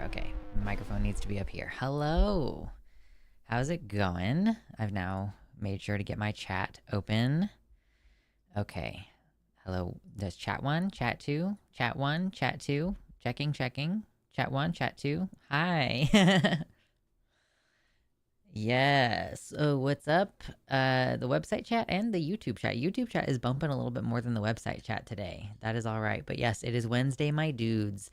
Okay, microphone needs to be up here. Hello. How's it going? I've now made sure to get my chat open. Okay. Hello. There's chat 1, chat 2, chat 1, chat 2. Checking, checking. Chat 1, chat 2. Hi. Yes. Oh, what's up? The website chat and the YouTube chat. YouTube chat is bumping a little bit more than the website chat today. That is all right. But yes, it is Wednesday, my dudes.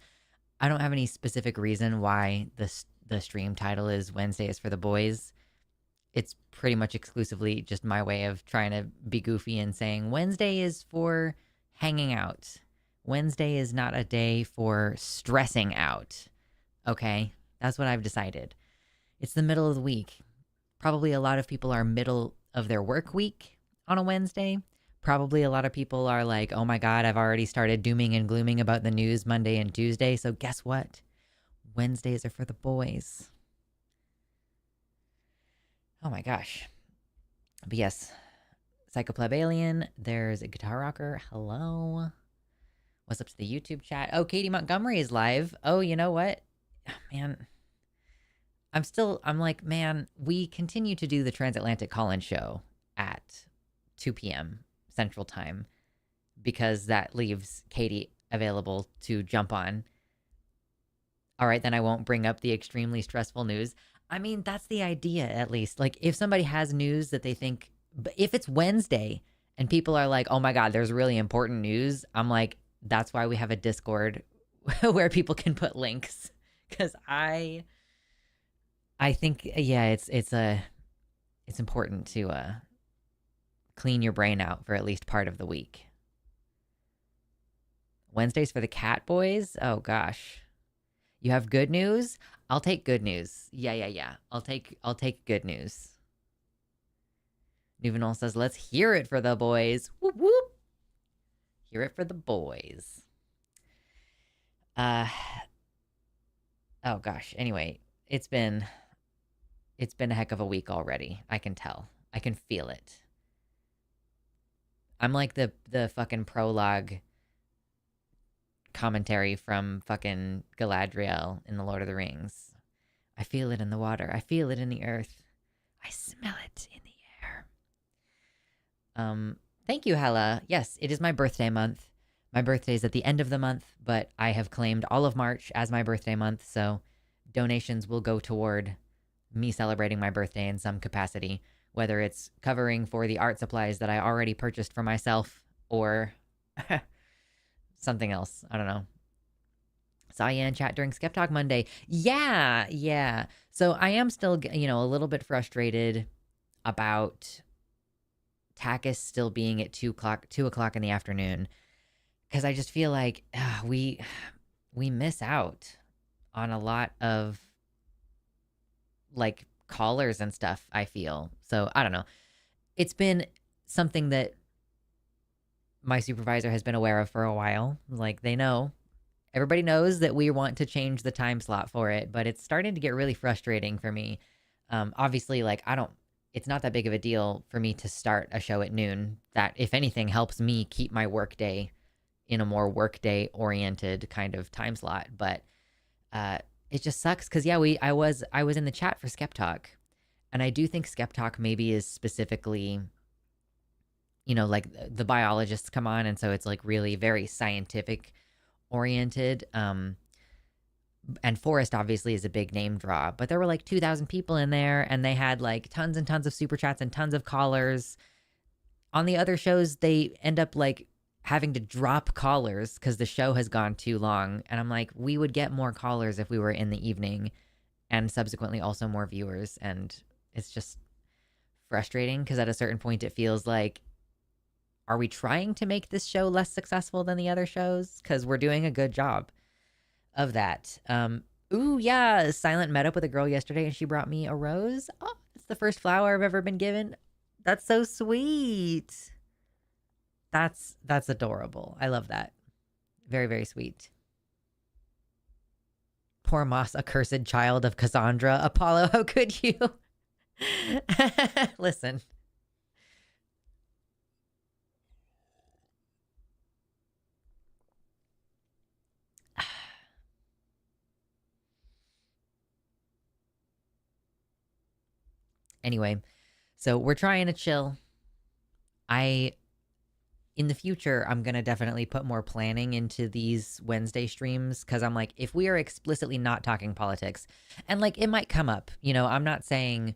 I don't have any specific reason why the stream title is Wednesday is for the boys. It's pretty much exclusively just my way of trying to be goofy and saying Wednesday is for hanging out. Wednesday is not a day for stressing out. Okay? That's what I've decided. It's the middle of the week. Probably a lot of people are middle of their work week on a Wednesday. Probably a lot of people are like, oh my God, I've already started dooming and glooming about the news Monday and Tuesday. So guess what? Wednesdays are for the boys. Oh my gosh. But yes, Psychopleb Alien. There's a Guitar Rocker. Hello. What's up to the YouTube chat? Oh, Katie Montgomery is live. Oh, you know what? Man, I'm like, man, we continue to do the Transatlantic Call-In show at 2 p.m. Central Time because that leaves Katie available to jump on. All right, then I won't bring up the extremely stressful news. I mean, that's the idea, at least. Like, if somebody has news that they think, if it's Wednesday and people are like, oh my God, there's really important news, I'm like, that's why we have a Discord where people can put links. Because I think, yeah, it's important to clean your brain out for at least part of the week. Wednesdays for the cat boys? Oh gosh. You have good news? I'll take good news. Yeah. I'll take good news. Nuvenol says, let's hear it for the boys. Whoop whoop. Hear it for the boys. Oh gosh. Anyway, it's been a heck of a week already. I can tell. I can feel it. I'm like the fucking prologue commentary from fucking Galadriel in The Lord of the Rings. I feel it in the water. I feel it in the earth. I smell it in the air. Thank you, Hella. Yes, it is my birthday month. My birthday is at the end of the month, but I have claimed all of March as my birthday month, so donations will go toward me celebrating my birthday in some capacity, whether it's covering for the art supplies that I already purchased for myself or something else. I don't know. Saw you in chat during Skep Talk Monday. Yeah. So I am still, a little bit frustrated about Takis still being at 2 o'clock in the afternoon, because I just feel like we miss out on a lot of like callers and stuff, I feel. So I don't know. It's been something that my supervisor has been aware of for a while. Like, they know. Everybody knows that we want to change the time slot for it, but it's starting to get really frustrating for me. Obviously, like, it's not that big of a deal for me to start a show at noon. That, if anything, helps me keep my workday in a more workday oriented kind of time slot. But it just sucks because, yeah, I was in the chat for Skep Talk, and I do think Skep Talk maybe is specifically, like the biologists come on, and so it's like really very scientific oriented. And Forrest obviously is a big name draw, but there were like 2,000 people in there, and they had like tons and tons of super chats and tons of callers. On the other shows, they end up like having to drop callers because the show has gone too long. And I'm like, we would get more callers if we were in the evening, and subsequently also more viewers. And it's just frustrating because at a certain point it feels like, are we trying to make this show less successful than the other shows? Because we're doing a good job of that. Ooh, yeah, Silent met up with a girl yesterday and she brought me a rose. Oh, it's the first flower I've ever been given. That's so sweet. That's adorable. I love that. Very, very sweet. Poor Moss, accursed child of Cassandra. Apollo, how could you? Listen. Anyway, so we're trying to chill. I in the future, I'm going to definitely put more planning into these Wednesday streams because I'm like, if we are explicitly not talking politics, and like it might come up, I'm not saying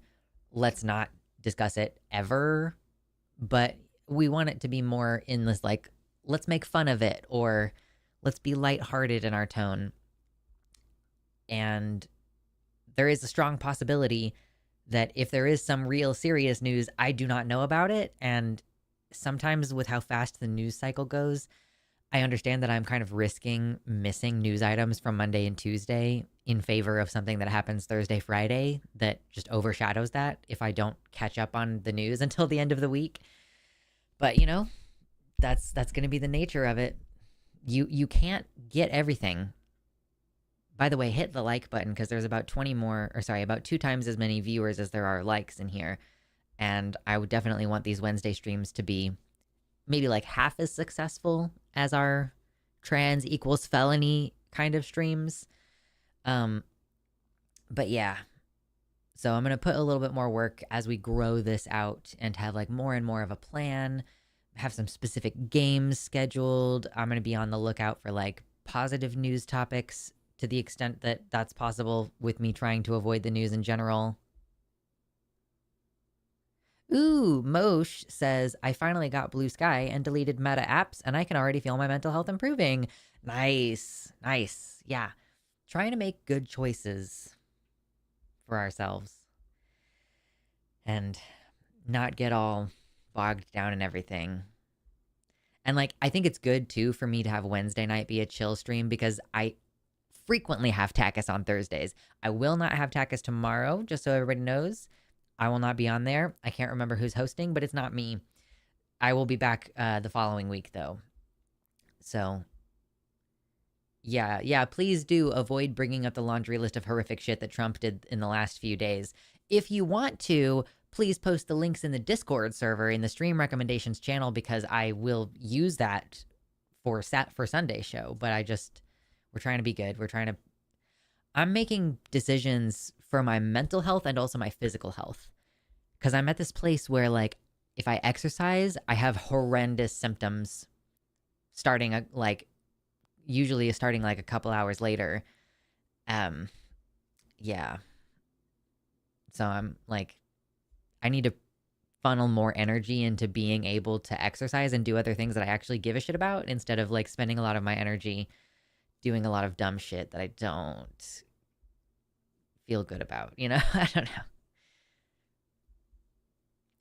let's not discuss it ever, but we want it to be more in this like, let's make fun of it or let's be lighthearted in our tone. And there is a strong possibility that if there is some real serious news, I do not know about it. And sometimes with how fast the news cycle goes, I understand that I'm kind of risking missing news items from Monday and Tuesday in favor of something that happens Thursday, Friday that just overshadows that if I don't catch up on the news until the end of the week. But, that's going to be the nature of it. You can't get everything. By the way, hit the like button because there's about about 2 times as many viewers as there are likes in here. And I would definitely want these Wednesday streams to be maybe like half as successful as our trans equals felony kind of streams. But yeah. So I'm going to put a little bit more work as we grow this out and have like more and more of a plan, have some specific games scheduled. I'm going to be on the lookout for like positive news topics to the extent that that's possible with me trying to avoid the news in general. Ooh, Mosh says, I finally got Blue Sky and deleted Meta apps, and I can already feel my mental health improving. Nice. Yeah. Trying to make good choices for ourselves and not get all bogged down in everything. And like, I think it's good too for me to have Wednesday night be a chill stream because I frequently have Takis on Thursdays. I will not have Takis tomorrow, just so everybody knows. I will not be on there. I can't remember who's hosting, but it's not me. I will be back the following week, though. So, yeah, please do avoid bringing up the laundry list of horrific shit that Trump did in the last few days. If you want to, please post the links in the Discord server in the stream recommendations channel because I will use that for Sunday show. But we're trying to be good. I'm making decisions for my mental health and also my physical health. Because I'm at this place where, like, if I exercise, I have horrendous symptoms usually starting like a couple hours later. Yeah. So I'm like, I need to funnel more energy into being able to exercise and do other things that I actually give a shit about instead of like spending a lot of my energy doing a lot of dumb shit that I don't feel good about, I don't know.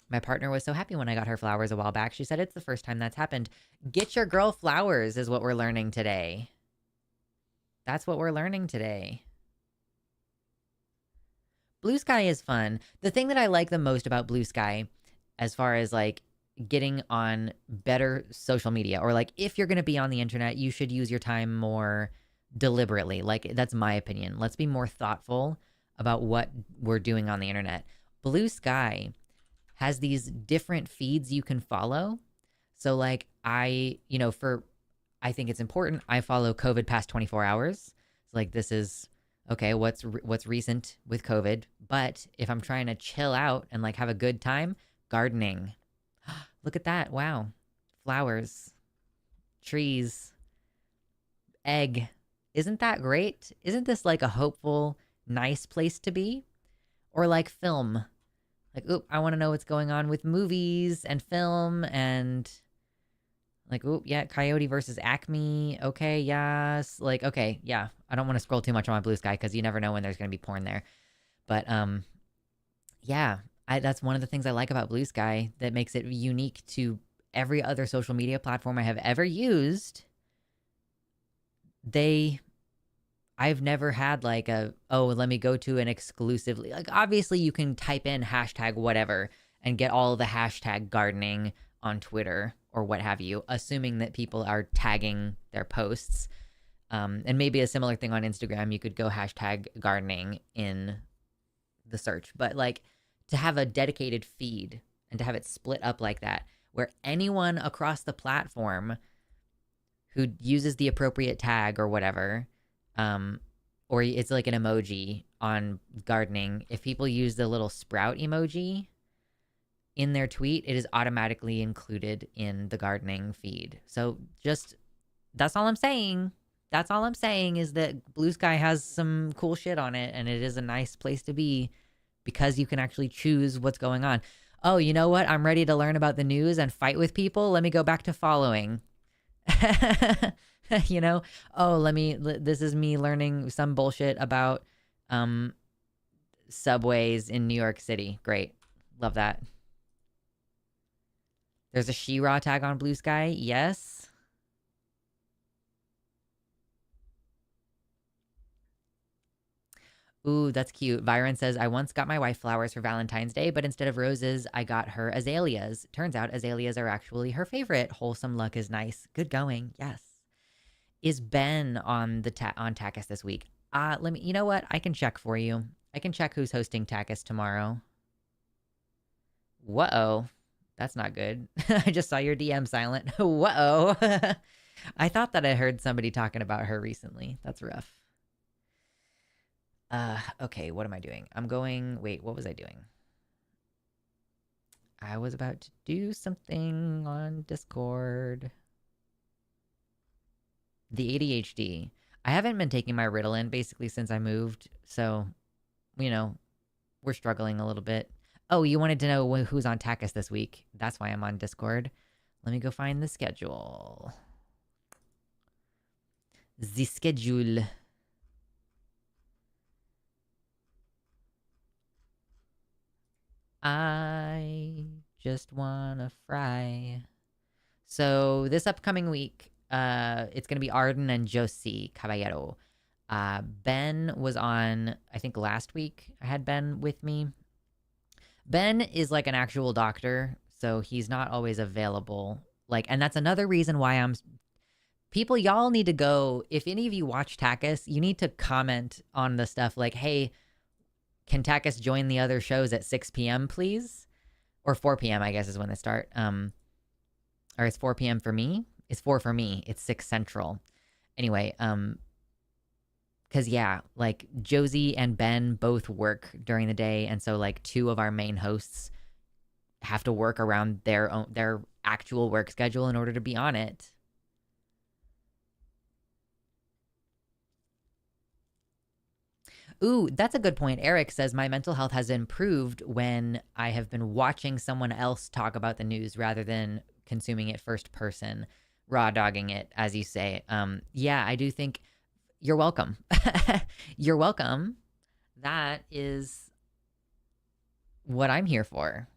My partner was so happy when I got her flowers a while back. She said it's the first time that's happened. Get your girl flowers is what we're learning today. That's what we're learning today. Blue Sky is fun. The thing that I like the most about Blue Sky, as far as like getting on better social media, or like if you're going to be on the internet, you should use your time more deliberately. Like, that's my opinion. Let's be more thoughtful about what we're doing on the internet. Blue Sky has these different feeds you can follow. So like I think it's important. I follow COVID past 24 hours. So like this is okay, what's recent with COVID. But if I'm trying to chill out and like have a good time, gardening. Look at that. Wow. Flowers, trees, egg. Isn't that great? Isn't this like a hopeful, nice place to be? Or like film. Like, oop, I want to know what's going on with movies and film and like, oop, yeah, Coyote versus Acme. Okay, yes. Like, okay, yeah. I don't want to scroll too much on my Blue Sky because you never know when there's going to be porn there. But, yeah, that's one of the things I like about Blue Sky that makes it unique to every other social media platform I have ever used. I've never had like let me go to an exclusively, like obviously you can type in hashtag whatever and get all the hashtag gardening on Twitter or what have you, assuming that people are tagging their posts. And maybe a similar thing on Instagram, you could go hashtag gardening in the search. But like to have a dedicated feed and to have it split up like that, where anyone across the platform who uses the appropriate tag or whatever or it's like an emoji on gardening. If people use the little sprout emoji in their tweet, it is automatically included in the gardening feed. So just that's all I'm saying. That's all I'm saying is that Blue Sky has some cool shit on it, and it is a nice place to be because you can actually choose what's going on. Oh, you know what? I'm ready to learn about the news and fight with people. Let me go back to following. You know? Oh, this is me learning some bullshit about um subways in New York City. Great. Love that. There's a She-Ra tag on Blue Sky. Yes. Ooh, that's cute. Byron says, I once got my wife flowers for Valentine's Day, but instead of roses, I got her azaleas. Turns out azaleas are actually her favorite. Wholesome luck is nice. Good going. Yes. Is Ben on on Takis this week? You know what? I can check for you. I can check who's hosting Takis tomorrow. Whoa. That's not good. I just saw your DM silent. Whoa. I thought that I heard somebody talking about her recently. That's rough. Okay, what am I doing? Wait, what was I doing? I was about to do something on Discord. The ADHD. I haven't been taking my Ritalin basically since I moved, so, you know, we're struggling a little bit. Oh, you wanted to know who's on Takis this week. That's why I'm on Discord. Let me go find the schedule. The schedule. I just wanna fry. So this upcoming week, it's gonna be Arden and Josie Caballero. Ben was on, I think last week I had Ben with me. Ben is like an actual doctor, so he's not always available. And that's another reason why people, y'all need to go, if any of you watch Takis, you need to comment on the stuff like, hey, can Takis join the other shows at 6 p.m., please? Or 4 p.m., I guess, is when they start. Or it's 4 p.m. for me? It's 4 for me. It's 6 Central. Anyway, because, yeah, Josie and Ben both work during the day, and so, two of our main hosts have to work around their actual work schedule in order to be on it. Ooh, that's a good point. Eric says my mental health has improved when I have been watching someone else talk about the news rather than consuming it first person, raw dogging it, as you say. Yeah, I do think you're welcome. You're welcome. That is what I'm here for.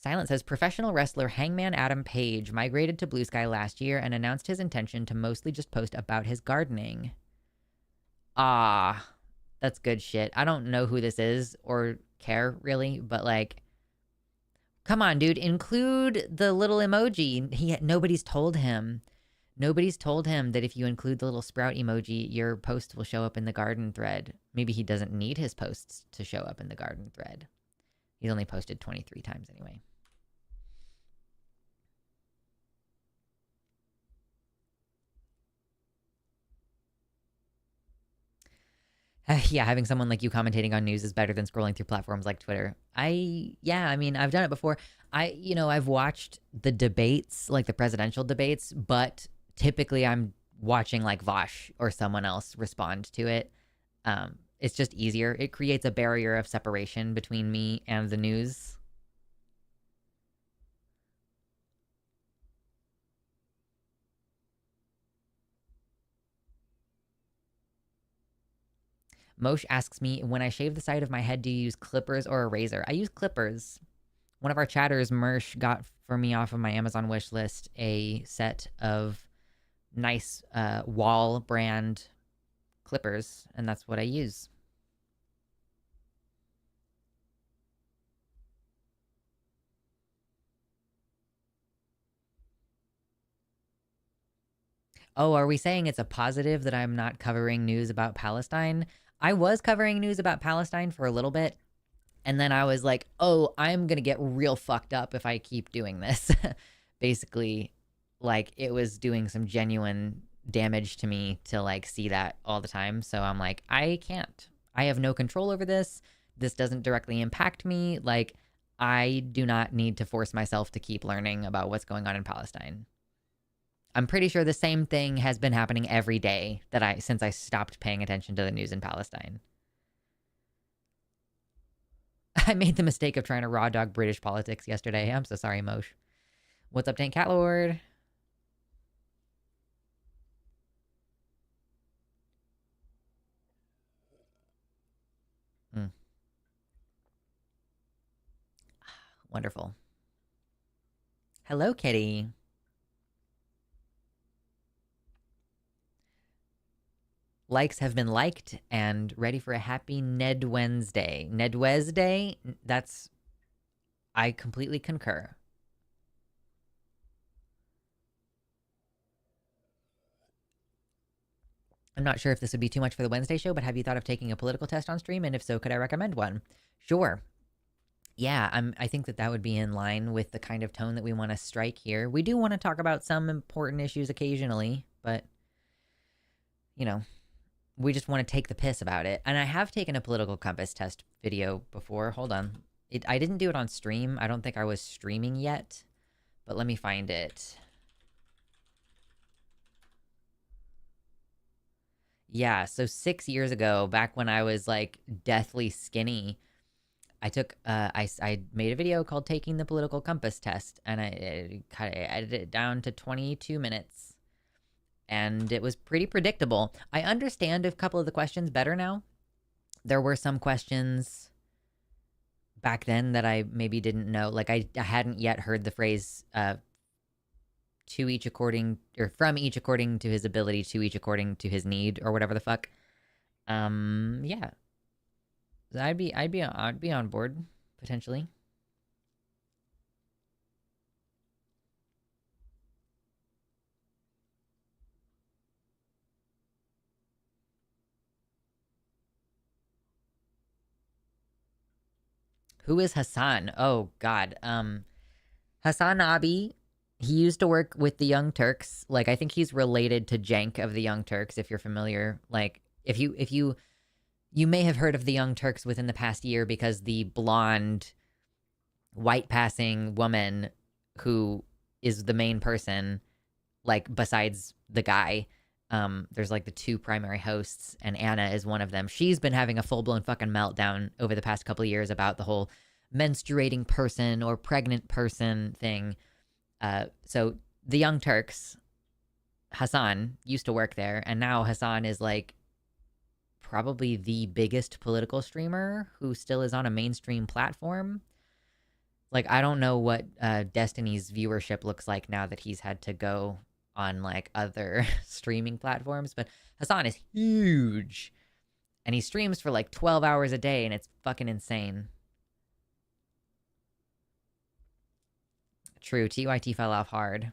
Silent says professional wrestler Hangman Adam Page migrated to Blue Sky last year and announced his intention to mostly just post about his gardening. That's good shit. I don't know who this is or care really, but come on, dude, include the little emoji. Nobody's told him. Nobody's told him that if you include the little sprout emoji, your post will show up in the garden thread. Maybe he doesn't need his posts to show up in the garden thread. He's only posted 23 times anyway. Yeah, having someone like you commentating on news is better than scrolling through platforms like Twitter. I've done it before. I've watched the debates, like the presidential debates, but typically I'm watching Vosh or someone else respond to it. It's just easier. It creates a barrier of separation between me and the news. Mosh asks me, when I shave the side of my head, do you use clippers or a razor? I use clippers. One of our chatters, Mersh, got for me off of my Amazon wish list a set of nice wall brand clippers, and that's what I use. Oh, are we saying it's a positive that I'm not covering news about Palestine? I was covering news about Palestine for a little bit, and then I was like, oh, I'm going to get real fucked up if I keep doing this. Basically, like it was doing some genuine damage to me to like see that all the time. So I'm like, I can't. I have no control over this. This doesn't directly impact me. Like, I do not need to force myself to keep learning about what's going on in Palestine. I'm pretty sure the same thing has been happening every day that since I stopped paying attention to the news in Palestine. I made the mistake of trying to raw dog British politics yesterday. I'm so sorry, Moshe. What's up, Tank Cat Lord? Mm. Wonderful. Hello, kitty. Likes have been liked and ready for a happy Ned Wednesday. Ned Wednesday? That's... I completely concur. I'm not sure if this would be too much for the Wednesday show, but have you thought of taking a political test on stream? And if so, could I recommend one? Sure. Yeah, I think that would be in line with the kind of tone that we want to strike here. We do want to talk about some important issues occasionally, but, you know, we just want to take the piss about it. And I have taken a political compass test video before. Hold on. I didn't do it on stream. I don't think I was streaming yet, but let me find it. Yeah, so 6 years ago, back when I was like deathly skinny, I took I made a video called "Taking the Political Compass Test," and I kind of edited it down to 22 minutes, and it was pretty predictable. I understand a couple of the questions better now. There were some questions back then that I maybe didn't know. Like I hadn't yet heard the phrase to each according, or from each according to his ability, to each according to his need, or whatever the fuck. Yeah. I'd be on board, potentially. Who is Hassan? Oh god. Hassan Abi, he used to work with the Young Turks. Like, I think he's related to Jank of the Young Turks, if you're familiar. Like, if you may have heard of the Young Turks within the past year because the blonde, white passing woman who is the main person, like, besides the guy, there's like the two primary hosts, and Anna is one of them. She's been having a full-blown fucking meltdown over the past couple of years about the whole menstruating person or pregnant person thing. So the Young Turks, Hassan used to work there, and now Hassan is like probably the biggest political streamer who still is on a mainstream platform. Like, I don't know what Destiny's viewership looks like now that he's had to go on like other streaming platforms, but Hassan is huge, and he streams for like 12 hours a day, and it's fucking insane. True, TYT fell off hard.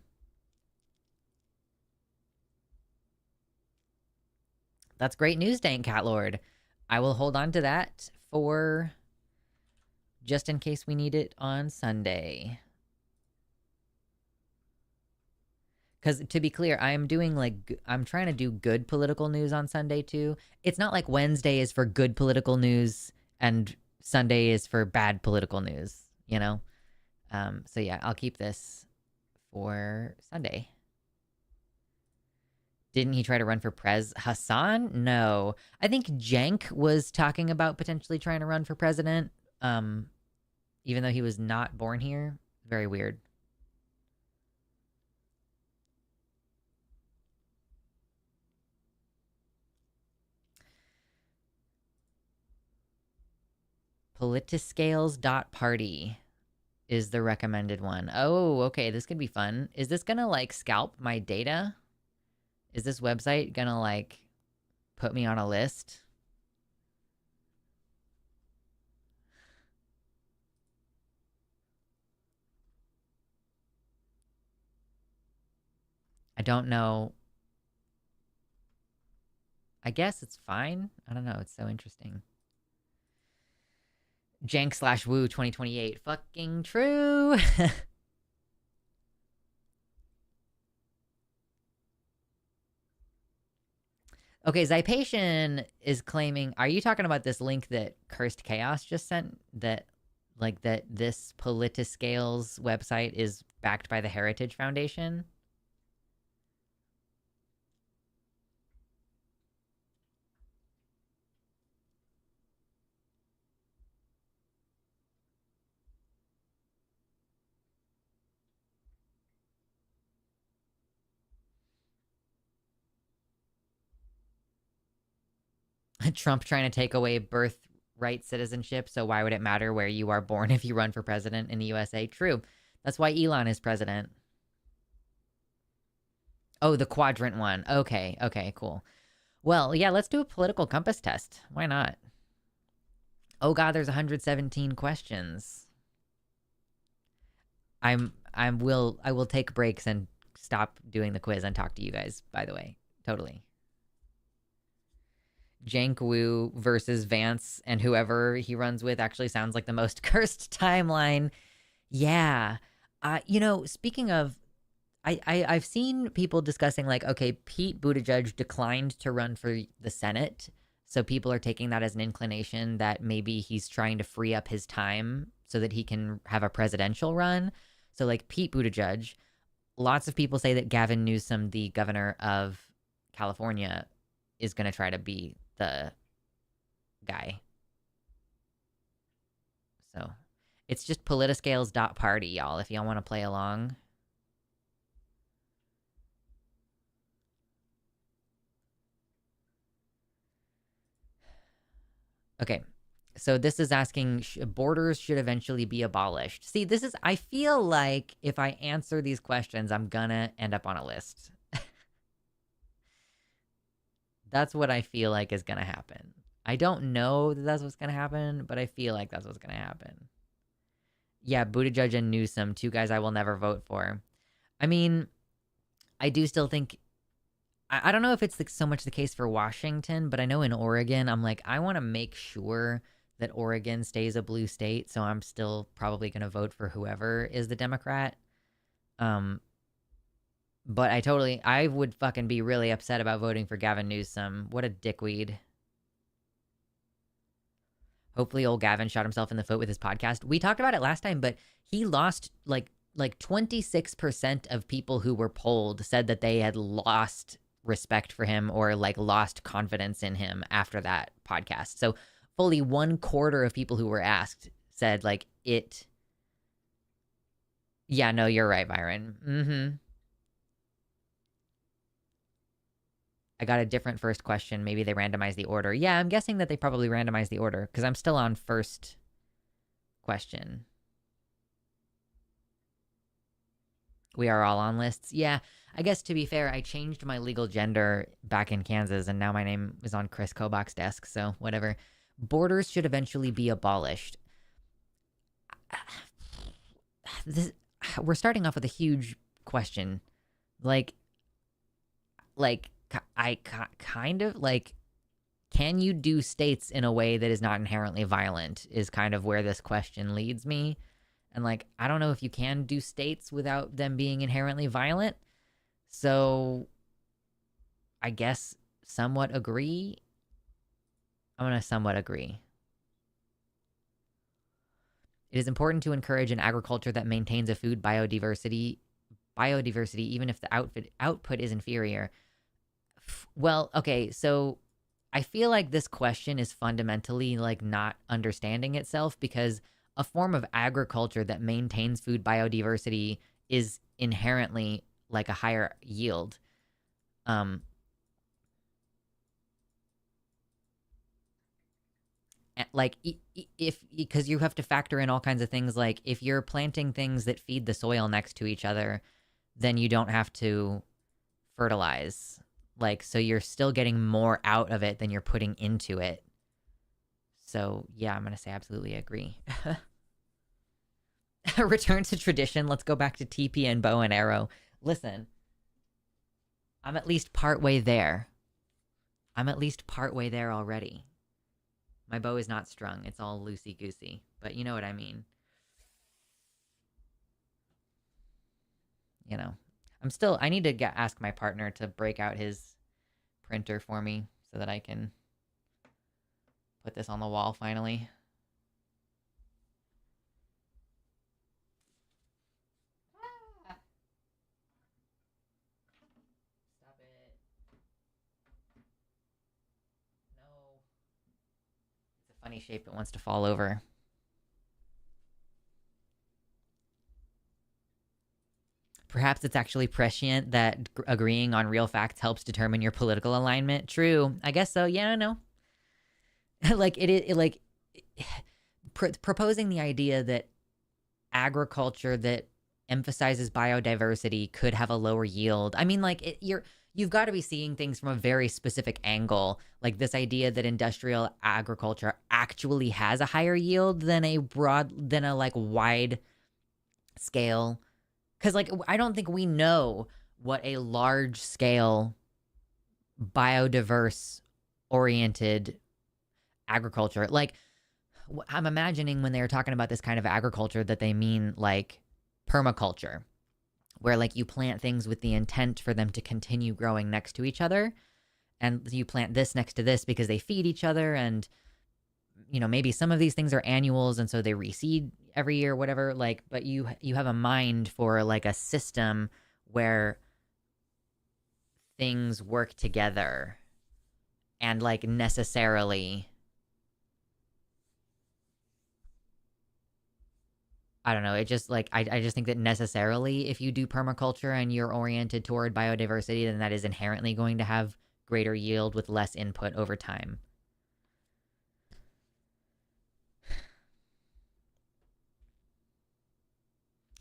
That's great news, Dank Catlord. I will hold on to that for just in case we need it on Sunday. Because to be clear, I'm trying to do good political news on Sunday too. It's not like Wednesday is for good political news and Sunday is for bad political news, you know? So yeah, I'll keep this for Sunday. Didn't he try to run for prez? Hassan? No. I think Jank was talking about potentially trying to run for president, even though he was not born here. Very weird. Politiscales.party is the recommended one. Oh, okay, this could be fun. Is this gonna, like, scalp my data? Is this website gonna, like, put me on a list? I don't know. I guess it's fine. I don't know. It's so interesting. Jank/Woo 2028. Fucking true. Okay, Zypation is claiming. Are you talking about this link that Cursed Chaos just sent? That this Politiscales website is backed by the Heritage Foundation? Trump trying to take away birthright citizenship, so why would it matter where you are born if you run for president in the USA? True. That's why Elon is president. Oh, the quadrant one. Okay, okay, cool. Well, yeah, let's do a political compass test. Why not? Oh god, there's 117 questions. I will take breaks and stop doing the quiz and talk to you guys, by the way. Totally. Jank Wu versus Vance and whoever he runs with actually sounds like the most cursed timeline. Yeah. Speaking of, I've seen people discussing like, okay, Pete Buttigieg declined to run for the Senate. So people are taking that as an inclination that maybe he's trying to free up his time so that he can have a presidential run. So like Pete Buttigieg, lots of people say that Gavin Newsom, the governor of California, is going to try to be the guy. So it's just politiscales.party, y'all, if y'all want to play along. Okay. So this is asking borders should eventually be abolished. See, I feel like if I answer these questions, I'm gonna end up on a list. That's what I feel like is gonna happen. I don't know that that's what's gonna happen, but I feel like that's what's gonna happen. Yeah, Buttigieg and Newsom, two guys I will never vote for. I mean, I do still think I don't know if it's so much the case for Washington, but I know in Oregon, I'm like, I want to make sure that Oregon stays a blue state, so I'm still probably going to vote for whoever is the Democrat. Um, but I would fucking be really upset about voting for Gavin Newsom. What a dickweed. Hopefully old Gavin shot himself in the foot with his podcast. We talked about it last time, but he lost like 26% of people who were polled said that they had lost respect for him or like lost confidence in him after that podcast. So fully 1/4 of people who were asked said like it. Yeah, no, you're right, Byron. I got a different first question. Maybe they randomized the order. Yeah, I'm guessing that they probably randomized the order because I'm still on first question. We are all on lists. Yeah, I guess to be fair, I changed my legal gender back in Kansas, and now my name is on Chris Kobach's desk, so whatever. Borders should eventually be abolished. This, we're starting off with a huge question. Like, I kind of like, can you do states in a way that is not inherently violent? Is kind of where this question leads me. And like, I don't know if you can do states without them being inherently violent. So I guess somewhat agree. I'm going to somewhat agree. It is important to encourage an agriculture that maintains a food biodiversity even if the output is inferior. Well, okay, so I feel like this question is fundamentally like not understanding itself because a form of agriculture that maintains food biodiversity is inherently like a higher yield. Um like if because you have to factor in all kinds of things like if you're planting things that feed the soil next to each other, then you don't have to fertilize. Like so you're still getting more out of it than you're putting into it. So, yeah, I'm going to say absolutely agree. Return to tradition. Let's go back to TP and bow and arrow. Listen, I'm at least partway there. I'm at least partway there already. My bow is not strung. It's all loosey-goosey. But you know what I mean. I need to ask my partner to break out his printer for me so that I can put this on the wall finally. Stop it. No. It's a funny shape that wants to fall over. Perhaps it's actually prescient that agreeing on real facts helps determine your political alignment. True. I guess so. Yeah, no. Like proposing the idea that agriculture that emphasizes biodiversity could have a lower yield. I mean, like you've got to be seeing things from a very specific angle. Like this idea that industrial agriculture actually has a higher yield than a like wide scale. Because like I don't think we know what a large scale biodiverse oriented agriculture, like I'm imagining when they're talking about this kind of agriculture that they mean like permaculture, where like you plant things with the intent for them to continue growing next to each other, and you plant this next to this because they feed each other, and you know, maybe some of these things are annuals and so they reseed every year, whatever. Like, but you have a mind for like a system where things work together and like necessarily, I don't know. It just like I just think that necessarily if you do permaculture and you're oriented toward biodiversity, then that is inherently going to have greater yield with less input over time.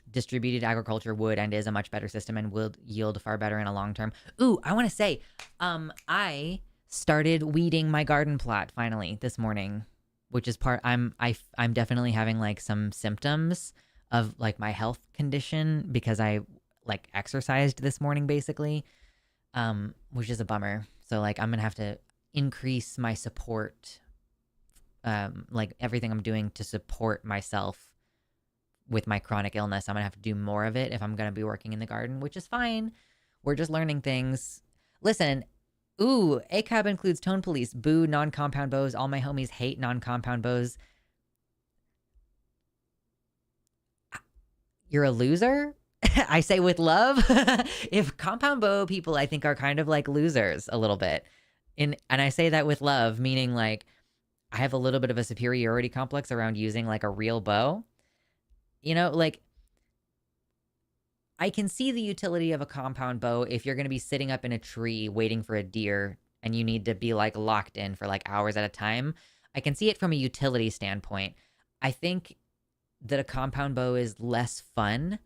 Distributed agriculture would and is a much better system and will yield far better in a long term. Ooh, I want to say, I started weeding my garden plot finally this morning, which is I'm definitely having like some symptoms of like my health condition because I like exercised this morning basically, which is a bummer. So like I'm gonna have to increase my support, like everything I'm doing to support myself with my chronic illness. I'm gonna have to do more of it if I'm gonna be working in the garden, which is fine. We're just learning things. Listen, ooh, ACAB includes tone police. Boo non-compound bows. All my homies hate non-compound bows. You're a loser? I say with love. If compound bow people, I think, are kind of like losers a little bit. And I say that with love, meaning like I have a little bit of a superiority complex around using like a real bow. You know, like I can see the utility of a compound bow if you're going to be sitting up in a tree waiting for a deer and you need to be like locked in for like hours at a time. I can see it from a utility standpoint. I think that a compound bow is less fun.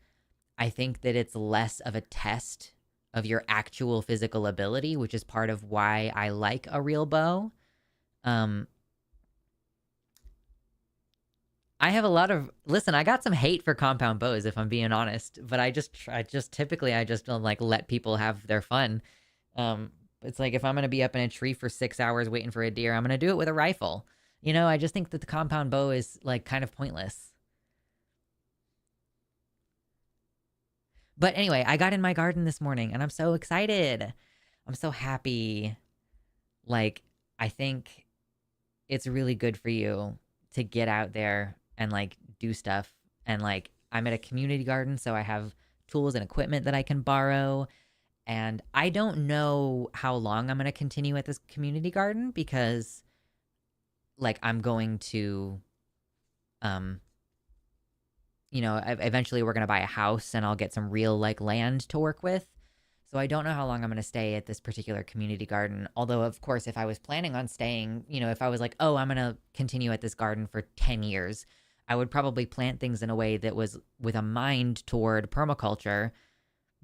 I think that it's less of a test of your actual physical ability, which is part of why I like a real bow. I have a lot of listen. I got some hate for compound bows, if I'm being honest. But I just typically don't like let people have their fun. It's like if I'm gonna be up in a tree for 6 hours waiting for a deer, I'm gonna do it with a rifle. You know, I just think that the compound bow is like kind of pointless. But anyway, I got in my garden this morning and I'm so excited. I'm so happy. Like, I think it's really good for you to get out there and like do stuff. And like, I'm at a community garden, so I have tools and equipment that I can borrow. And I don't know how long I'm going to continue at this community garden because like I'm going to, you know, eventually we're going to buy a house and I'll get some real like land to work with. So I don't know how long I'm going to stay at this particular community garden. Although, of course, if I was planning on staying, you know, if I was like, oh, I'm going to continue at this garden for 10 years, I would probably plant things in a way that was with a mind toward permaculture,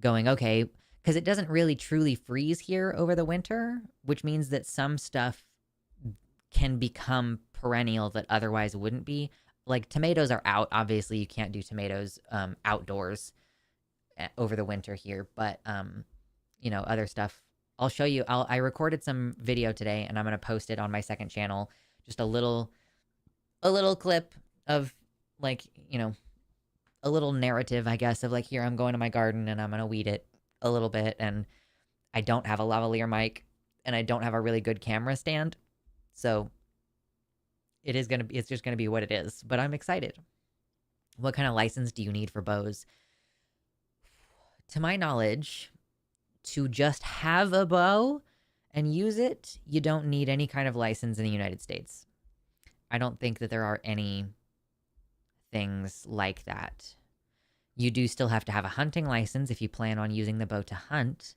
going, okay, because it doesn't really truly freeze here over the winter, which means that some stuff can become perennial that otherwise wouldn't be. Like tomatoes are out. Obviously, you can't do tomatoes outdoors over the winter here, but you know, other stuff. I'll show you. I recorded some video today and I'm going to post it on my second channel. Just a little clip of like, you know, a little narrative, I guess, of like, here I'm going to my garden and I'm going to weed it a little bit. And I don't have a lavalier mic and I don't have a really good camera stand. So it's just gonna be what it is. But I'm excited. What kind of license do you need for bows? To my knowledge, to just have a bow and use it, you don't need any kind of license in the United States. I don't think that there are any things like that. You do still have to have a hunting license if you plan on using the bow to hunt.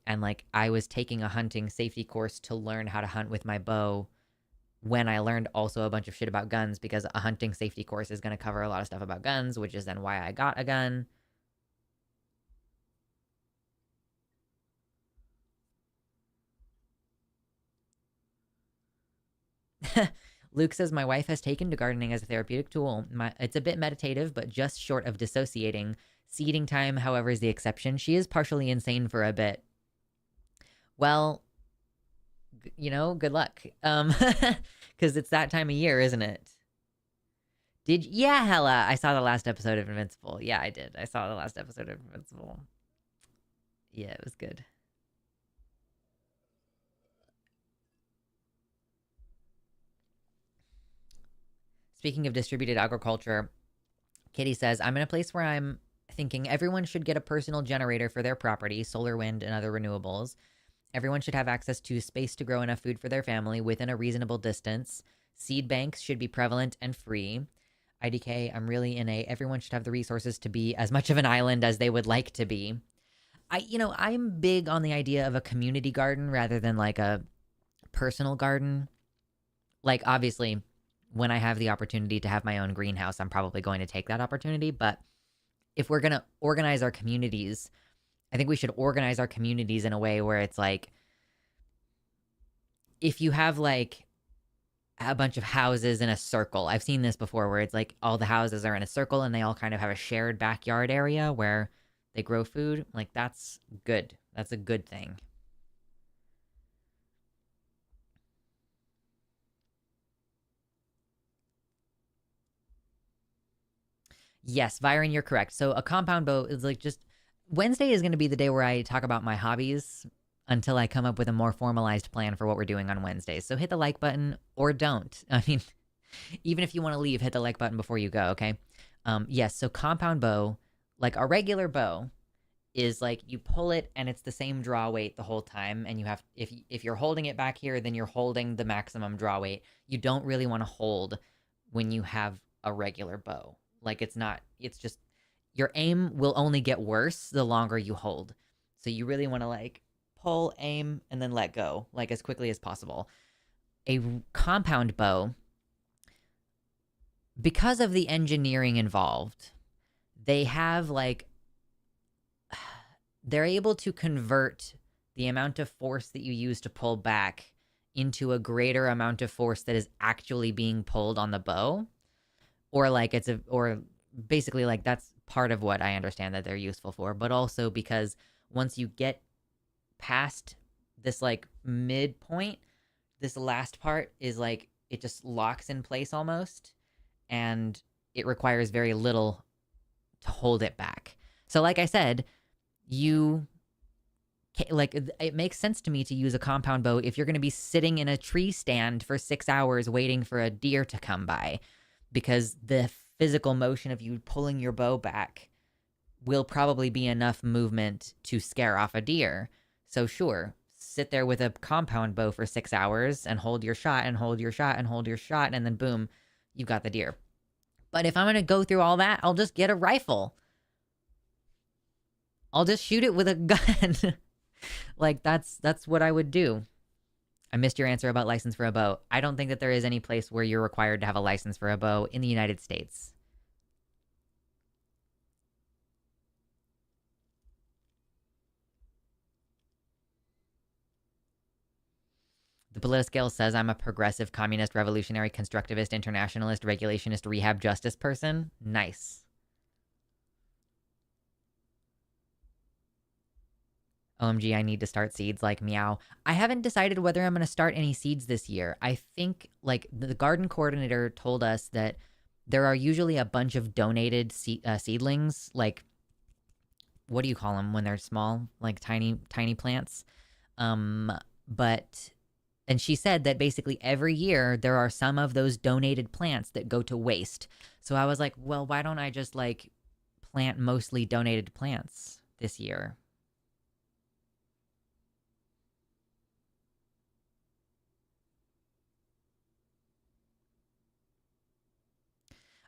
And like, I was taking a hunting safety course to learn how to hunt with my bow when I learned also a bunch of shit about guns, because a hunting safety course is going to cover a lot of stuff about guns, which is then why I got a gun. Luke says, my wife has taken to gardening as a therapeutic tool. It's a bit meditative, but just short of dissociating. Seeding time, however, is the exception. She is partially insane for a bit. Well, good luck. Because it's that time of year, isn't it? Yeah, Hella, I saw the last episode of Invincible. Yeah, I did. I saw the last episode of Invincible. Yeah, it was good. Speaking of distributed agriculture, Kitty says, I'm in a place where I'm thinking everyone should get a personal generator for their property, solar, wind, and other renewables. Everyone should have access to space to grow enough food for their family within a reasonable distance. Seed banks should be prevalent and free. IDK, I'm really in everyone should have the resources to be as much of an island as they would like to be. I'm big on the idea of a community garden rather than like a personal garden. Like, obviously, when I have the opportunity to have my own greenhouse, I'm probably going to take that opportunity. But if we're going to organize our communities, I think we should organize our communities in a way where it's like, if you have like a bunch of houses in a circle, I've seen this before where it's like all the houses are in a circle and they all kind of have a shared backyard area where they grow food. Like, that's good. That's a good thing. Yes, Byron, you're correct. So a compound bow is like just Wednesday is going to be the day where I talk about my hobbies until I come up with a more formalized plan for what we're doing on Wednesdays. So hit the like button or don't. I mean, even if you want to leave, hit the like button before you go, okay? Yes, so compound bow, like a regular bow, is like you pull it and it's the same draw weight the whole time, and you have, if you're holding it back here, then you're holding the maximum draw weight. You don't really want to hold when you have a regular bow. Like, it's just, your aim will only get worse the longer you hold. So you really want to like pull, aim, and then let go, like as quickly as possible. A compound bow, because of the engineering involved, they have like, they're able to convert the amount of force that you use to pull back into a greater amount of force that is actually being pulled on the bow. Or like or basically like that's part of what I understand that they're useful for, but also because once you get past this like midpoint, this last part is like, it just locks in place almost, and it requires very little to hold it back. So like I said, it makes sense to me to use a compound bow if you're going to be sitting in a tree stand for 6 hours waiting for a deer to come by, because the physical motion of you pulling your bow back will probably be enough movement to scare off a deer. So sure, sit there with a compound bow for 6 hours and hold your shot and hold your shot and hold your shot, and then boom, you got the deer. But if I'm going to go through all that, I'll just get a rifle. I'll just shoot it with a gun. Like, that's what I would do. I missed your answer about license for a bow. I don't think that there is any place where you're required to have a license for a bow in the United States. The Politiscale says I'm a progressive, communist, revolutionary, constructivist, internationalist, regulationist, rehab justice person. Nice. OMG, I need to start seeds, like meow. I haven't decided whether I'm going to start any seeds this year. I think like the garden coordinator told us that there are usually a bunch of donated seedlings, like, what do you call them when they're small? Like tiny plants. But and she said that basically every year there are some of those donated plants that go to waste. So I was like, well, why don't I just like plant mostly donated plants this year?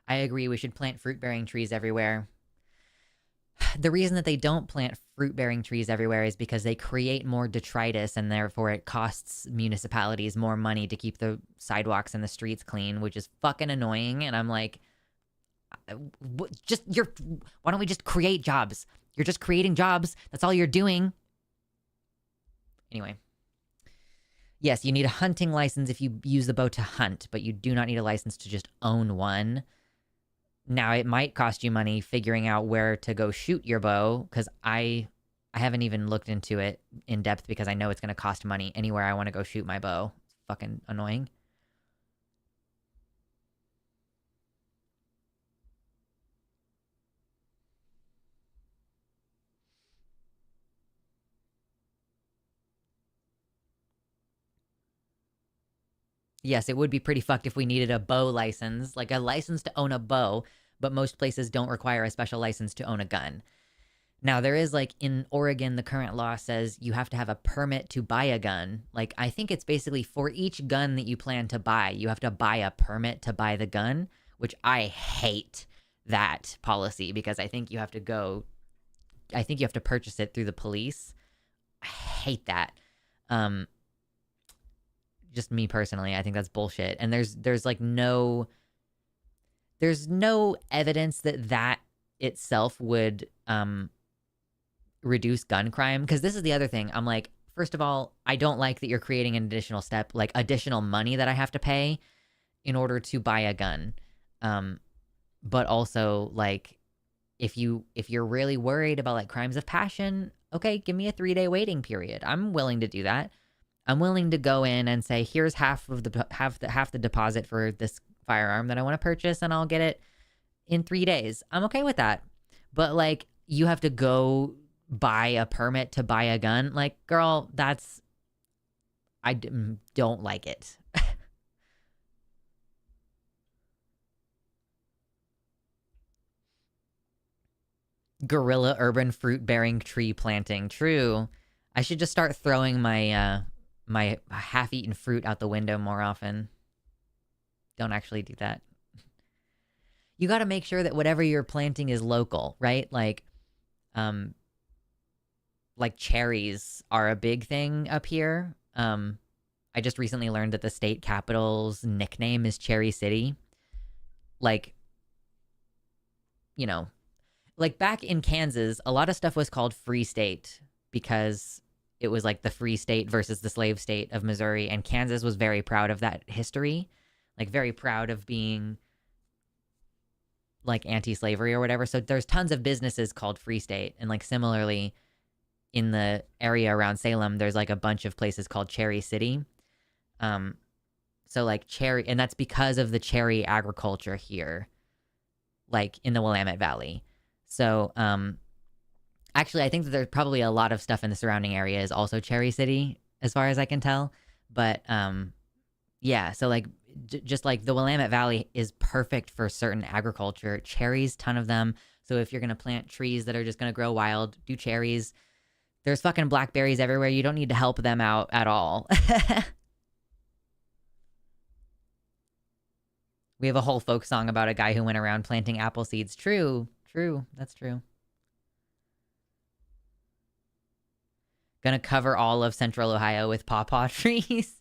I agree. We should plant fruit bearing trees everywhere. The reason that they don't plant fruit bearing trees everywhere is because they create more detritus and therefore it costs municipalities more money to keep the sidewalks and the streets clean, which is fucking annoying. And I'm like, why don't we just create jobs? You're just creating jobs. That's all you're doing. Anyway. Yes, you need a hunting license if you use the bow to hunt, but you do not need a license to just own one. Now, it might cost you money figuring out where to go shoot your bow, because I haven't even looked into it in depth because I know it's going to cost money anywhere I want to go shoot my bow. It's fucking annoying. Yes, it would be pretty fucked if we needed a bow license, like a license to own a bow, but most places don't require a special license to own a gun. Now, there is like in Oregon, the current law says you have to have a permit to buy a gun. Like, I think it's basically for each gun that you plan to buy, you have to buy a permit to buy the gun, which I hate that policy because I think you have to purchase it through the police. I hate that. Um, just me personally, I think that's bullshit. And there's like there's no evidence that that itself would reduce gun crime, because this is the other thing. I'm like, first of all, I don't like that you're creating an additional step, like additional money that I have to pay in order to buy a gun. But also, like, if you're really worried about like crimes of passion, okay, give me a 3-day waiting period. I'm willing to do that. I'm willing to go in and say, here's half the deposit for this firearm that I want to purchase, and I'll get it in 3 days. I'm okay with that. But like, you have to go buy a permit to buy a gun. Like, girl, I don't like it. Guerrilla urban fruit bearing tree planting. True. I should just start throwing my half-eaten fruit out the window more often. Don't actually do that. You got to make sure that whatever you're planting is local, right? Like cherries are a big thing up here. I just recently learned that the state capital's nickname is Cherry City. Like, you know, like back in Kansas, a lot of stuff was called Free State because it was like the free state versus the slave state of Missouri. And Kansas was very proud of that history, like very proud of being like anti-slavery or whatever. So there's tons of businesses called Free State. And like similarly in the area around Salem, there's like a bunch of places called Cherry City. So like cherry, and that's because of the cherry agriculture here, like in the Willamette Valley. So, actually, I think that there's probably a lot of stuff in the surrounding area is also Cherry City, as far as I can tell. But, yeah, so like, just like the Willamette Valley is perfect for certain agriculture. Cherries, ton of them. So if you're going to plant trees that are just going to grow wild, do cherries. There's fucking blackberries everywhere. You don't need to help them out at all. We have a whole folk song about a guy who went around planting apple seeds. True, that's true. Gonna cover all of central Ohio with pawpaw trees.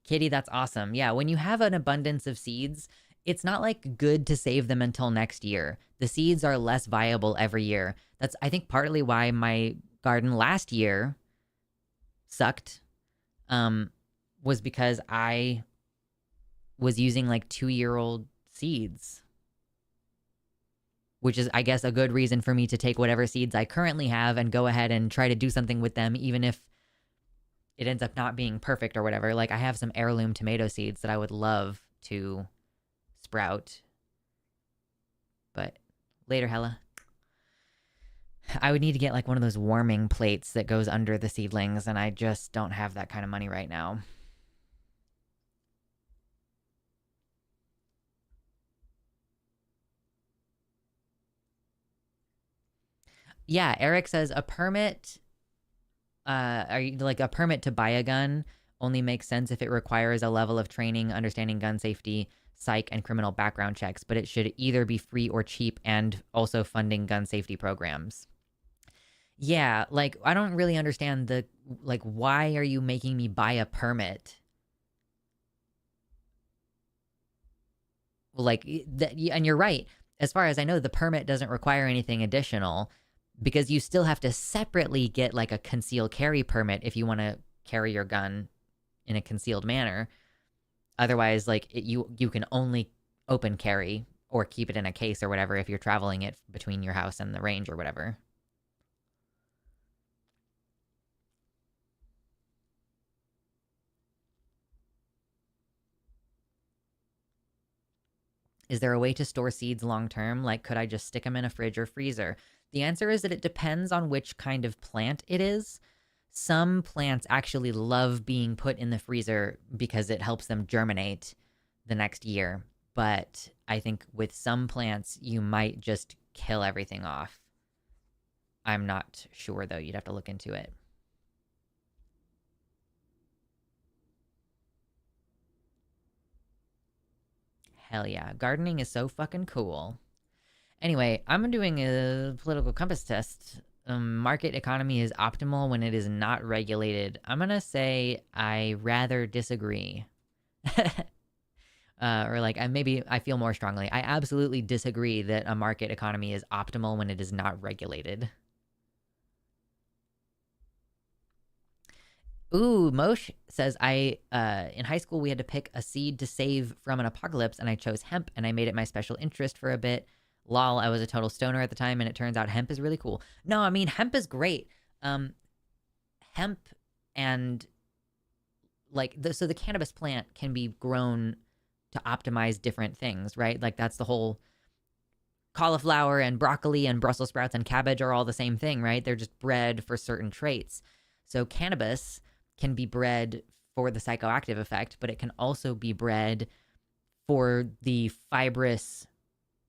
Kitty, that's awesome. Yeah, when you have an abundance of seeds, it's not like good to save them until next year. The seeds are less viable every year. That's, I think, partly why my garden last year sucked. Was because I was using like 2-year-old seeds, which is, I guess, a good reason for me to take whatever seeds I currently have and go ahead and try to do something with them, even if it ends up not being perfect or whatever. Like, I have some heirloom tomato seeds that I would love to sprout. But later, Hella. I would need to get like one of those warming plates that goes under the seedlings, and I just don't have that kind of money right now. Yeah, Eric says a permit, are you like a permit to buy a gun only makes sense if it requires a level of training, understanding gun safety, psych, and criminal background checks, but it should either be free or cheap and also funding gun safety programs. Yeah, like I don't really understand the like why are you making me buy a permit? Like that, and you're right. As far as I know, the permit doesn't require anything additional because you still have to separately get like a concealed carry permit if you want to carry your gun in a concealed manner. Otherwise, like you can only open carry or keep it in a case or whatever if you're traveling it between your house and the range or whatever. Is there a way to store seeds long term? Like, could I just stick them in a fridge or freezer? The answer is that it depends on which kind of plant it is. Some plants actually love being put in the freezer because it helps them germinate the next year. But I think with some plants, you might just kill everything off. I'm not sure, though. You'd have to look into it. Hell yeah. Gardening is so fucking cool. Anyway, I'm doing a political compass test. Market economy is optimal when it is not regulated. I'm going to say I rather disagree. Or like I feel more strongly. I absolutely disagree that a market economy is optimal when it is not regulated. Ooh, Mosh says I in high school we had to pick a seed to save from an apocalypse, and I chose hemp, and I made it my special interest for a bit. Lol, I was a total stoner at the time, and it turns out hemp is really cool. No, I mean hemp is great. Hemp and like so the cannabis plant can be grown to optimize different things, right? Like that's the whole cauliflower and broccoli and Brussels sprouts and cabbage are all the same thing, right? They're just bred for certain traits. So cannabis can be bred for the psychoactive effect, but it can also be bred for the fibrous,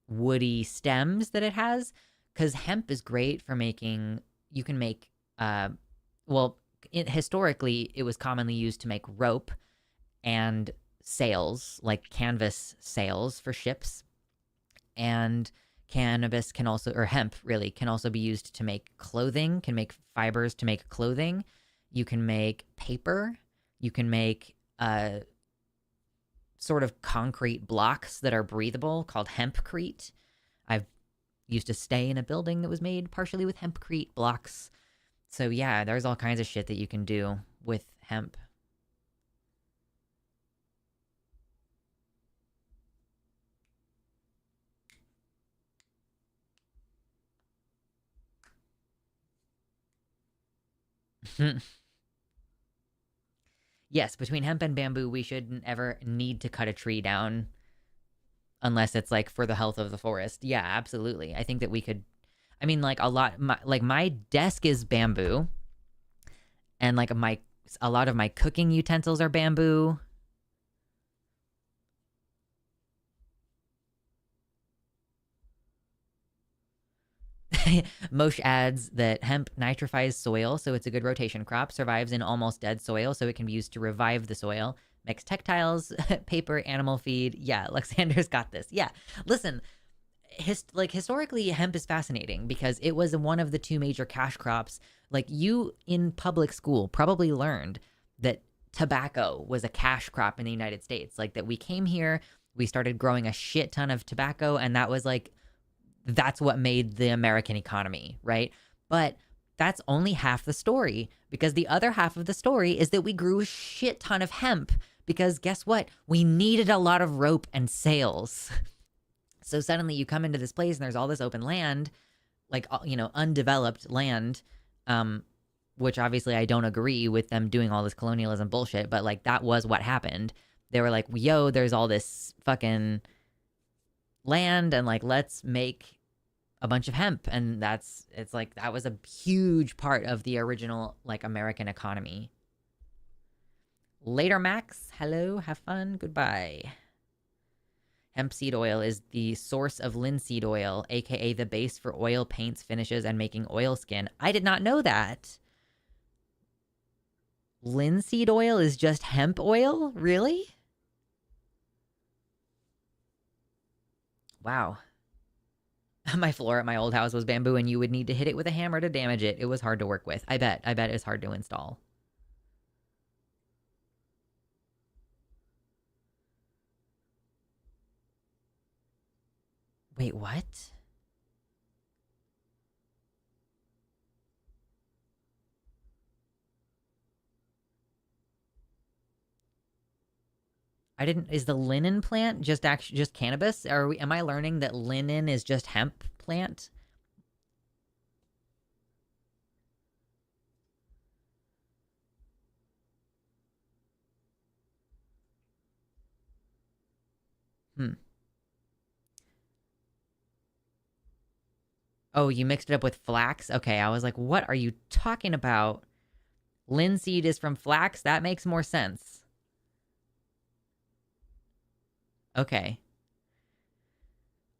woody stems that it has. Because hemp is great for making, you can make, well, historically, it was commonly used to make rope and sails, like canvas sails for ships. And cannabis can also, or hemp really, can also be used to make clothing, can make fibers to make clothing. You can make paper. You can make sort of concrete blocks that are breathable called hempcrete. I've used to stay in a building that was made partially with hempcrete blocks. So yeah, there's all kinds of shit that you can do with hemp. Yes, between hemp and bamboo, we shouldn't ever need to cut a tree down unless it's like for the health of the forest. Yeah, absolutely. I think that we could. I mean, like my desk is bamboo, and like a lot of my cooking utensils are bamboo. Moshe adds that hemp nitrifies soil, so it's a good rotation crop, survives in almost dead soil, so it can be used to revive the soil, makes textiles, paper, animal feed. Yeah, Luxander's got this. Yeah, listen, historically, hemp is fascinating because it was one of the two major cash crops. Like you in public school probably learned that tobacco was a cash crop in the United States. Like that we came here, we started growing a shit ton of tobacco, and that was like that's what made the American economy, right? But that's only half the story because the other half of the story is that we grew a shit ton of hemp because guess what? We needed a lot of rope and sails. So suddenly you come into this place and there's all this open land, like, undeveloped land, which obviously I don't agree with them doing all this colonialism bullshit, but like that was what happened. They were like, yo, there's all this fucking land and like let's make a bunch of hemp. And it's like that was a huge part of the original like American economy. Later, Max. Hello, have fun, goodbye. Hemp seed oil is the source of linseed oil, aka the base for oil, paints, finishes, and making oilskin. I did not know that. Linseed oil is just hemp oil? Really? Wow. My floor at my old house was bamboo and you would need to hit it with a hammer to damage it. It was hard to work with. I bet it's hard to install. Wait, what? I didn't. Is the linen plant just actually just cannabis? Am I learning that linen is just hemp plant? Hmm. Oh, you mixed it up with flax? Okay, I was like, what are you talking about? Linseed is from flax? That makes more sense. Okay.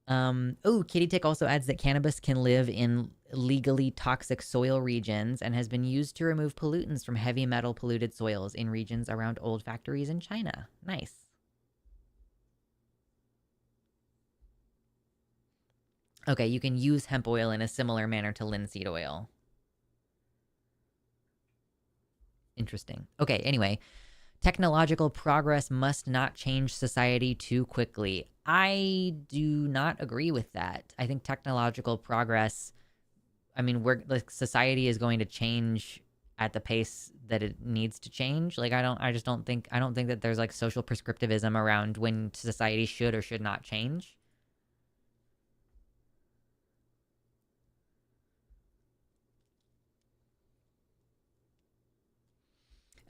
Oh, Kitty Tick also adds that cannabis can live in legally toxic soil regions and has been used to remove pollutants from heavy metal polluted soils in regions around old factories in China. Nice. Okay, you can use hemp oil in a similar manner to linseed oil. Interesting. Okay, anyway, technological progress must not change society too quickly. I do not agree with that. I think technological progress, I mean, like society is going to change at the pace that it needs to change. Like I don't think that there's like social prescriptivism around when society should or should not change.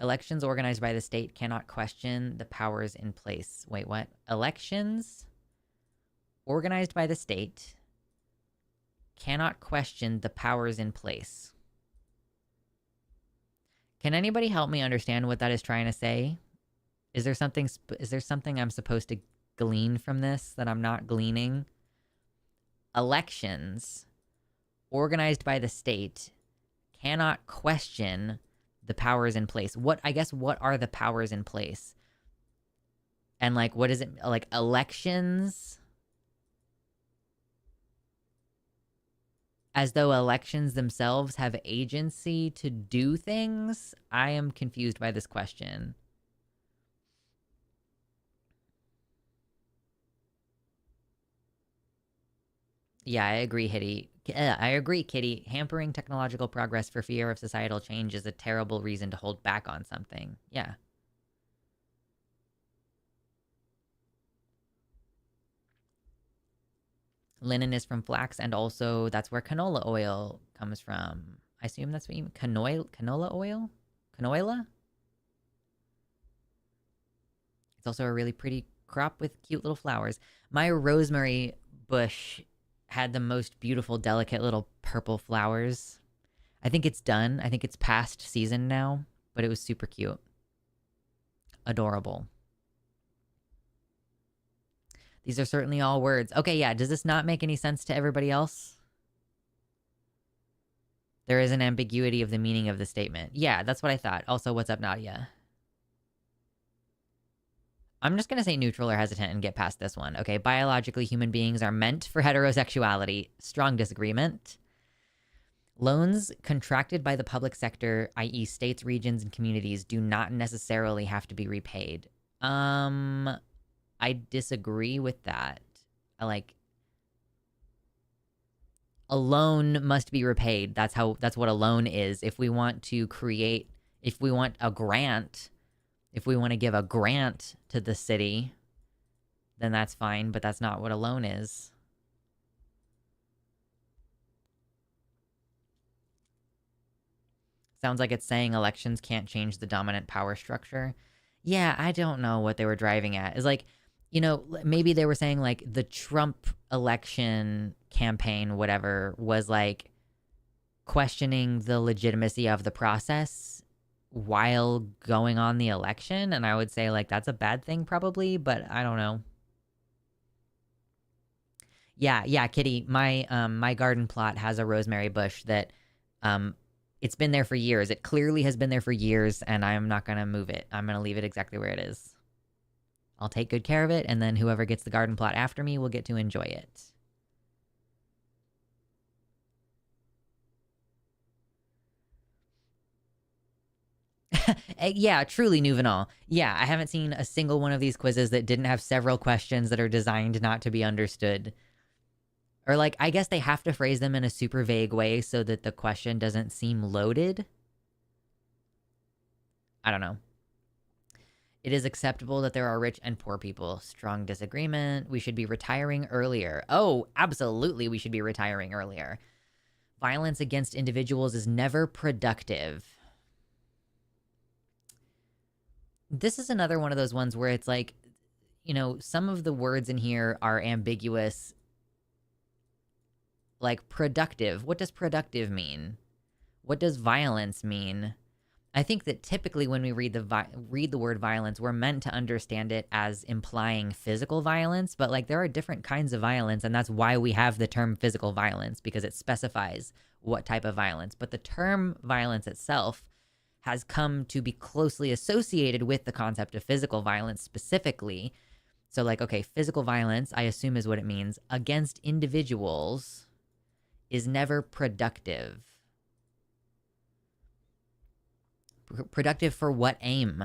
Elections organized by the state cannot question the powers in place. Wait, what? Elections organized by the state cannot question the powers in place. Can anybody help me understand what that is trying to say? Is there something I'm supposed to glean from this that I'm not gleaning? Elections organized by the state cannot question the powers in place. What are the powers in place? And like what is it like elections? As though elections themselves have agency to do things? I am confused by this question. Yeah, I agree, Hitty. I agree, Kitty. Hampering technological progress for fear of societal change is a terrible reason to hold back on something. Yeah. Linen is from flax, and also that's where canola oil comes from. I assume that's what you mean. Canola oil? Canola? It's also a really pretty crop with cute little flowers. My rosemary bush had the most beautiful, delicate little purple flowers. I think it's done. I think it's past season now, but it was super cute. Adorable. These are certainly all words. Okay, yeah, does this not make any sense to everybody else? There is an ambiguity of the meaning of the statement. Yeah, that's what I thought. Also, what's up, Nadia? I'm just going to say neutral or hesitant and get past this one. Okay, biologically, human beings are meant for heterosexuality. Strong disagreement. Loans contracted by the public sector, i.e. states, regions, and communities, do not necessarily have to be repaid. I disagree with that. Like, a loan must be repaid. That's what a loan is. If we want to create, if we want a grant, if we want to give a grant to the city, then that's fine, but that's not what a loan is. Sounds like it's saying elections can't change the dominant power structure. Yeah, I don't know what they were driving at. It's like, maybe they were saying like the Trump election campaign, whatever, was like questioning the legitimacy of the process while going on the election. And I would say like that's a bad thing probably, but I don't know. Yeah, Kitty. My garden plot has a rosemary bush that it's been there for years. It clearly has been there for years, and I'm not gonna move it. I'm gonna leave it exactly where it is. I'll take good care of it, and then whoever gets the garden plot after me will get to enjoy it. Yeah, truly, Nouvenal. Yeah, I haven't seen a single one of these quizzes that didn't have several questions that are designed not to be understood. Or, like, I guess they have to phrase them in a super vague way so that the question doesn't seem loaded. I don't know. It is acceptable that there are rich and poor people. Strong disagreement. We should be retiring earlier. Oh, absolutely, we should be retiring earlier. Violence against individuals is never productive. This is another one of those ones where it's like, some of the words in here are ambiguous. Like productive. What does productive mean? What does violence mean? I think that typically when we read the word violence, we're meant to understand it as implying physical violence, but like there are different kinds of violence, and that's why we have the term physical violence, because it specifies what type of violence. But the term violence itself has come to be closely associated with the concept of physical violence specifically. So like, okay, physical violence, I assume is what it means, against individuals is never productive. Productive for what aim,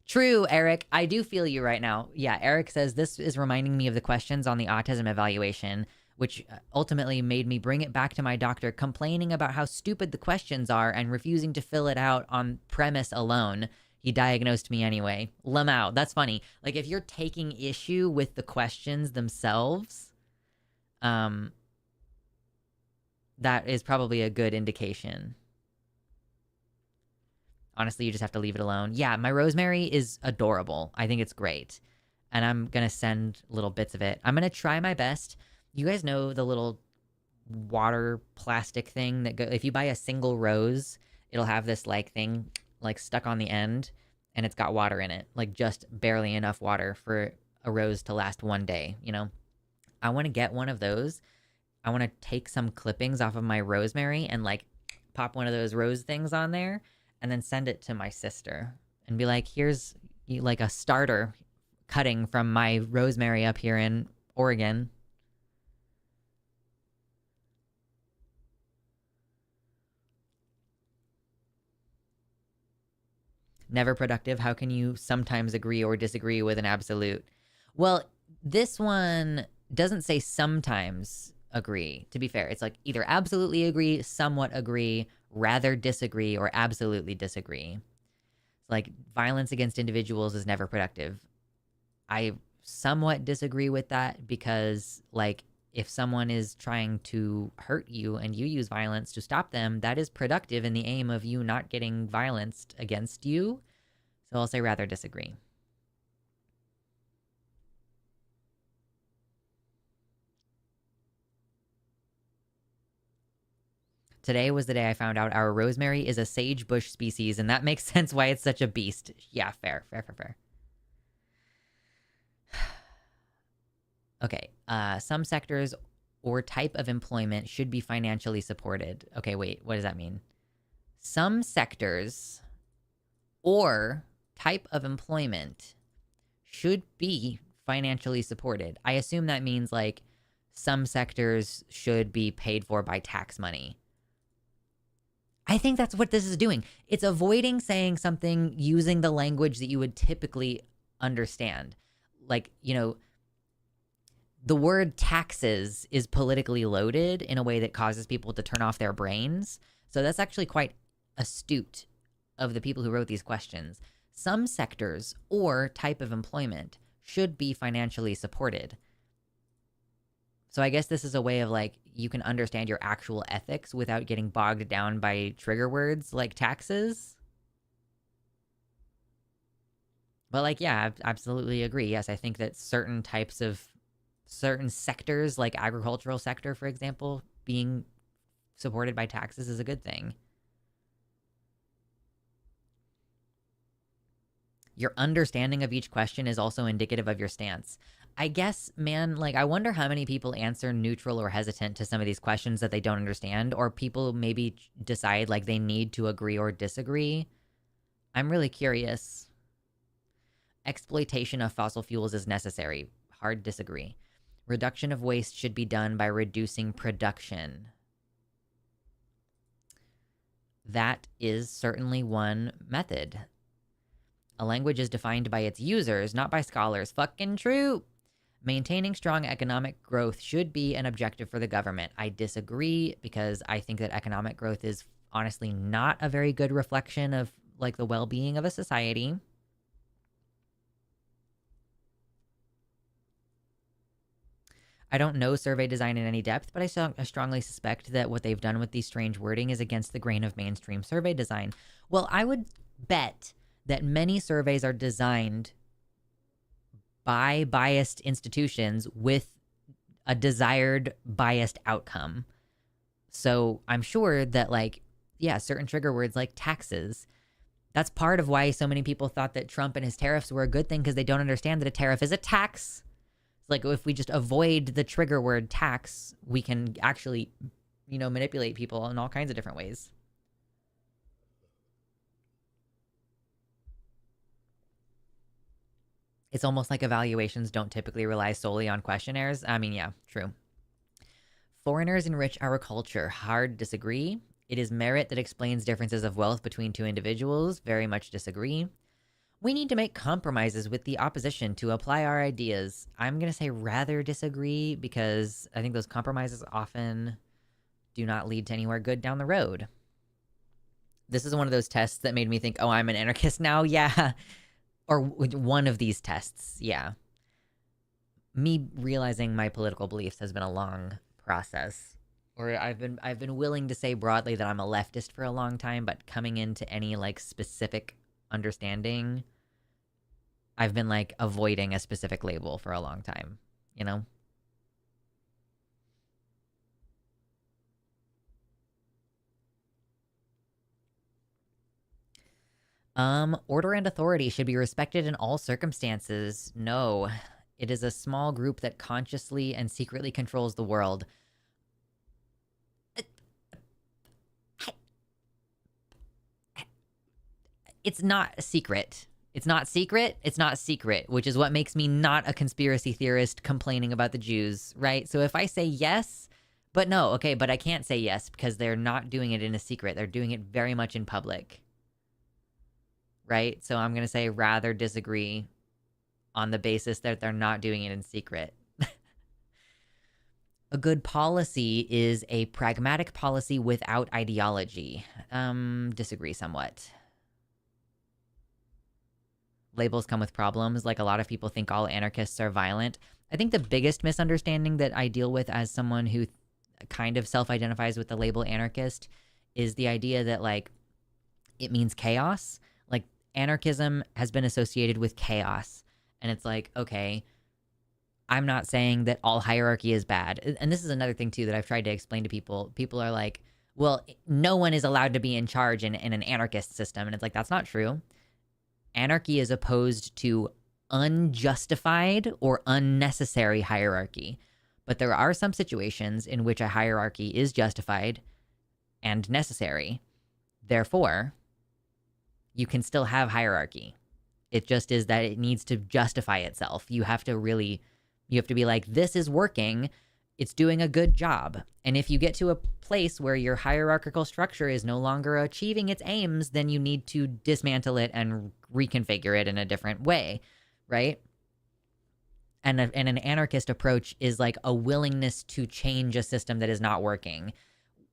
True, Eric. I do feel you right now. Yeah, Eric says this is reminding me of the questions on the autism evaluation, which ultimately made me bring it back to my doctor, complaining about how stupid the questions are and refusing to fill it out on premise alone. He diagnosed me anyway. Lamau, that's funny. Like, if you're taking issue with the questions themselves, that is probably a good indication. Honestly, you just have to leave it alone. Yeah, my rosemary is adorable. I think it's great. And I'm going to send little bits of it. I'm going to try my best. You guys know the little water plastic thing that if you buy a single rose, it'll have this like thing like stuck on the end, and it's got water in it. Like just barely enough water for a rose to last one day, I want to get one of those. I want to take some clippings off of my rosemary and like pop one of those rose things on there and then send it to my sister and be like, here's like a starter cutting from my rosemary up here in Oregon. Never productive. How can you sometimes agree or disagree with an absolute? Well, this one doesn't say sometimes agree, to be fair. It's like either absolutely agree, somewhat agree, rather disagree, or absolutely disagree. Like violence against individuals is never productive. I somewhat disagree with that because like if someone is trying to hurt you and you use violence to stop them, that is productive in the aim of you not getting violenced against you. So I'll say rather disagree. Today was the day I found out our rosemary is a sage bush species, and that makes sense why it's such a beast. Yeah, fair. Okay, some sectors or type of employment should be financially supported. Okay, wait, what does that mean? Some sectors or type of employment should be financially supported. I assume that means like some sectors should be paid for by tax money. I think that's what this is doing. It's avoiding saying something using the language that you would typically understand. Like, the word taxes is politically loaded in a way that causes people to turn off their brains. So that's actually quite astute of the people who wrote these questions. Some sectors or type of employment should be financially supported. So I guess this is a way of like, you can understand your actual ethics without getting bogged down by trigger words like taxes. But like, yeah, I absolutely agree. Yes, I think that certain sectors, like agricultural sector, for example, being supported by taxes is a good thing. Your understanding of each question is also indicative of your stance. I guess, man, like, I wonder how many people answer neutral or hesitant to some of these questions that they don't understand, or people maybe decide like they need to agree or disagree. I'm really curious. Exploitation of fossil fuels is necessary. Hard disagree. Reduction of waste should be done by reducing production. That is certainly one method. A language is defined by its users, not by scholars. Fucking true. Maintaining strong economic growth should be an objective for the government. I disagree because I think that economic growth is honestly not a very good reflection of like the well-being of a society. I don't know survey design in any depth, but I strongly suspect that what they've done with these strange wording is against the grain of mainstream survey design. Well, I would bet that many surveys are designed by biased institutions with a desired biased outcome. So I'm sure that, like, yeah, certain trigger words like taxes, that's part of why so many people thought that Trump and his tariffs were a good thing, because they don't understand that a tariff is a tax. Like, if we just avoid the trigger word tax, we can actually, manipulate people in all kinds of different ways. It's almost like evaluations don't typically rely solely on questionnaires. I mean, yeah, true. Foreigners enrich our culture. Hard disagree. It is merit that explains differences of wealth between two individuals. Very much disagree. We need to make compromises with the opposition to apply our ideas. I'm going to say rather disagree, because I think those compromises often do not lead to anywhere good down the road. This is one of those tests that made me think, oh, I'm an anarchist now? Yeah. Or one of these tests, yeah. Me realizing my political beliefs has been a long process. Or I've been willing to say broadly that I'm a leftist for a long time, but coming into any like specific understanding, I've been like avoiding a specific label for a long time, you know? Order and authority should be respected in all circumstances. No. It is a small group that consciously and secretly controls the world. It's not secret. It's not secret. It's not secret, which is what makes me not a conspiracy theorist complaining about the Jews, right? So if I say yes, but no, okay, but I can't say yes because they're not doing it in a secret. They're doing it very much in public, right? So I'm going to say rather disagree on the basis that they're not doing it in secret. A good policy is a pragmatic policy without ideology. Disagree somewhat. Labels come with problems. Like, a lot of people think all anarchists are violent. I think the biggest misunderstanding that I deal with as someone who kind of self-identifies with the label anarchist is the idea that, like, it means chaos. Like, anarchism has been associated with chaos. And it's like, okay, I'm not saying that all hierarchy is bad. And this is another thing, too, that I've tried to explain to people. People are like, well, no one is allowed to be in charge in an anarchist system. And it's like, that's not true. Anarchy is opposed to unjustified or unnecessary hierarchy. But there are some situations in which a hierarchy is justified and necessary. Therefore, you can still have hierarchy. It just is that it needs to justify itself. You have to be like, this is working. It's doing a good job. And if you get to a place where your hierarchical structure is no longer achieving its aims, then you need to dismantle it and reconfigure it in a different way, right? And an anarchist approach is like a willingness to change a system that is not working,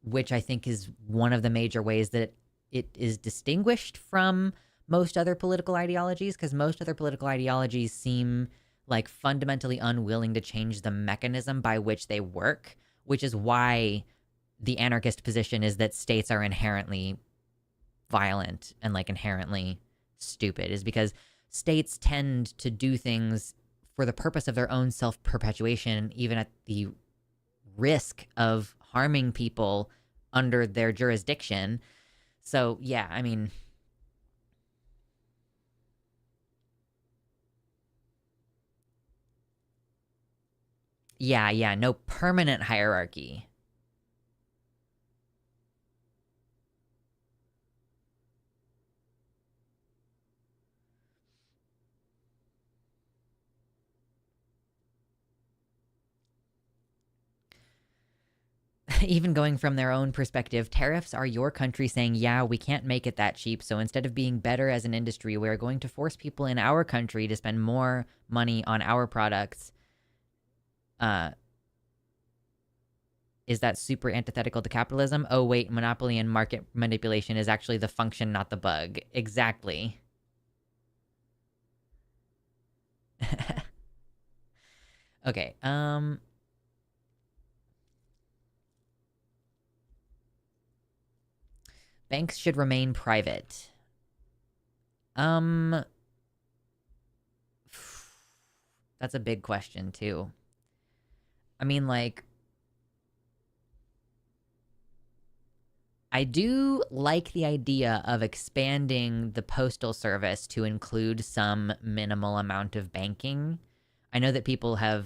which I think is one of the major ways that it is distinguished from most other political ideologies, because most other political ideologies seem like fundamentally unwilling to change the mechanism by which they work, which is why the anarchist position is that states are inherently violent and like inherently stupid, is because states tend to do things for the purpose of their own self-perpetuation, even at the risk of harming people under their jurisdiction. So, yeah, I mean, yeah, no permanent hierarchy. Even going from their own perspective, tariffs are your country saying, yeah, we can't make it that cheap. So instead of being better as an industry, we're going to force people in our country to spend more money on our products. Is that super antithetical to capitalism? Oh, wait, monopoly and market manipulation is actually the function, not the bug. Exactly. Okay, banks should remain private. Um, that's a big question, too. I mean, like, I do like the idea of expanding the postal service to include some minimal amount of banking. I know that people have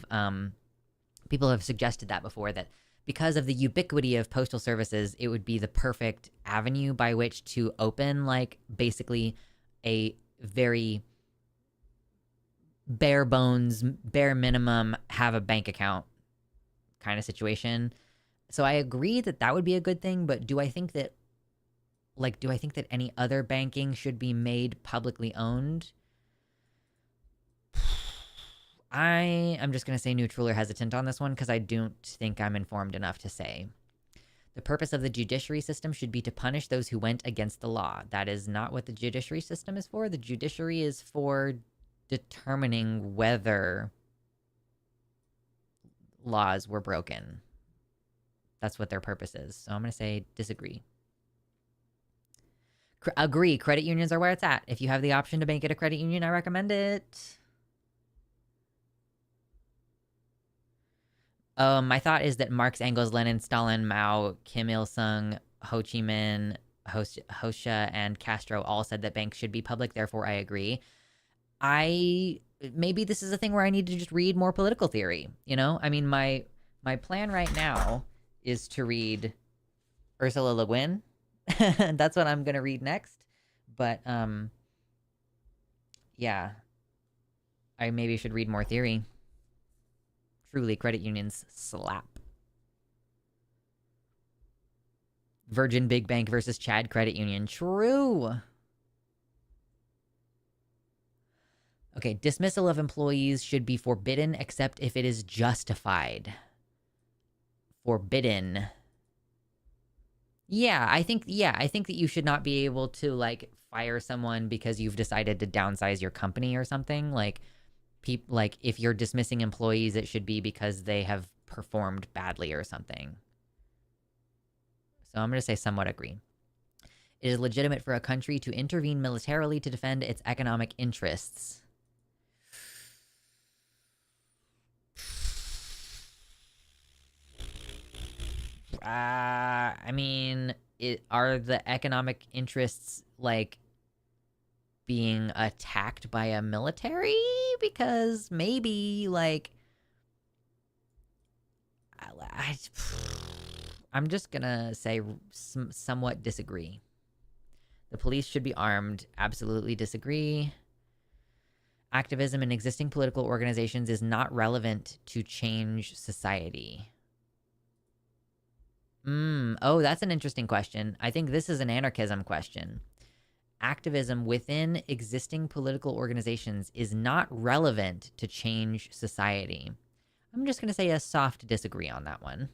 suggested that before, that because of the ubiquity of postal services, it would be the perfect avenue by which to open, like, basically a very bare bones, bare minimum, have a bank account kind of situation. So I agree that that would be a good thing, but do I think that any other banking should be made publicly owned? I am just going to say neutral or hesitant on this one because I don't think I'm informed enough to say. The purpose of the judiciary system should be to punish those who went against the law. That is not what the judiciary system is for. The judiciary is for determining whether laws were broken. That's what their purpose is. So I'm going to say disagree. Agree. Credit unions are where it's at. If you have the option to make it a credit union, I recommend it. My thought is that Marx, Engels, Lenin, Stalin, Mao, Kim Il Sung, Ho Chi Minh, Hosha, and Castro all said that banks should be public. Therefore, I agree. Maybe this is a thing where I need to just read more political theory. You know, I mean, my plan right now is to read Ursula Le Guin. That's what I'm gonna read next. But yeah, I maybe should read more theory. Truly, credit unions slap. Virgin Big Bank versus Chad Credit Union. True. Okay, dismissal of employees should be forbidden except if it is justified. Forbidden. Yeah, I think that you should not be able to, like, fire someone because you've decided to downsize your company or something. Like, if you're dismissing employees, it should be because they have performed badly or something. So I'm going to say somewhat agree. It is legitimate for a country to intervene militarily to defend its economic interests. I mean, are the economic interests, like, being attacked by a military? Because maybe, like, I'm just gonna say somewhat disagree. The police should be armed. Absolutely disagree. Activism in existing political organizations is not relevant to change society. Oh, that's an interesting question. I think this is an anarchism question. Activism within existing political organizations is not relevant to change society. I'm just going to say a soft disagree on that one.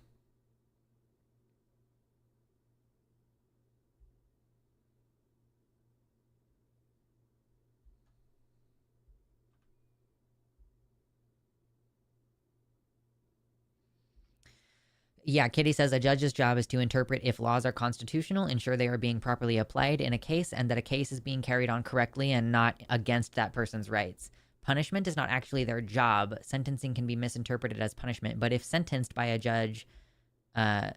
Yeah, Kitty says a judge's job is to interpret if laws are constitutional, ensure they are being properly applied in a case, and that a case is being carried on correctly and not against that person's rights. Punishment is not actually their job. Sentencing can be misinterpreted as punishment, but if sentenced by a judge, uh,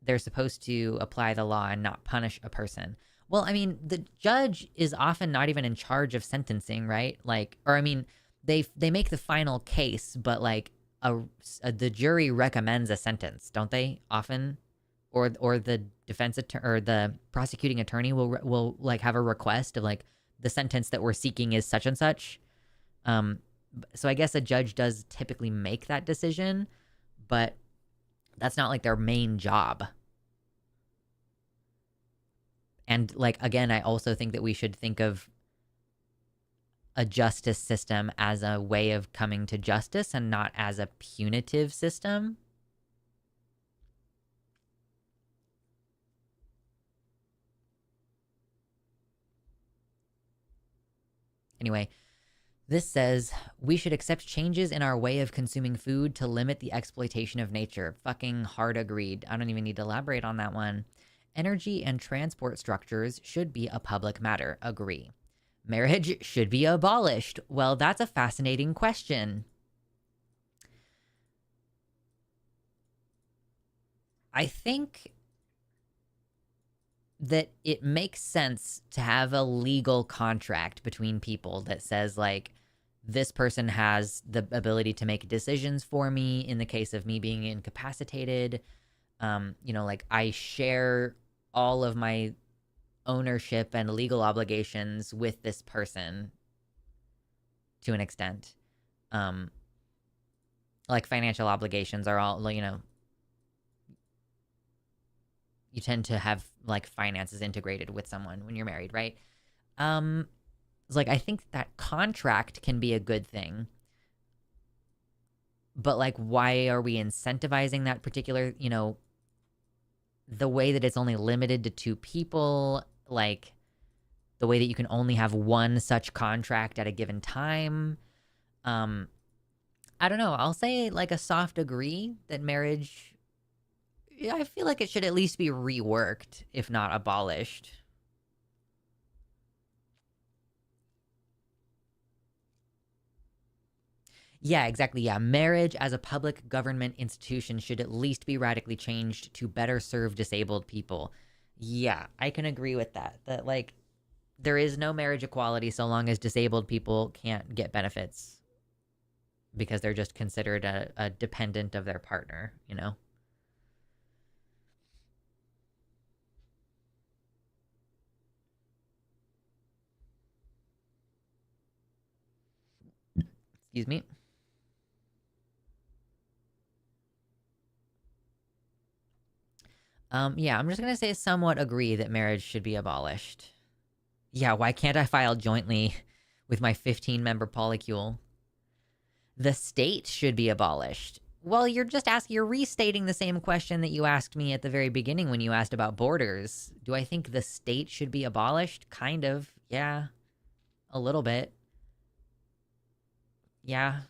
they're supposed to apply the law and not punish a person. Well, I mean, the judge is often not even in charge of sentencing, right? Like, or I mean, they make the final case, but like the jury recommends a sentence, don't they? Often, or the defense attorney or the prosecuting attorney will like have a request of like the sentence that we're seeking is such and such. Um, so I guess a judge does typically make that decision, but that's not like their main job. And like again, I also think that we should think of a justice system as a way of coming to justice and not as a punitive system. Anyway, this says we should accept changes in our way of consuming food to limit the exploitation of nature. Fucking hard agreed. I don't even need to elaborate on that one. Energy and transport structures should be a public matter. Agree. Marriage should be abolished. Well, that's a fascinating question. I think that it makes sense to have a legal contract between people that says, like, this person has the ability to make decisions for me in the case of me being incapacitated. Like I share all of my ownership and legal obligations with this person to an extent. Like financial obligations are all, you tend to have like finances integrated with someone when you're married, right? It's like I think that contract can be a good thing. But like why are we incentivizing that particular, the way that it's only limited to two people, like the way that you can only have one such contract at a given time? I don't know. I'll say like a soft agree that marriage, yeah, I feel like it should at least be reworked, if not abolished. Yeah, exactly. Yeah. Marriage as a public government institution should at least be radically changed to better serve disabled people. Yeah, I can agree with that. That, like, there is no marriage equality so long as disabled people can't get benefits because they're just considered a dependent of their partner, you know? Excuse me. Yeah, I'm just gonna say somewhat agree that marriage should be abolished. Yeah, why can't I file jointly with my 15-member polycule? The state should be abolished. Well, you're restating the same question that you asked me at the very beginning when you asked about borders. Do I think the state should be abolished? Kind of. Yeah. A little bit. Yeah.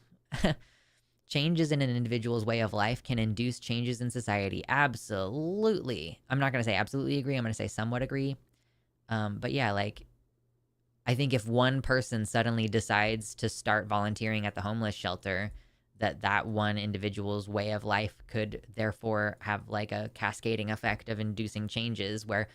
Changes in an individual's way of life can induce changes in society. Absolutely. I'm not going to say absolutely agree. I'm going to say somewhat agree. But yeah, like, I think if one person suddenly decides to start volunteering at the homeless shelter, that one individual's way of life could therefore have like a cascading effect of inducing changes where,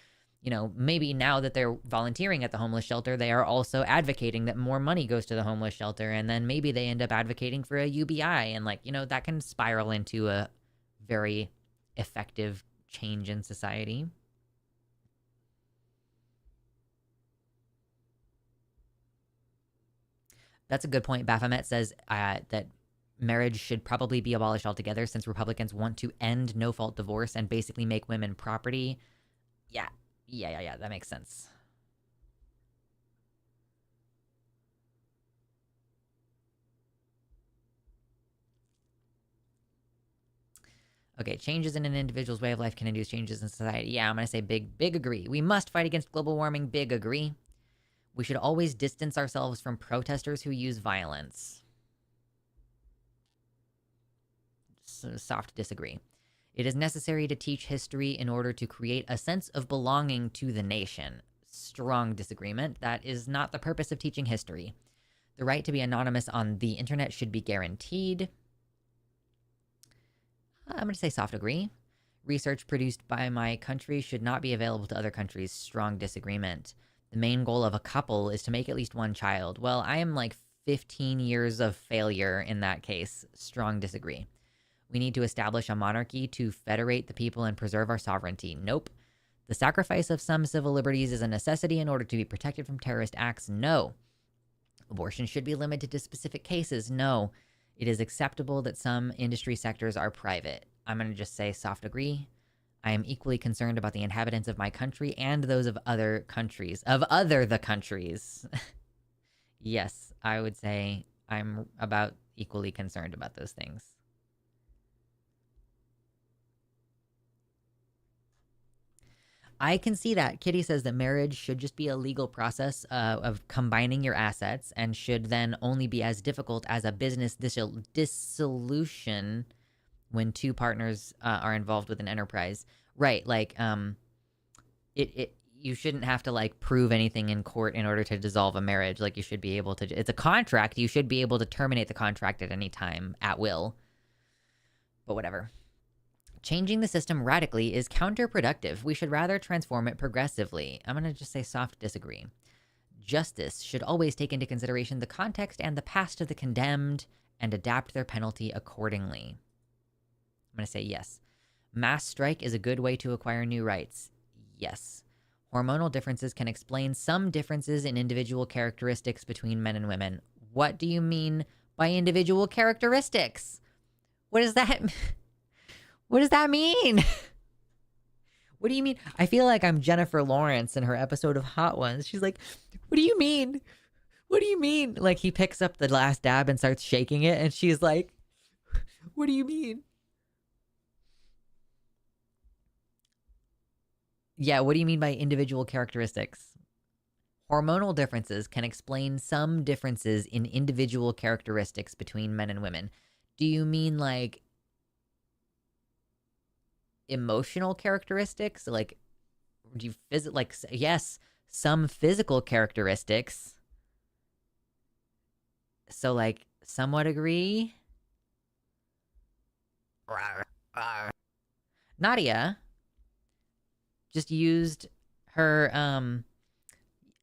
maybe now that they're volunteering at the homeless shelter, they are also advocating that more money goes to the homeless shelter. And then maybe they end up advocating for a UBI. And like, that can spiral into a very effective change in society. That's a good point. Baphomet says that marriage should probably be abolished altogether since Republicans want to end no fault divorce and basically make women property. Yeah. Yeah. That makes sense. Okay, changes in an individual's way of life can induce changes in society. Yeah, I'm going to say big agree. We must fight against global warming. Big agree. We should always distance ourselves from protesters who use violence. Soft disagree. It is necessary to teach history in order to create a sense of belonging to the nation. Strong disagreement. That is not the purpose of teaching history. The right to be anonymous on the internet should be guaranteed. I'm going to say soft agree. Research produced by my country should not be available to other countries. Strong disagreement. The main goal of a couple is to make at least one child. Well, I am like 15 years of failure in that case. Strong disagree. We need to establish a monarchy to federate the people and preserve our sovereignty. Nope. The sacrifice of some civil liberties is a necessity in order to be protected from terrorist acts. No. Abortion should be limited to specific cases. No. It is acceptable that some industry sectors are private. I'm going to just say soft agree. I am equally concerned about the inhabitants of my country and those of other countries. Of other the countries. Yes, I would say I'm about equally concerned about those things. I can see that. Kitty says that marriage should just be a legal process of combining your assets and should then only be as difficult as a business dissolution when two partners are involved with an enterprise. Right, like, you shouldn't have to, like, prove anything in court in order to dissolve a marriage. Like, you should be able to... It's a contract. You should be able to terminate the contract at any time, at will. But whatever. Changing the system radically is counterproductive. We should rather transform it progressively. I'm going to just say soft disagree. Justice should always take into consideration the context and the past of the condemned and adapt their penalty accordingly. I'm going to say yes. Mass strike is a good way to acquire new rights. Yes. Hormonal differences can explain some differences in individual characteristics between men and women. What do you mean by individual characteristics? What does that mean? What does that mean? What do you mean? I feel like I'm Jennifer Lawrence in her episode of Hot Ones. She's like, what do you mean? What do you mean? Like, he picks up the last dab and starts shaking it, and she's like, what do you mean? Yeah, what do you mean by individual characteristics? Hormonal differences can explain some differences in individual characteristics between men and women. Do you mean, like, emotional characteristics? Like, do you like, yes, some physical characteristics. So, like, somewhat agree. Nadia just used her,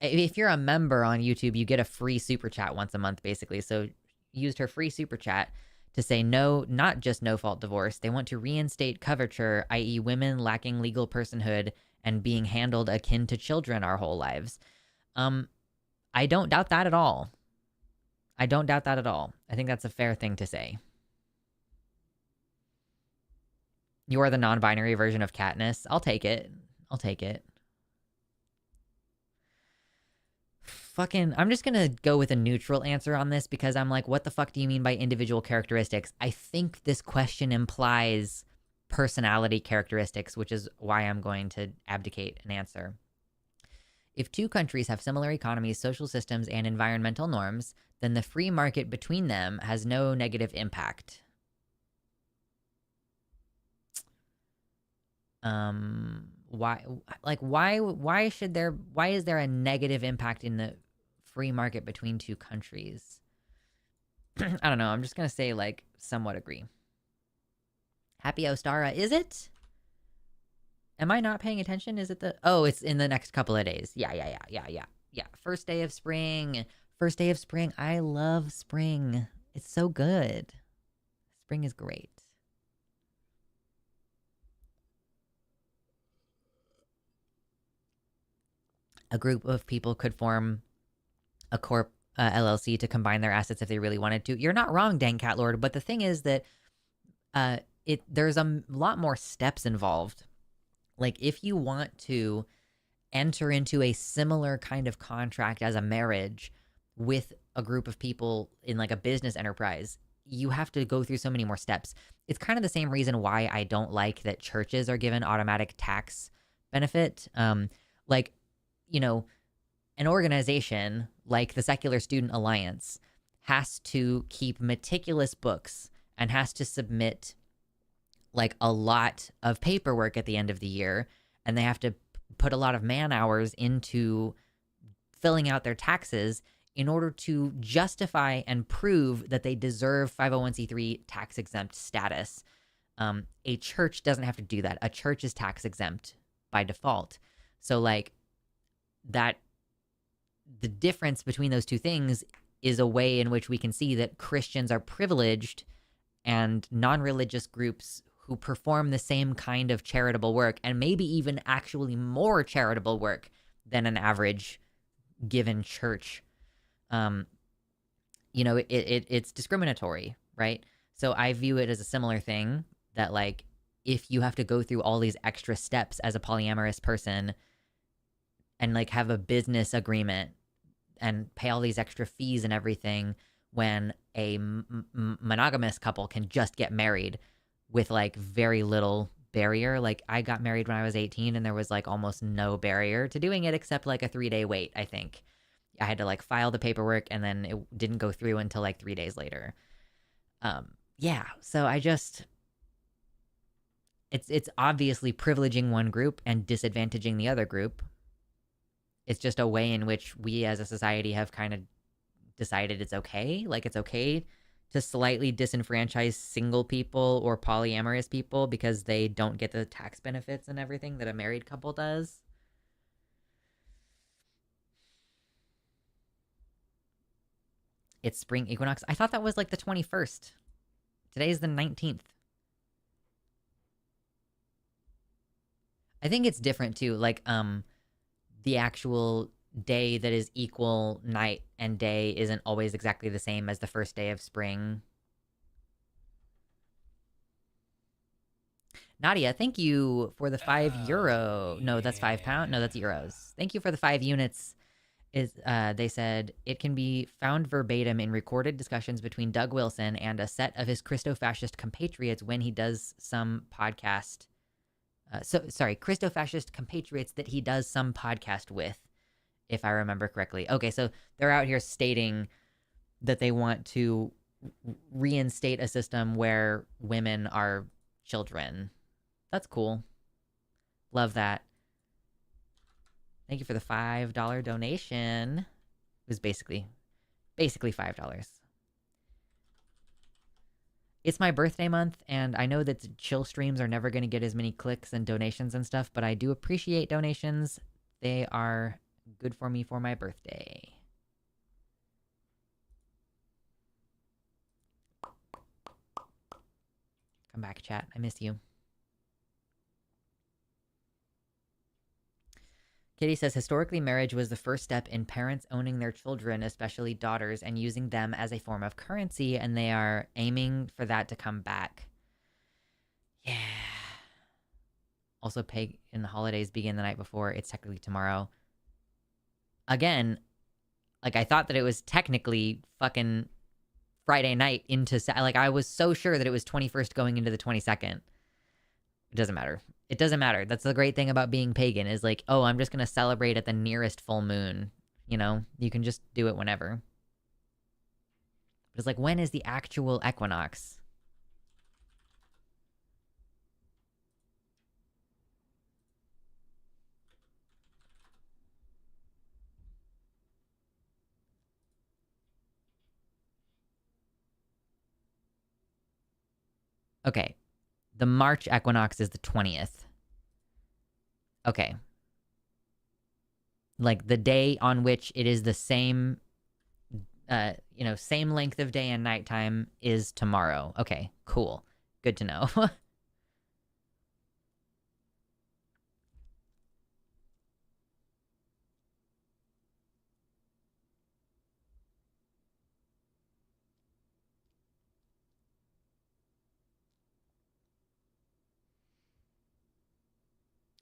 if you're a member on YouTube, you get a free super chat once a month, basically. So used her free super chat to say no, not just no-fault divorce. They want to reinstate coverture, i.e. women lacking legal personhood and being handled akin to children our whole lives. I don't doubt that at all. I don't doubt that at all. I think that's a fair thing to say. You are the non-binary version of Katniss. I'll take it. I'll take it. Fucking, I'm just gonna go with a neutral answer on this because I'm like, what the fuck do you mean by individual characteristics? I think this question implies personality characteristics, which is why I'm going to abdicate an answer. If two countries have similar economies, social systems, and environmental norms, then the free market between them has no negative impact. Why is there a negative impact in the free market between two countries? I don't know. I'm just going to say, like, somewhat agree. Happy Ostara, is it? Am I not paying attention? Is it the... Oh, it's in the next couple of days. Yeah. First day of spring. First day of spring. I love spring. It's so good. Spring is great. A group of people could form a corp LLC to combine their assets if they really wanted to. You're not wrong, dang cat lord, but the thing is that there's a lot more steps involved. Like, if you want to enter into a similar kind of contract as a marriage with a group of people in, like, a business enterprise, you have to go through so many more steps. It's kind of the same reason why I don't like that churches are given automatic tax benefit. Like, you know, an organization like the Secular Student Alliance has to keep meticulous books and has to submit like a lot of paperwork at the end of the year, and they have to put a lot of man hours into filling out their taxes in order to justify and prove that they deserve 501c3 tax exempt status. A church doesn't have to do that. A church is tax exempt by default. So like that, the difference between those two things is a way in which we can see that Christians are privileged and non-religious groups who perform the same kind of charitable work, and maybe even actually more charitable work than an average given church, it's discriminatory, right? So I view it as a similar thing, that like if you have to go through all these extra steps as a polyamorous person and like have a business agreement and pay all these extra fees and everything, when a monogamous couple can just get married with like very little barrier. Like I got married when I was 18 and there was like almost no barrier to doing it except like a 3-day wait. I think I had to like file the paperwork and then it didn't go through until like 3 days later. Yeah. So it's obviously privileging one group and disadvantaging the other group. It's just a way in which we as a society have kind of decided it's okay. Like it's okay to slightly disenfranchise single people or polyamorous people because they don't get the tax benefits and everything that a married couple does. It's spring equinox. I thought that was like the 21st. Today's the 19th. I think it's different too. Like, the actual day that is equal night and day isn't always exactly the same as the first day of spring. Nadia, thank you for the €5. No, that's £5. No, that's euros. Thank you for the 5 units. They said it can be found verbatim in recorded discussions between Doug Wilson and a set of his Christo-fascist compatriots when he does some podcast. Christo-fascist compatriots that he does some podcast with, if I remember correctly. Okay, so they're out here stating that they want to reinstate a system where women are children. That's cool. Love that. Thank you for the $5 donation. It was basically $5. It's my birthday month, and I know that chill streams are never going to get as many clicks and donations and stuff, but I do appreciate donations. They are good for me for my birthday. Come back, chat. I miss you. Kitty says, historically, marriage was the first step in parents owning their children, especially daughters, and using them as a form of currency, and they are aiming for that to come back. Yeah. Also, pagan holidays begin the night before. It's technically tomorrow. Again, like, I thought that it was technically fucking Friday night into... Like, I was so sure that it was 21st going into the 22nd. It doesn't matter. It doesn't matter. That's the great thing about being pagan, is like, oh, I'm just going to celebrate at the nearest full moon. You know, you can just do it whenever. But it's like, when is the actual equinox? Okay. The March equinox is the 20th. Okay. Like the day on which it is the same, same length of day and nighttime is tomorrow. Okay, cool. Good to know.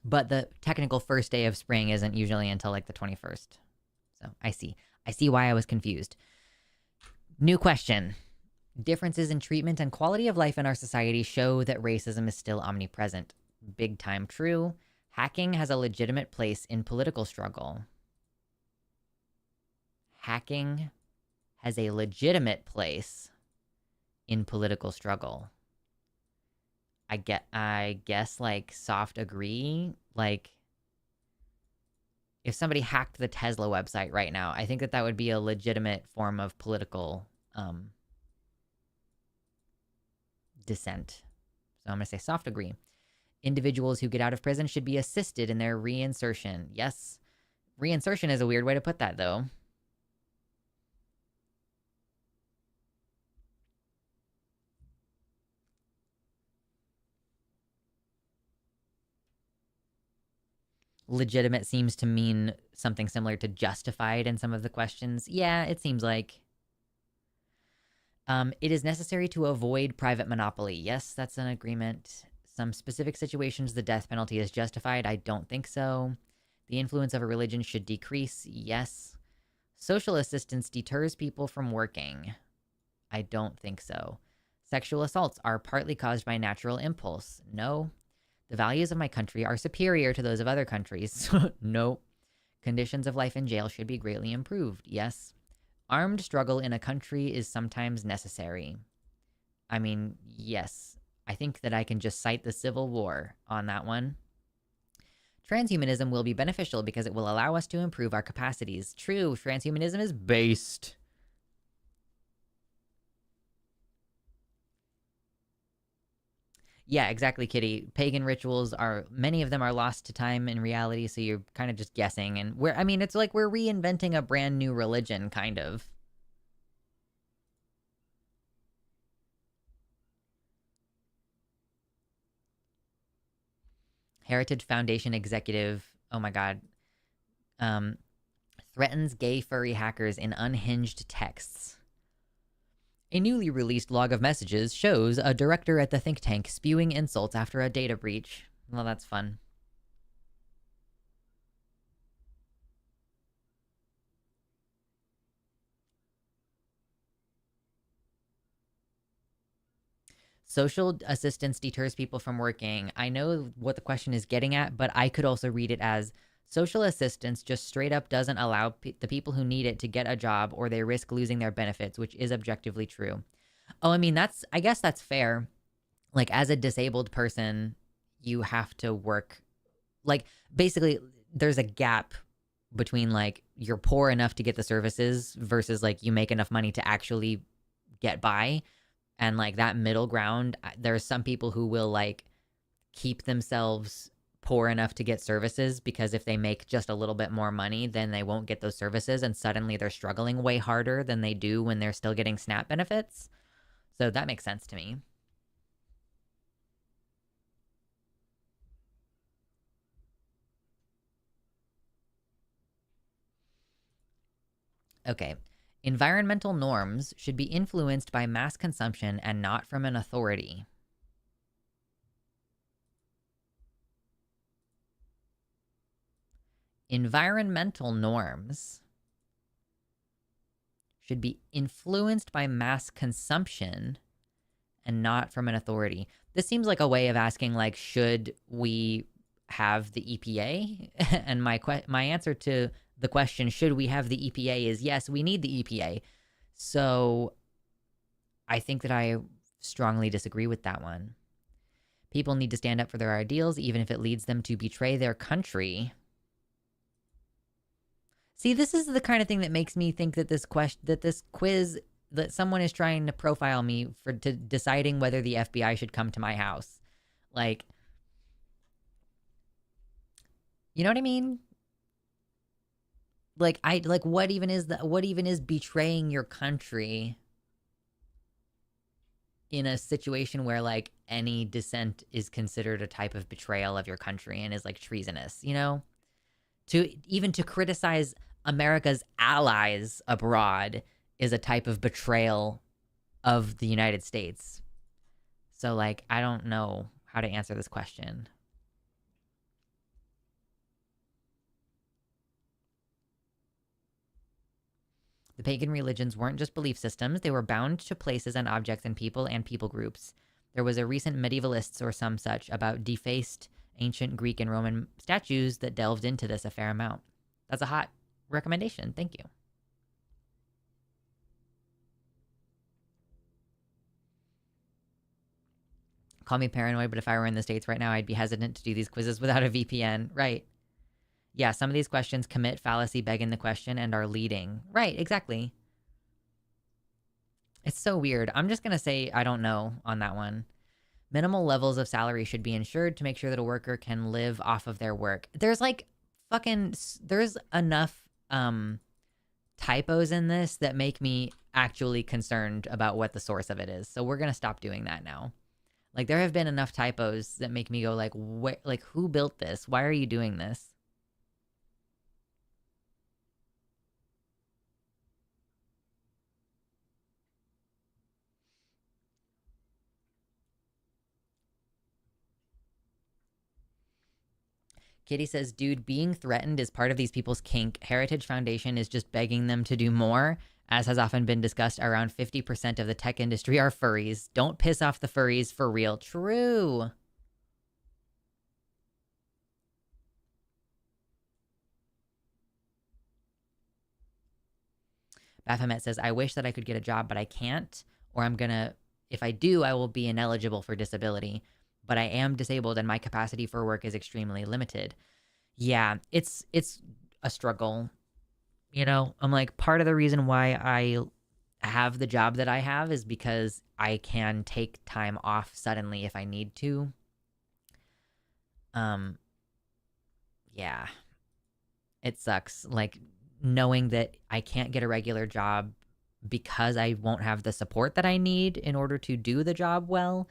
But the technical first day of spring isn't usually until like the 21st. So I see. I see why I was confused. New question. Differences in treatment and quality of life in our society show that racism is still omnipresent. Big time true. Hacking has a legitimate place in political struggle. Hacking has a legitimate place in political struggle. I guess like soft agree. Like if somebody hacked the Tesla website right now, I think that that would be a legitimate form of political dissent. So I'm going to say soft agree. Individuals who get out of prison should be assisted in their reinsertion. Yes. Reinsertion is a weird way to put that, though. Legitimate seems to mean something similar to justified in some of the questions. Yeah, it seems like. It is necessary to avoid private monopoly. Yes, that's an agreement. Some specific situations, the death penalty is justified. I don't think so. The influence of a religion should decrease. Yes. Social assistance deters people from working. I don't think so. Sexual assaults are partly caused by natural impulse. No. The values of my country are superior to those of other countries. No. Conditions of life in jail should be greatly improved. Yes. Armed struggle in a country is sometimes necessary. I mean, yes. I think that I can just cite the Civil War on that one. Transhumanism will be beneficial because it will allow us to improve our capacities. True, transhumanism is based. Yeah, exactly, Kitty. Pagan rituals are, many of them are lost to time in reality, so you're kind of just guessing. And I mean, it's like we're reinventing a brand new religion, kind of. Heritage Foundation executive, oh my god, um, threatens gay furry hackers in unhinged texts. A newly released log of messages shows a director at the think tank spewing insults after a data breach. Well, that's fun. Social assistance deters people from working. I know what the question is getting at, but I could also read it as social assistance just straight up doesn't allow the people who need it to get a job, or they risk losing their benefits, which is objectively true. Oh, I mean, I guess that's fair. Like, as a disabled person, you have to work. Like, basically, there's a gap between like you're poor enough to get the services versus like you make enough money to actually get by. And like that middle ground, there's some people who will like keep themselves poor enough to get services because if they make just a little bit more money, then they won't get those services, and suddenly they're struggling way harder than they do when they're still getting SNAP benefits. So that makes sense to me. Okay. Environmental norms should be influenced by mass consumption and not from an authority. Environmental norms should be influenced by mass consumption and not from an authority. This seems like a way of asking, like, should we have the EPA? And my answer to the question, should we have the EPA, is yes, we need the EPA. So I think that I strongly disagree with that one. People need to stand up for their ideals, even if it leads them to betray their country. See, this is the kind of thing that makes me think that this quiz, that someone is trying to profile me for deciding whether the FBI should come to my house. Like, you know what I mean? Like what even is betraying your country in a situation where like any dissent is considered a type of betrayal of your country and is like treasonous, you know? To criticize America's allies abroad is a type of betrayal of the United States. So like I don't know how to answer this question. The pagan religions weren't just belief systems, they were bound to places and objects and people groups. There was a recent medievalists or some such about defaced ancient Greek and Roman statues that delved into this a fair amount. That's a hot recommendation. Thank you. Call me paranoid, but if I were in the States right now, I'd be hesitant to do these quizzes without a VPN. Right. Yeah, some of these questions commit fallacy, begging the question, and are leading. Right, exactly. It's so weird. I'm just going to say I don't know on that one. Minimal levels of salary should be ensured to make sure that a worker can live off of their work. There's like there's enough typos in this that make me actually concerned about what the source of it is. So we're going to stop doing that now. Like there have been enough typos that make me go like, like who built this? Why are you doing this? Kitty says, dude, being threatened is part of these people's kink. Heritage Foundation is just begging them to do more. As has often been discussed, around 50% of the tech industry are furries. Don't piss off the furries for real. True. Baphomet says, I wish that I could get a job, but I can't. Or if I do, I will be ineligible for disability. But I am disabled and my capacity for work is extremely limited. Yeah, it's a struggle. I'm like, part of the reason why I have the job that I have is because I can take time off suddenly if I need to. Yeah. It sucks. Like knowing that I can't get a regular job because I won't have the support that I need in order to do the job well.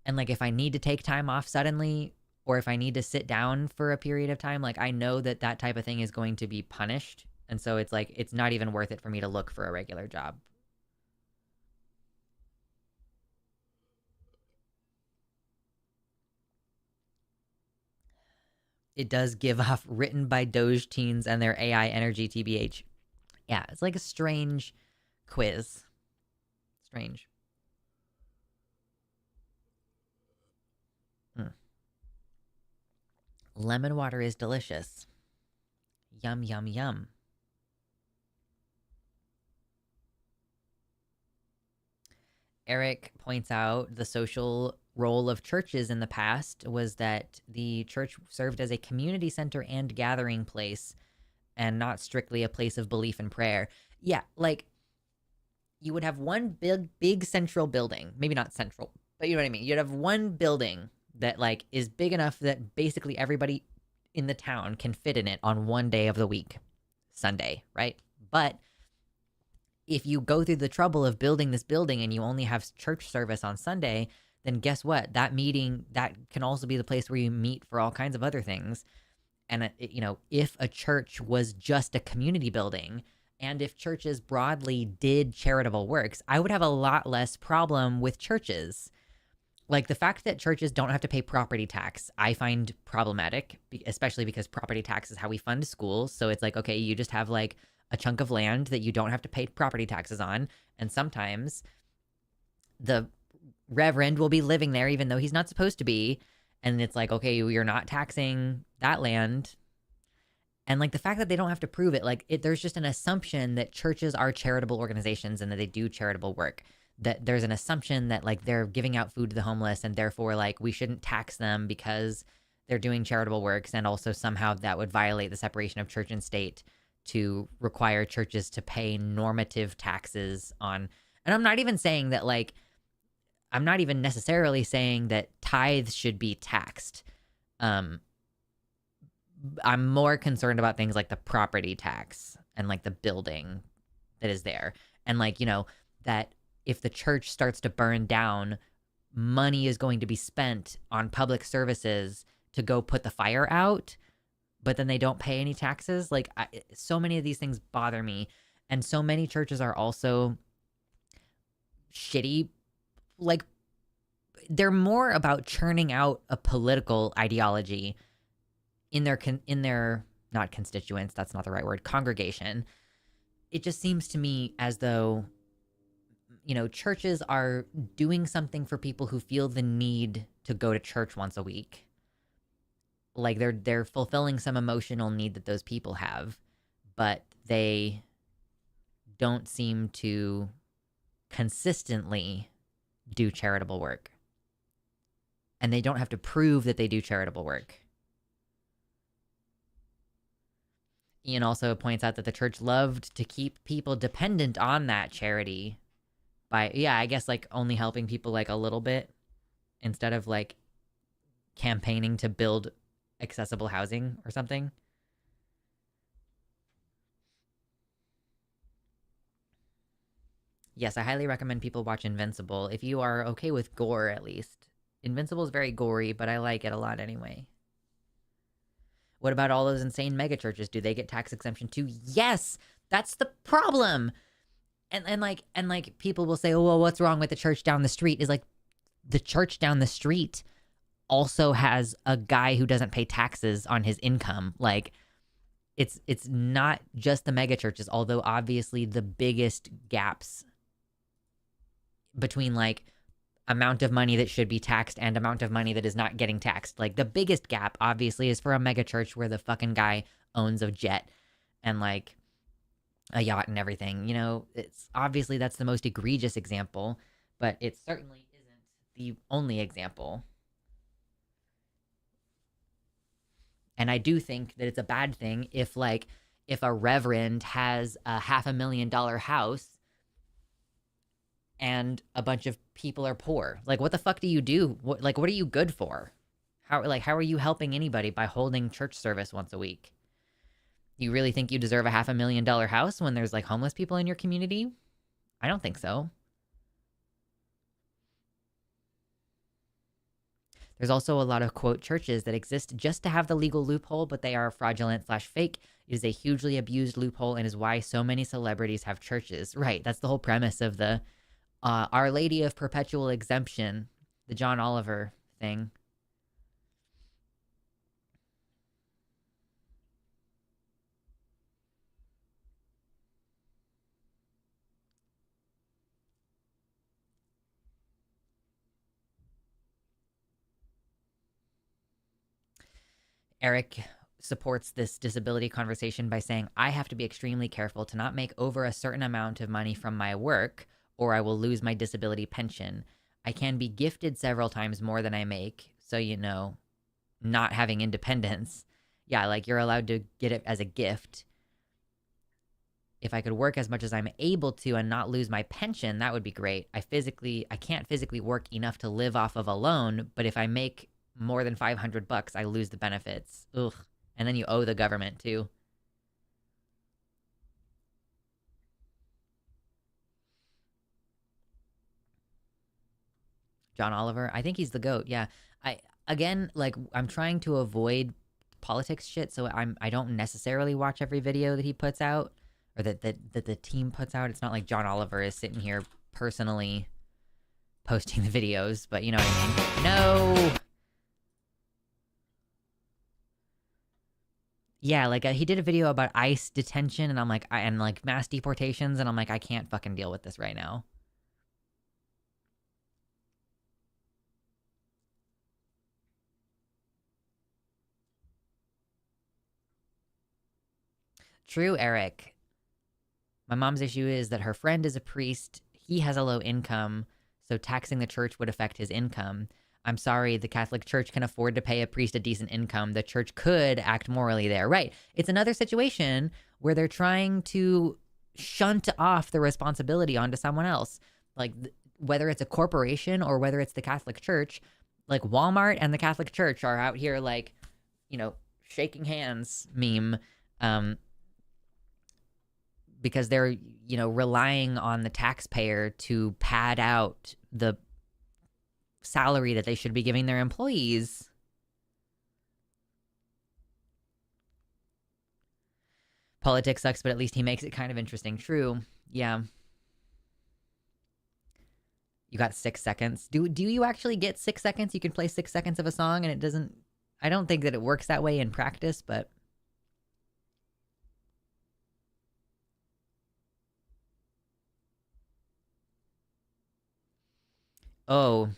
And like if I need to take time off suddenly or if I need to sit down for a period of time, like I know that that type of thing is going to be punished. And so it's like it's not even worth it for me to look for a regular job. It does give off written by Doge teens and their AI energy, TBH. Yeah, it's like a strange quiz. Strange. Lemon water is delicious. Yum, yum, yum. Eric points out the social role of churches in the past was that the church served as a community center and gathering place and not strictly a place of belief and prayer. Yeah, like you would have one big central building, maybe not central, but you know what I mean. You'd have one building that like is big enough that basically everybody in the town can fit in it on one day of the week, Sunday, right? But if you go through the trouble of building this building and you only have church service on Sunday, then guess what? That meeting, that can also be the place where you meet for all kinds of other things. And, if a church was just a community building and if churches broadly did charitable works, I would have a lot less problem with churches. Like the fact that churches don't have to pay property tax, I find problematic, especially because property tax is how we fund schools. So it's like, okay, you just have like a chunk of land that you don't have to pay property taxes on. And sometimes the reverend will be living there even though he's not supposed to be. And it's like, okay, you're not taxing that land. And like the fact that they don't have to prove it, like there's just an assumption that churches are charitable organizations and that they do charitable work. That there's an assumption that like they're giving out food to the homeless and therefore like we shouldn't tax them because they're doing charitable works, and also somehow that would violate the separation of church and state to require churches to pay normative taxes on. And I'm not even saying that like I'm not even necessarily saying that tithes should be taxed. I'm more concerned about things like the property tax and like the building that is there. And like, that if the church starts to burn down, money is going to be spent on public services to go put the fire out, but then they don't pay any taxes. Like so many of these things bother me. And so many churches are also shitty. Like they're more about churning out a political ideology in their not constituents, that's not the right word, congregation. It just seems to me as though churches are doing something for people who feel the need to go to church once a week. Like they're fulfilling some emotional need that those people have, but they don't seem to consistently do charitable work. and they don't have to prove that they do charitable work. Ian also points out that the church loved to keep people dependent on that charity by, yeah, I guess like only helping people like a little bit instead of like campaigning to build accessible housing or something. Yes, I highly recommend people watch Invincible if you are okay with gore, at least. Invincible is very gory, but I like it a lot anyway. What about all those insane megachurches? Do they get tax exemption too? Yes, that's the problem. And like people will say, oh well, what's wrong with the church down the street? Is like the church down the street also has a guy who doesn't pay taxes on his income. Like it's not just the megachurches, although obviously the biggest gaps between like amount of money that should be taxed and amount of money that is not getting taxed. Like the biggest gap obviously is for a megachurch where the fucking guy owns a jet and like a yacht and everything. You know, it's obviously that's the most egregious example, but it certainly isn't the only example. And I do think that it's a bad thing if a reverend has a $500,000 house and a bunch of people are poor. Like, what the fuck do you do? What are you good for? How are you helping anybody by holding church service once a week? You really think you deserve a $500,000 house when there's like homeless people in your community? I don't think so. There's also a lot of, quote, churches that exist just to have the legal loophole, but they are fraudulent/fake. It is a hugely abused loophole and is why so many celebrities have churches. Right, that's the whole premise of the Our Lady of Perpetual Exemption, the John Oliver thing. Eric supports this disability conversation by saying, I have to be extremely careful to not make over a certain amount of money from my work or I will lose my disability pension. I can be gifted several times more than I make. So, you know, not having independence. Yeah, like you're allowed to get it as a gift. If I could work as much as I'm able to and not lose my pension, that would be great. I can't physically work enough to live off of alone, but if I make more than $500, I lose the benefits. Ugh. And then you owe the government too. John Oliver, I think he's the GOAT. Yeah. I'm trying to avoid politics shit, so I don't necessarily watch every video that he puts out or that the team puts out. It's not like John Oliver is sitting here personally posting the videos, but you know what I mean? No. Yeah, like he did a video about ICE detention, and I'm like, and like mass deportations, and I'm like, I can't fucking deal with this right now. True, Eric. My mom's issue is that her friend is a priest. He has a low income, so taxing the church would affect his income. I'm sorry, the Catholic Church can afford to pay a priest a decent income. The church could act morally there. Right. It's another situation where they're trying to shunt off the responsibility onto someone else. Like, whether it's a corporation or whether it's the Catholic Church, like Walmart and the Catholic Church are out here, like, you know, shaking hands meme. Because they're, you know, relying on the taxpayer to pad out the salary that they should be giving their employees. Politics sucks, but at least he makes it kind of interesting. True. Yeah. You got 6 seconds. Do you actually get 6 seconds? You can play 6 seconds of a song and it doesn't... I don't think that it works that way in practice, but... Oh,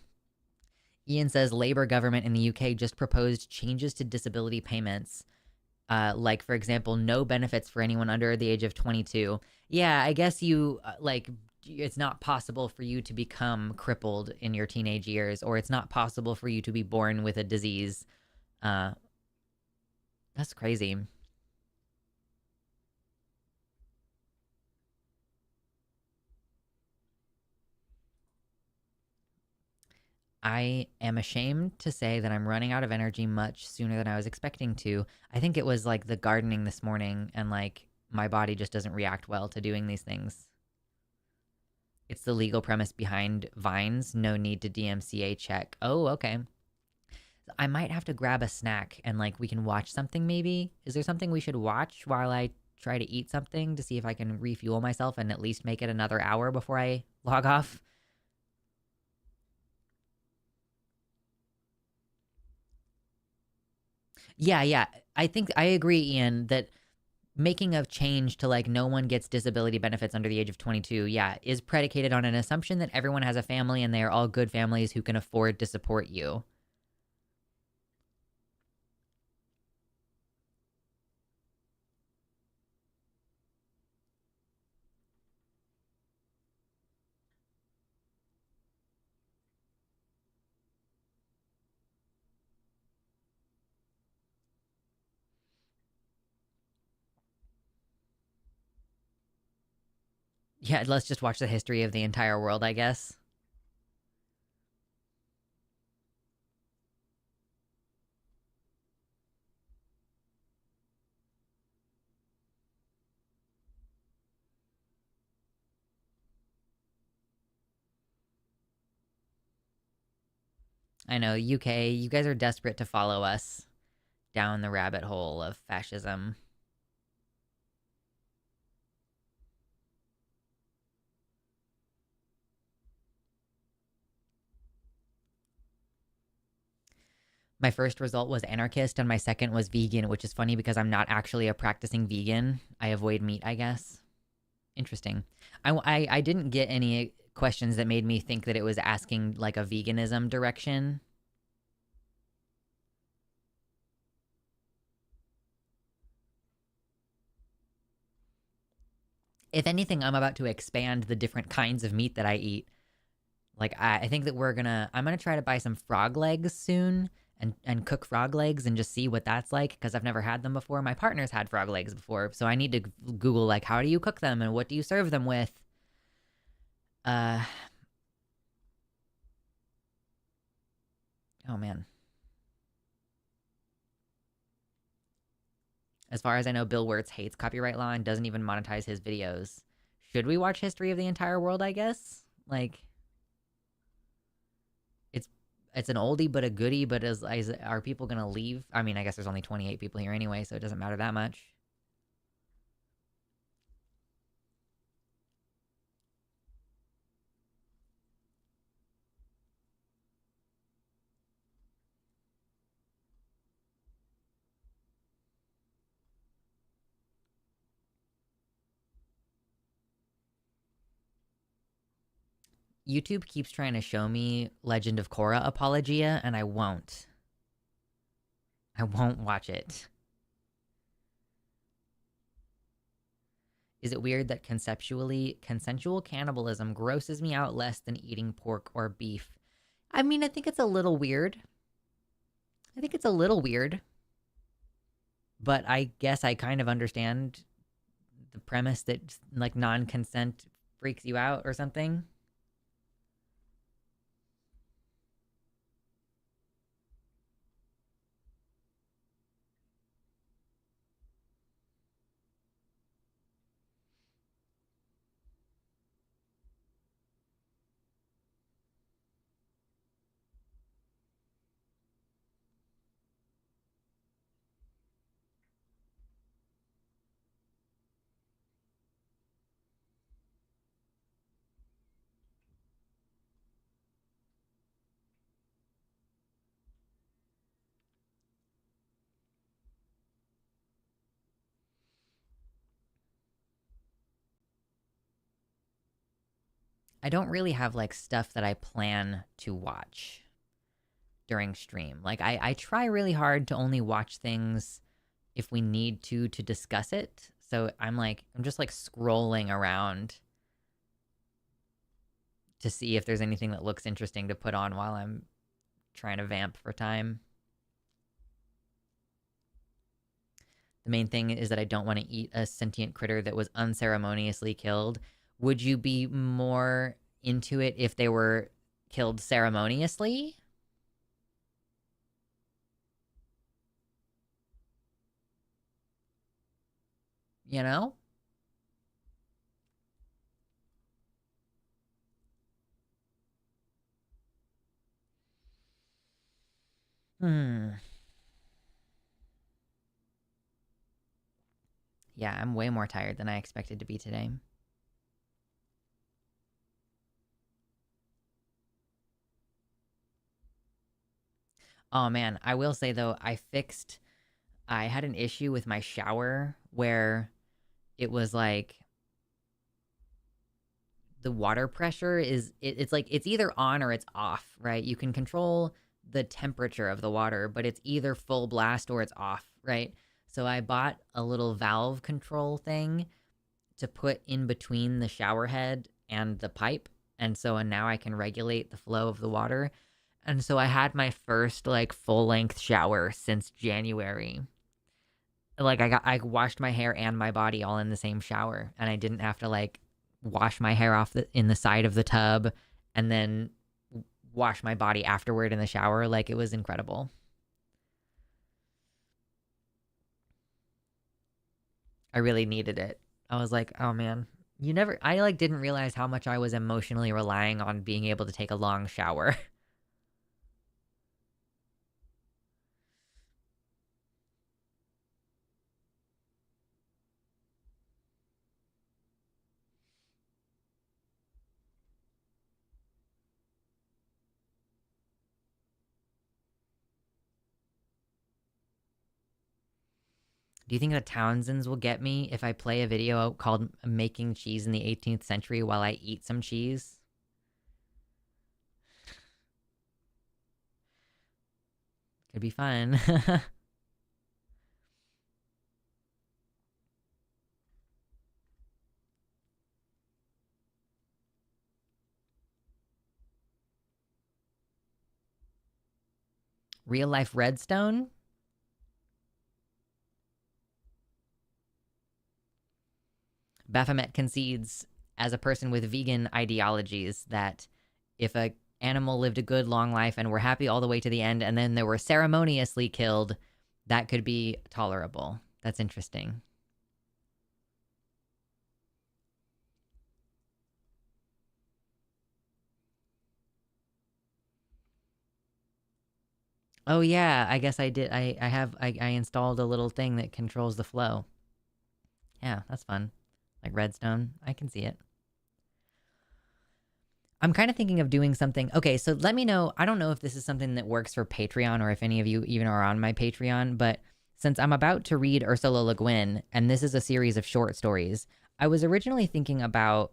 Ian says Labour government in the UK just proposed changes to disability payments. Like, for example, no benefits for anyone under the age of 22. Yeah, I guess you, like, it's not possible for you to become crippled in your teenage years, or it's not possible for you to be born with a disease. Uh, that's crazy. I am ashamed to say that I'm running out of energy much sooner than I was expecting to. I think it was like the gardening this morning, and like my body just doesn't react well to doing these things. It's the legal premise behind Vines. No need to DMCA check. Oh, okay. I might have to grab a snack and like we can watch something maybe. Is there something we should watch while I try to eat something to see if I can refuel myself and at least make it another hour before I log off? Yeah, yeah. I think I agree, Ian, that making a change to like no one gets disability benefits under the age of 22, yeah, is predicated on an assumption that everyone has a family and they are all good families who can afford to support you. Yeah, let's just watch the history of the entire world, I guess. I know, UK, you guys are desperate to follow us down the rabbit hole of fascism. My first result was anarchist, and my second was vegan, which is funny because I'm not actually a practicing vegan. I avoid meat, I guess. Interesting. I didn't get any questions that made me think that it was asking like a veganism direction. If anything, I'm about to expand the different kinds of meat that I eat. Like I think that I'm gonna try to buy some frog legs soon and cook frog legs and just see what that's like because I've never had them before. My partner's had frog legs before, so I need to Google like how do you cook them and what do you serve them with. Uh oh man. As far as I know, Bill Wirtz hates copyright law and doesn't even monetize his videos. Should we watch History of the Entire World? I guess like it's it's an oldie but a goodie. But are people gonna leave? I mean, I guess there's only 28 people here anyway, so it doesn't matter that much. YouTube keeps trying to show me Legend of Korra Apologia, and I won't. I won't watch it. Is it weird that conceptually consensual cannibalism grosses me out less than eating pork or beef? I mean, I think it's a little weird. I think it's a little weird, but I guess I kind of understand the premise that like non-consent freaks you out or something. I don't really have like stuff that I plan to watch during stream. Like I try really hard to only watch things if we need to discuss it. So I'm just like scrolling around to see if there's anything that looks interesting to put on while I'm trying to vamp for time. The main thing is that I don't want to eat a sentient critter that was unceremoniously killed. Would you be more into it if they were killed ceremoniously? You know? Hmm. Yeah, I'm way more tired than I expected to be today. Oh man, I will say though, I had an issue with my shower where it was like the water pressure it's like it's either on or it's off, right? You can control the temperature of the water, but it's either full blast or it's off, right? So I bought a little valve control thing to put in between the shower head and the pipe. And so now I can regulate the flow of the water. And so I had my first like full length shower since January. Like I washed my hair and my body all in the same shower, and I didn't have to like wash my hair off in the side of the tub and then wash my body afterward in the shower. Like it was incredible. I really needed it. I was like, "Oh man, I like didn't realize how much I was emotionally relying on being able to take a long shower." Do you think the Townsends will get me if I play a video called Making Cheese in the 18th Century while I eat some cheese? Could be fun. Real life Redstone? Baphomet concedes, as a person with vegan ideologies, that if a animal lived a good long life and were happy all the way to the end and then they were ceremoniously killed, that could be tolerable. That's interesting. Oh yeah, I guess I did. I installed a little thing that controls the flow. Yeah, that's fun. Like Redstone. I can see it. I'm kind of thinking of doing something. Okay, so let me know. I don't know if this is something that works for Patreon or if any of you even are on my Patreon, but since I'm about to read Ursula Le Guin, and this is a series of short stories, I was originally thinking about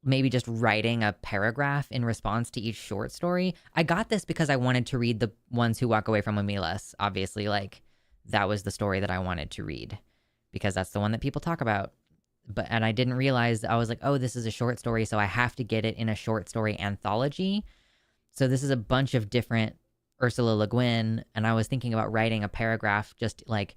maybe just writing a paragraph in response to each short story. I got this because I wanted to read The Ones Who Walk Away from Amilas. Obviously, like, that was the story that I wanted to read because that's the one that people talk about. And I didn't realize, I was like, oh, this is a short story, so I have to get it in a short story anthology. So this is a bunch of different Ursula Le Guin, and I was thinking about writing a paragraph just like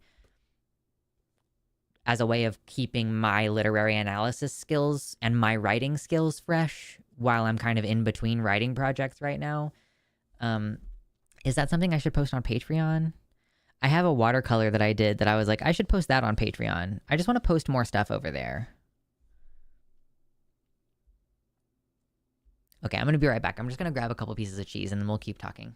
as a way of keeping my literary analysis skills and my writing skills fresh while I'm kind of in between writing projects right now. Um, is that something I should post on Patreon? I have a watercolor that I did that I was like, I should post that on Patreon. I just want to post more stuff over there. Okay, I'm going to be right back. I'm just going to grab a couple pieces of cheese and then we'll keep talking.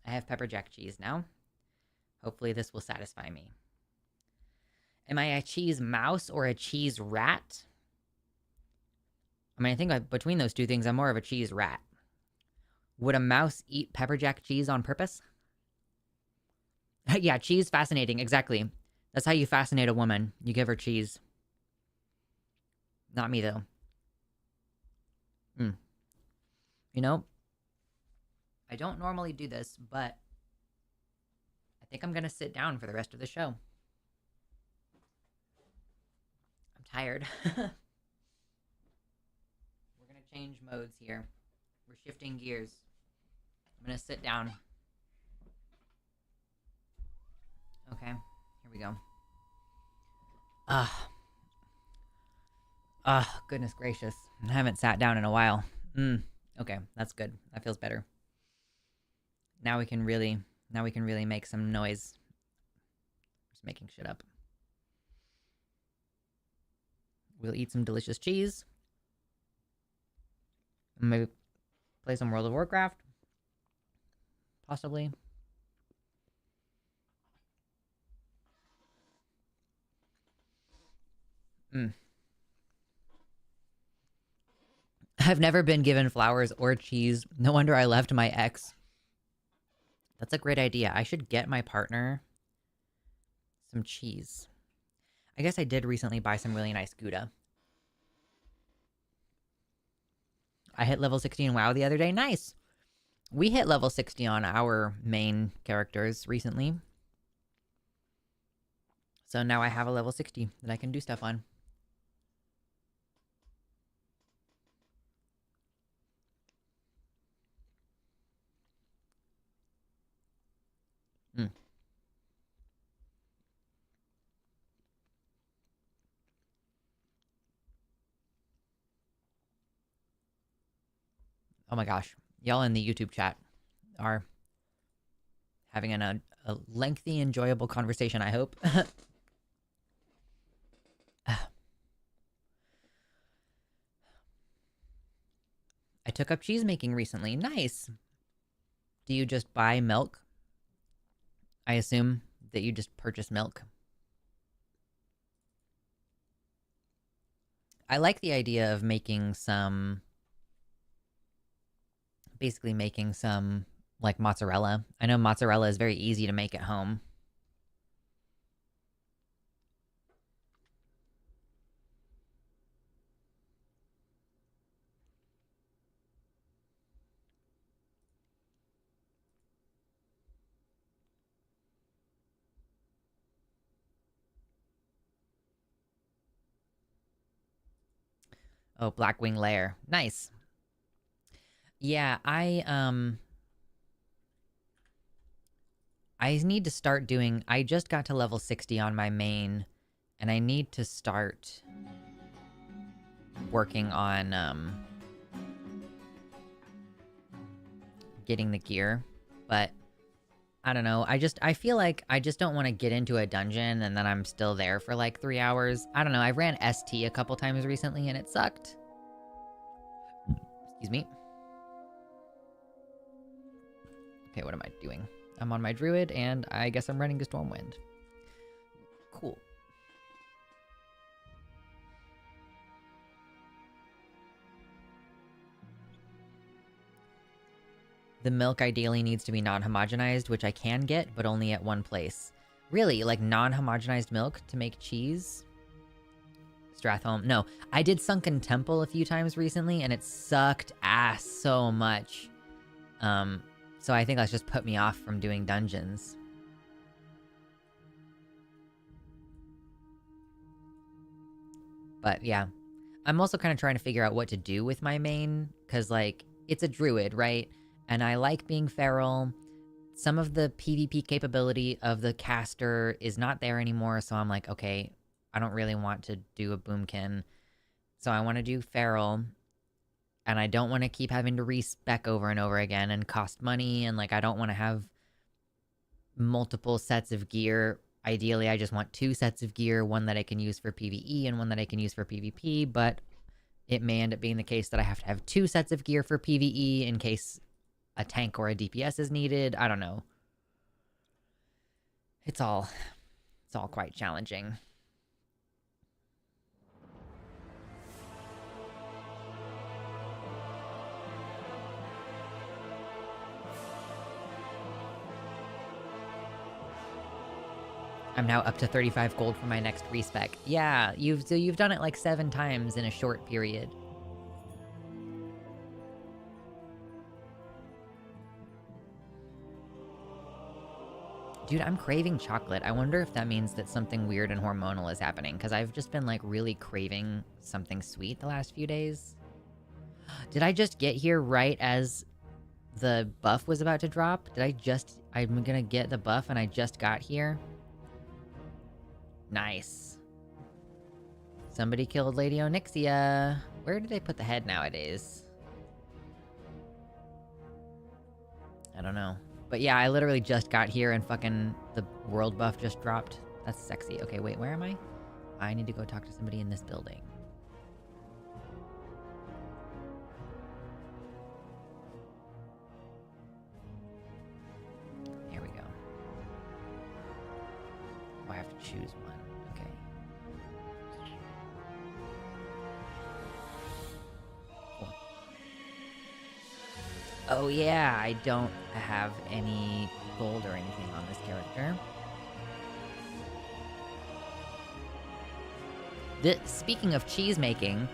I have pepper jack cheese now. Hopefully this will satisfy me. Am I a cheese mouse or a cheese rat? I mean, I think between those two things, I'm more of a cheese rat. Would a mouse eat pepper jack cheese on purpose? Yeah, cheese fascinating. Exactly. That's how you fascinate a woman. You give her cheese. Not me, though. You know, I don't normally do this, but I think I'm going to sit down for the rest of the show. I'm tired. We're going to change modes here. We're shifting gears. I'm going to sit down. Okay, here we go. Goodness gracious. I haven't sat down in a while. Okay, that's good. That feels better. Now we can really make some noise. Just making shit up. We'll eat some delicious cheese. Maybe play some World of Warcraft. Possibly. I've never been given flowers or cheese. No wonder I left my ex. That's a great idea. I should get my partner some cheese. I guess I did recently buy some really nice Gouda. I hit level 60 in WoW the other day. Nice. We hit level 60 on our main characters recently. So now I have a level 60 that I can do stuff on. Oh my gosh. Y'all in the YouTube chat are having a lengthy, enjoyable conversation, I hope. I took up cheese making recently. Nice. Do you just buy milk? I assume that you just purchase milk. I like the idea of making some... basically making some, like, mozzarella. I know mozzarella is very easy to make at home. Oh, Blackwing Lair. Nice. Yeah, I need to start doing... I just got to level 60 on my main, and I need to start working on, getting the gear, but I don't know. I feel like I just don't want to get into a dungeon and then I'm still there for like 3 hours. I don't know. I ran ST a couple times recently and it sucked. Excuse me. Okay, what am I doing? I'm on my druid and I guess I'm running a Stormwind. Cool. The milk ideally needs to be non-homogenized, which I can get, but only at one place. Really? Like non-homogenized milk to make cheese? Stratholme? No. I did Sunken Temple a few times recently, and it sucked ass so much. So I think that's just put me off from doing dungeons. But yeah. I'm also kind of trying to figure out what to do with my main, because, like, it's a druid, right? And I like being feral. Some of the PvP capability of the caster is not there anymore, so I'm like, okay, I don't really want to do a boomkin. So I want to do feral, and I don't want to keep having to respec over and over again and cost money, and, like, I don't want to have multiple sets of gear. Ideally, I just want 2 sets of gear, one that I can use for PvE and one that I can use for PvP, but it may end up being the case that I have to have 2 sets of gear for PvE in case a tank or a DPS is needed. I don't know. It's all quite challenging. I'm now up to 35 gold for my next respec. Yeah, you've done it like 7 times in a short period. Dude, I'm craving chocolate. I wonder if that means that something weird and hormonal is happening, because I've just been like really craving something sweet the last few days. Did I just get here right as the buff was about to drop? I'm gonna get the buff and I just got here? Nice. Somebody killed Lady Onyxia. Where do they put the head nowadays? I don't know. But yeah, I literally just got here and fucking the world buff just dropped. That's sexy. Okay, wait, where am I? I need to go talk to somebody in this building. There we go. Oh, I have to choose one. Okay. Cool. Oh yeah, I don't have any gold or anything on this character. Speaking of cheese making,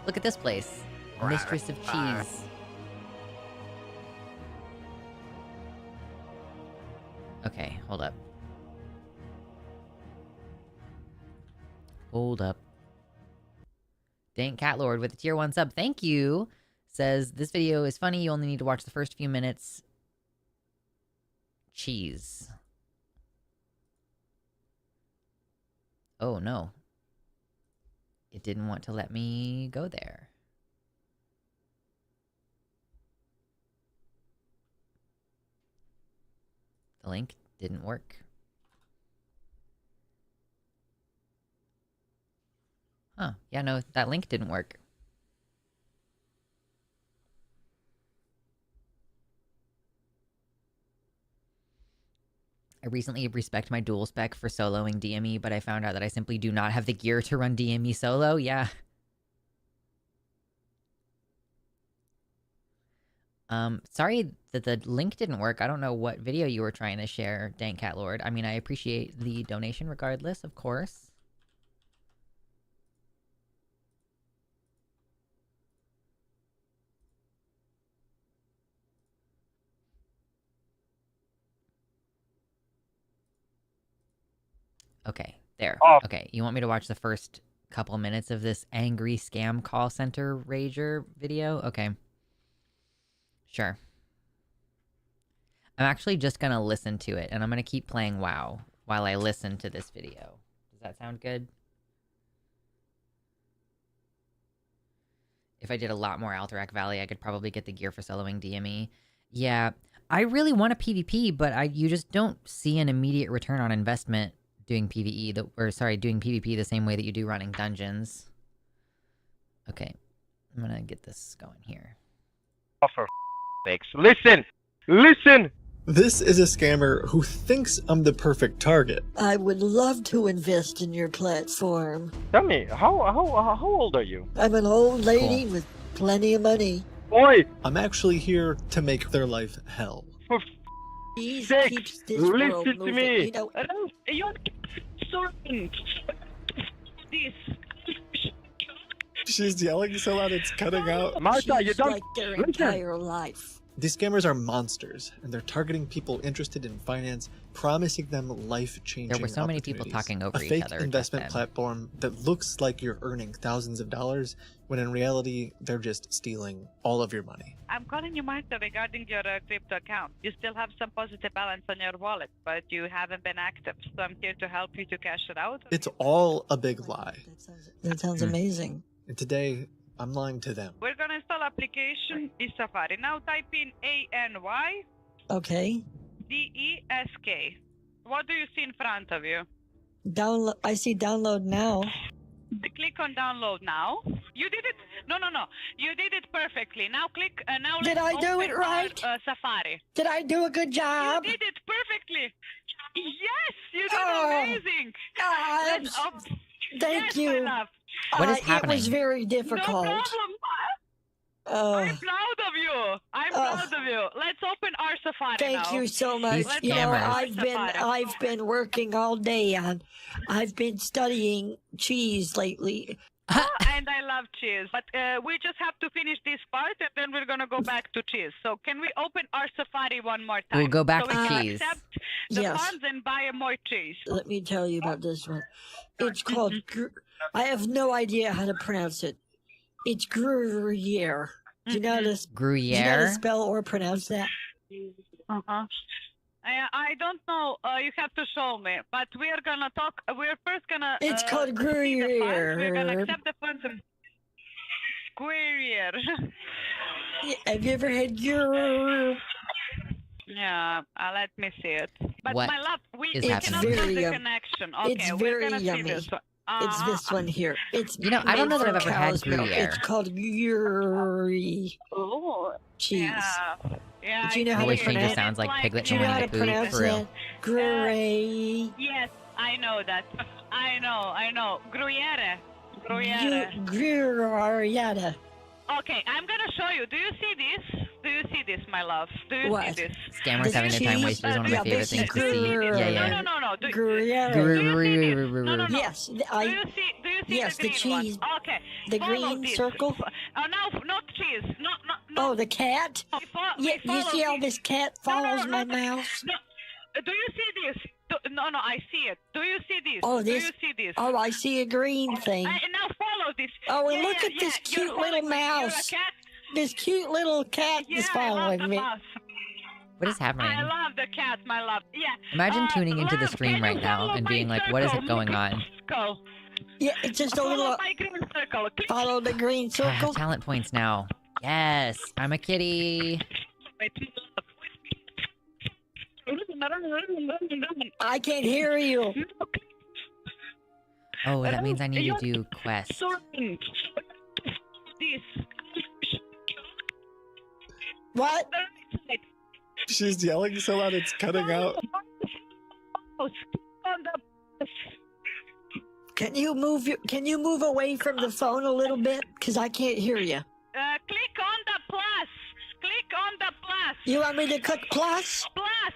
look at this place. Mistress of Cheese. Okay, hold up. Hold up. Dank Catlord with a tier 1 sub. Thank you. Says, this video is funny. You only need to watch the first few minutes. Cheese. Oh, no. It didn't want to let me go there. The link didn't work. Huh. Yeah, no, that link didn't work. I recently respec'd my dual spec for soloing DME, but I found out that I simply do not have the gear to run DME solo. Yeah. Sorry that the link didn't work. I don't know what video you were trying to share, Dank Cat Lord. I mean, I appreciate the donation regardless, of course. Okay, there. Okay, you want me to watch the first couple minutes of this angry scam call center rager video? Okay. Sure. I'm actually just gonna listen to it, and I'm gonna keep playing WoW while I listen to this video. Does that sound good? If I did a lot more Alterac Valley, I could probably get the gear for soloing DME. Yeah, I really want a PvP, but you just don't see an immediate return on investment doing PvE, doing PvP the same way that you do running dungeons. Okay, I'm gonna get this going here. Oh, for sakes. Listen! Listen! This is a scammer who thinks I'm the perfect target. I would love to invest in your platform. Tell me, how old are you? I'm an old lady with plenty of money. Boy! I'm actually here to make their life hell. For Please sakes, keep this listen world to moving. me! You know, Hello? You're sorry. This. She's yelling so loud it's cutting out. Martha, you she's don't like their listen. entire life. These scammers are monsters, and they're targeting people interested in finance, promising them life-changing There were so many people opportunities. talking over a each fake other. investment platform that looks like you're earning thousands of dollars, when in reality, they're just stealing all of your money. I'm calling you, Martha, regarding your crypto account. You still have some positive balance on your wallet, but you haven't been active. So I'm here to help you to cash it out. It's all a big lie. That sounds amazing. And today, I'm lying to them. We're going to install application in Safari. Now type in ANY Okay. DESK. What do you see in front of you? I see download now. Click on download now. You did it. No. You did it perfectly. Now click. Now Did let's I do open it right? Our, Safari. Did I do a good job? You did it perfectly. Yes, you did Oh. amazing. I'm Let's Thank yes, you. my love. What is It was happening? very No difficult. problem. Oh, I'm proud of you. I'm proud of you. Let's open our Safari now. thank you so much. These You know, scammers. I've been working all day on. I've been studying cheese lately. And I love cheese. But we just have to finish this part and then we're going to go back to cheese. So can we open our Safari one more time? We'll go back so we to can cheese. accept the Yes. funds and buy more cheese. Let me tell you about this one. It's called. I have no idea how to pronounce it. It's Gruyere. Do you know how to? Do you know how to Gruyere? spell or pronounce that? Uh-huh. I don't know. You have to show me. But we are gonna talk. We're first gonna. It's called see the funds. We're gonna Gruyere. accept the funds. And... Gruyere. Have you ever had Gruyere? Yeah. Let me see it. But What my love, we is cannot happening? have the Very, connection. Okay, it's we're very gonna see yummy. this one. It's this one here. It's You know, I don't made know that I've from ever had cow's milk. Gruyere. It's called Gruyere Oh. cheese. Yeah. Yeah. Do you know I how to wish Shane pronounce? just sounds like Piglet Do you know how to chewing the food, pronounce for real. that? Gruyere. Yes, I know that. I know. Gruyere. Gruyere. Gruyere. Okay, I'm gonna show you. Do you see this? Do you see this, my love? Do you What? see this? Scammers The having their time cheese? wasted is one of my Yeah, favorite basically things to see. Gruyere. Yeah. No. Do Gruyere. you see this? No. Yes, Do you see yes, the the green one? cheese. Okay. The follow green this. circle. No, not cheese. No. Oh, the cat. We Yeah, you follow see how this. this cat follows my mouse? No. Do you see this? No, I see it. Do you see this? Oh, Do this- you see this? Oh, I see a green thing. Now follow this. Oh, and Yeah, look at this you're cute following little me. You're a mouse. cat? This cute little cat Yeah, is I love following the me. mouse. What is happening? I love the cat, my love. Yeah. Imagine tuning into the love, stream can right you now follow and my being like, what is circle? going on? Circle. Yeah, it's just a Follow little. my green circle. Click. Follow the green circle. Talent points now. Yes, I'm a kitty. I can't hear you. Oh, that means I need to do quests. This. What? She's yelling so loud it's cutting out. Can you move away from the phone a little bit? Cause I can't hear you. Click on the plus. Click on the plus. You want me to click plus? Plus.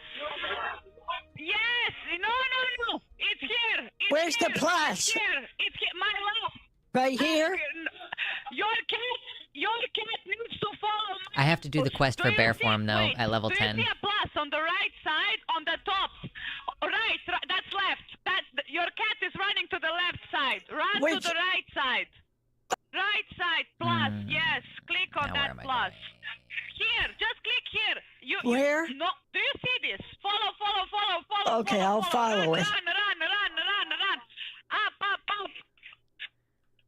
Yes. No. It's here. It's Where's the here. plus? It's here. It's here. My love. Right here? Your cat needs to follow. I have to do the quest for bear form though wait, at level do 10. you see a plus on the right side on the top? Right, that's left. Your cat is running to the left side. Run Which- to the right side. Right side plus. Hmm. Yes, click on Now where that am I plus. going? Here, just click here. Where? No, do you see this? Follow. Okay, I'll follow it. Run.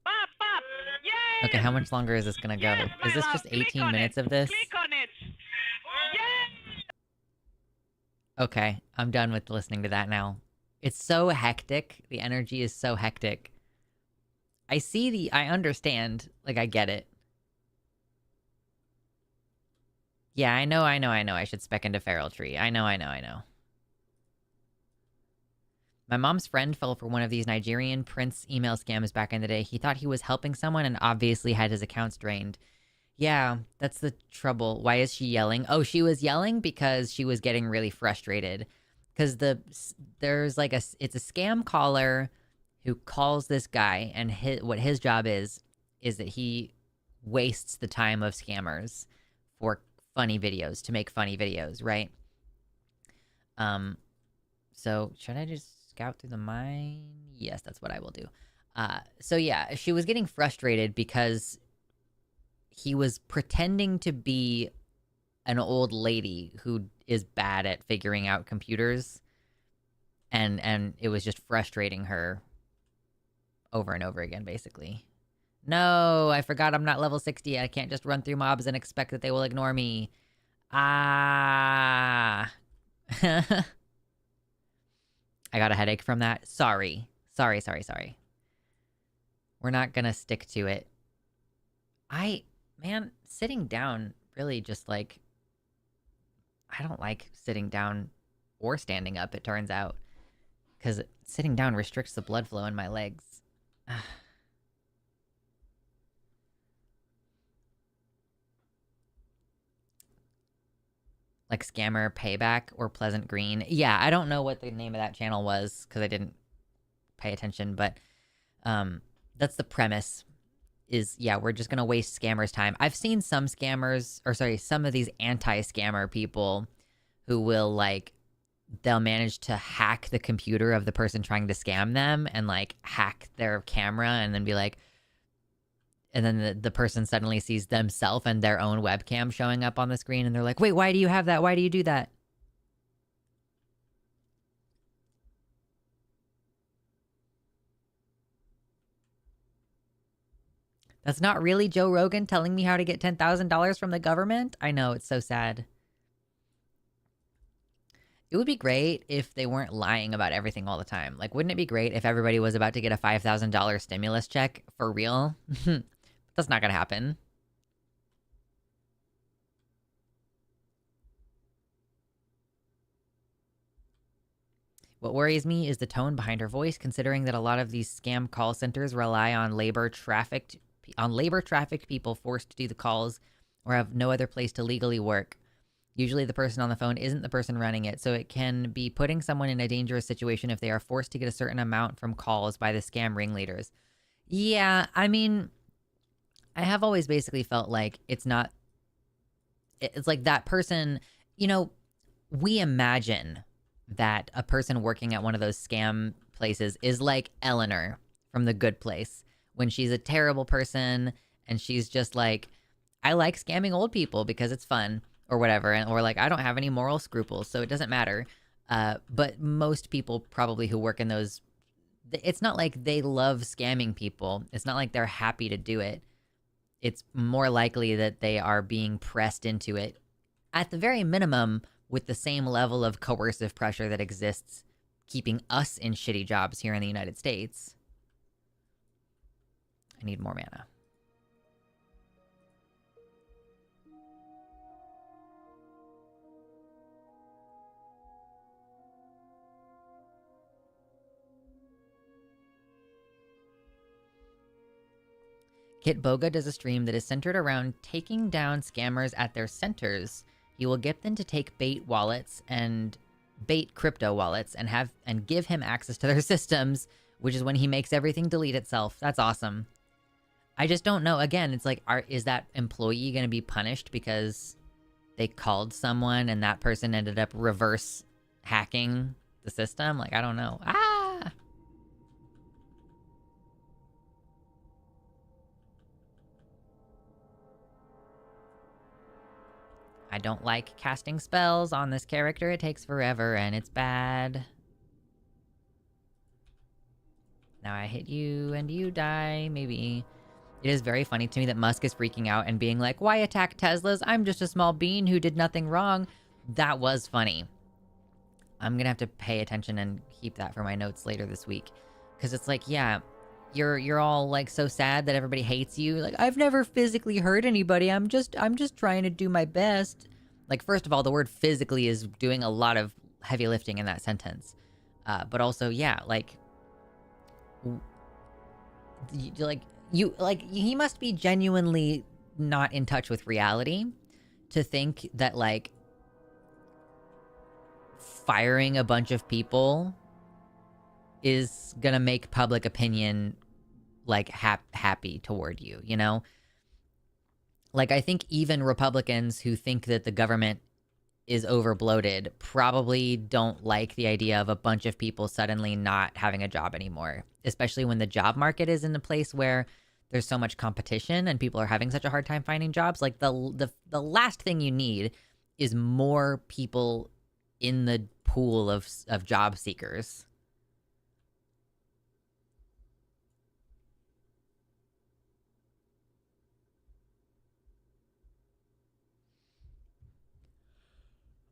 Up. Up. Yay! Okay, how much longer is this gonna go? Yes, my Is this love, just click 18 on minutes it. of this? Click on it. Yay! Okay, I'm done with listening to that now. It's so hectic. The energy is so hectic. I understand. Like, I get it. Yeah, I know. I should spec into Feral Tree. I know. My mom's friend fell for one of these Nigerian prince email scams back in the day. He thought he was helping someone and obviously had his accounts drained. Yeah, that's the trouble. Why is she yelling? Oh, she was yelling because she was getting really frustrated. Because there's like it's a scam caller who calls this guy, and what his job is that he wastes the time of scammers for funny videos, to make funny videos, right? So should I just scout through the mine? Yes, that's what I will do. So yeah, she was getting frustrated because he was pretending to be an old lady who is bad at figuring out computers, and it was just frustrating her over and over again, basically. No, I forgot I'm not level 60. I can't just run through mobs and expect that they will ignore me. Ah. I got a headache from that. Sorry. We're not gonna stick to it. Man, sitting down really just like, I don't like sitting down or standing up, it turns out. Because sitting down restricts the blood flow in my legs. Like Scammer Payback or Pleasant Green. Yeah, I don't know what the name of that channel was because I didn't pay attention, but that's the premise. Is, yeah, we're just gonna waste scammers' time. I've seen some scammers, or sorry, some of these anti-scammer people who will, like, they'll manage to hack the computer of the person trying to scam them and, like, hack their camera and then be like, and then the person suddenly sees themselves and their own webcam showing up on the screen and they're like, wait, why do you have that? Why do you do that? That's not really Joe Rogan telling me how to get $10,000 from the government? I know, it's so sad. It would be great if they weren't lying about everything all the time. Like, wouldn't it be great if everybody was about to get a $5,000 stimulus check for real? That's not gonna happen. What worries me is the tone behind her voice, considering that a lot of these scam call centers rely on labor-trafficked people forced to do the calls or have no other place to legally work. Usually the person on the phone isn't the person running it, so it can be putting someone in a dangerous situation if they are forced to get a certain amount from calls by the scam ringleaders. Yeah, I mean, I have always basically felt like it's like that person, we imagine that a person working at one of those scam places is like Eleanor from The Good Place, when she's a terrible person and she's just like, I like scamming old people because it's fun or whatever, or like, I don't have any moral scruples, so it doesn't matter. But most people probably who work in those, it's not like they love scamming people. It's not like they're happy to do it. It's more likely that they are being pressed into it, at the very minimum, with the same level of coercive pressure that exists keeping us in shitty jobs here in the United States. I need more mana. Kit Boga does a stream that is centered around taking down scammers at their centers. He will get them to take bait wallets and bait crypto wallets and give him access to their systems, which is when he makes everything delete itself. That's awesome. I just don't know. Again, it's like, is that employee going to be punished because they called someone and that person ended up reverse hacking the system? Like, I don't know. I don't like casting spells on this character. It takes forever and it's bad. Now I hit you and you die, maybe. It is very funny to me that Musk is freaking out and being like, why attack Teslas? I'm just a small bean who did nothing wrong. That was funny. I'm gonna have to pay attention and keep that for my notes later this week. Because it's like, yeah, you're all like so sad that everybody hates you. Like, I've never physically hurt anybody. I'm just trying to do my best. Like, first of all, the word physically is doing a lot of heavy lifting in that sentence. But also, yeah, like, he must be genuinely not in touch with reality to think that, like, firing a bunch of people is gonna make public opinion, like, happy toward you, you know? Like, I think even Republicans who think that the government is overbloated probably don't like the idea of a bunch of people suddenly not having a job anymore, especially when the job market is in a place where there's so much competition and people are having such a hard time finding jobs. Like, the last thing you need is more people in the pool of job seekers.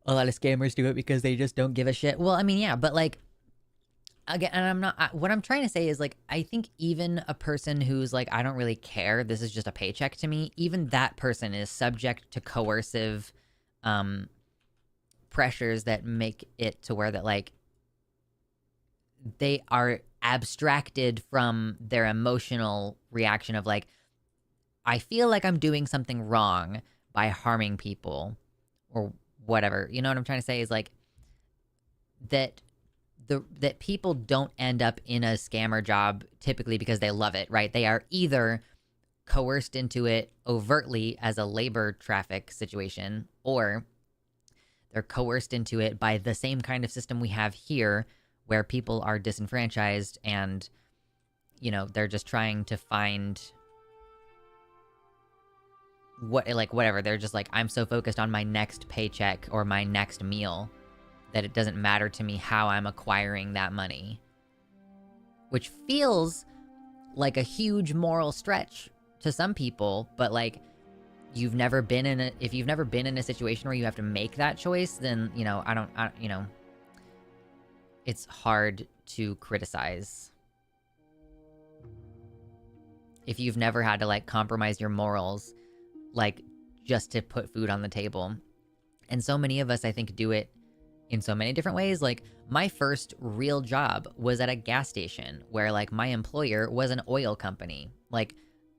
A lot of scammers do it because they just don't give a shit. Well, I mean, yeah, but like, again, and I'm not, what I'm trying to say is like, I think even a person who's like, I don't really care, this is just a paycheck to me, even that person is subject to coercive pressures that make it to where that like they are abstracted from their emotional reaction of like, I feel like I'm doing something wrong by harming people or whatever. You know what I'm trying to say is like that that people don't end up in a scammer job typically because they love it, right? They are either coerced into it overtly as a labor traffic situation, or they're coerced into it by the same kind of system we have here where people are disenfranchised and, you know, they're just trying to find what, like, whatever. They're just like, I'm so focused on my next paycheck or my next meal that it doesn't matter to me how I'm acquiring that money. Which feels like a huge moral stretch to some people, but like, if you've never been in a situation where you have to make that choice, then, you know, you know, it's hard to criticize. If you've never had to like compromise your morals, like just to put food on the table. And so many of us, I think, do it in so many different ways. Like my first real job was at a gas station where like my employer was an oil company. Like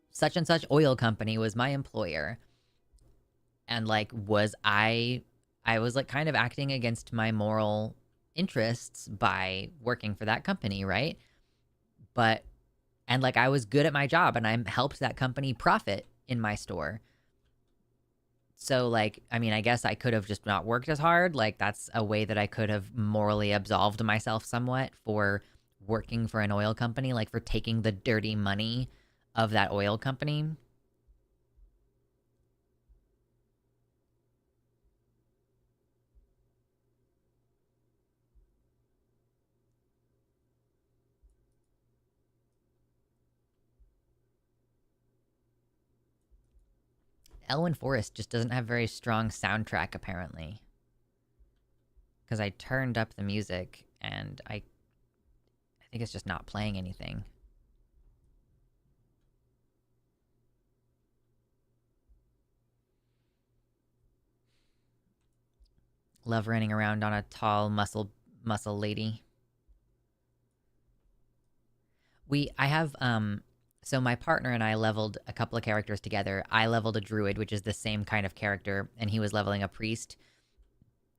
such and such oil company was my employer. And like I was like kind of acting against my moral interests by working for that company, right? And like I was good at my job and I helped that company profit in my store. So like, I mean, I guess I could have just not worked as hard. Like that's a way that I could have morally absolved myself somewhat for working for an oil company, like for taking the dirty money of that oil company. Elwyn Forest just doesn't have very strong soundtrack, apparently. Because I turned up the music, and I think it's just not playing anything. Love running around on a tall muscle lady. So my partner and I leveled a couple of characters together. I leveled a druid, which is the same kind of character, and he was leveling a priest.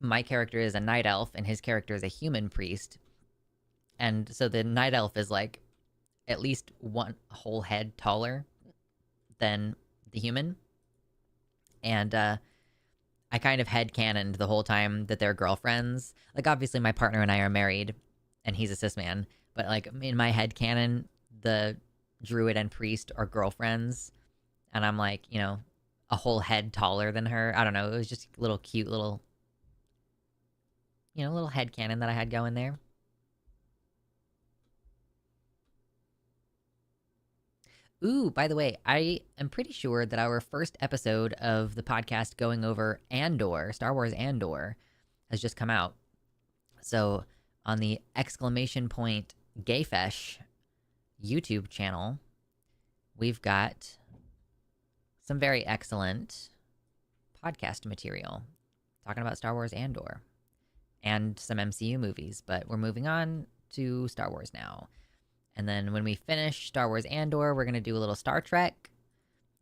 My character is a night elf, and his character is a human priest. And so the night elf is like at least one whole head taller than the human. And I kind of headcanoned the whole time that they're girlfriends. Like obviously my partner and I are married, and he's a cis man. But like in my headcanon, the druid and priest are girlfriends, and I'm like, you know, a whole head taller than her. I don't know. It was just a little cute little, you know, little headcanon that I had going there. Ooh, by the way, I am pretty sure that our first episode of the podcast going over Andor, Star Wars Andor, has just come out. So on the !Gayfesh YouTube channel, we've got some very excellent podcast material talking about Star Wars Andor and some MCU movies, but we're moving on to Star Wars now. And then when we finish Star Wars Andor, we're going to do a little Star Trek,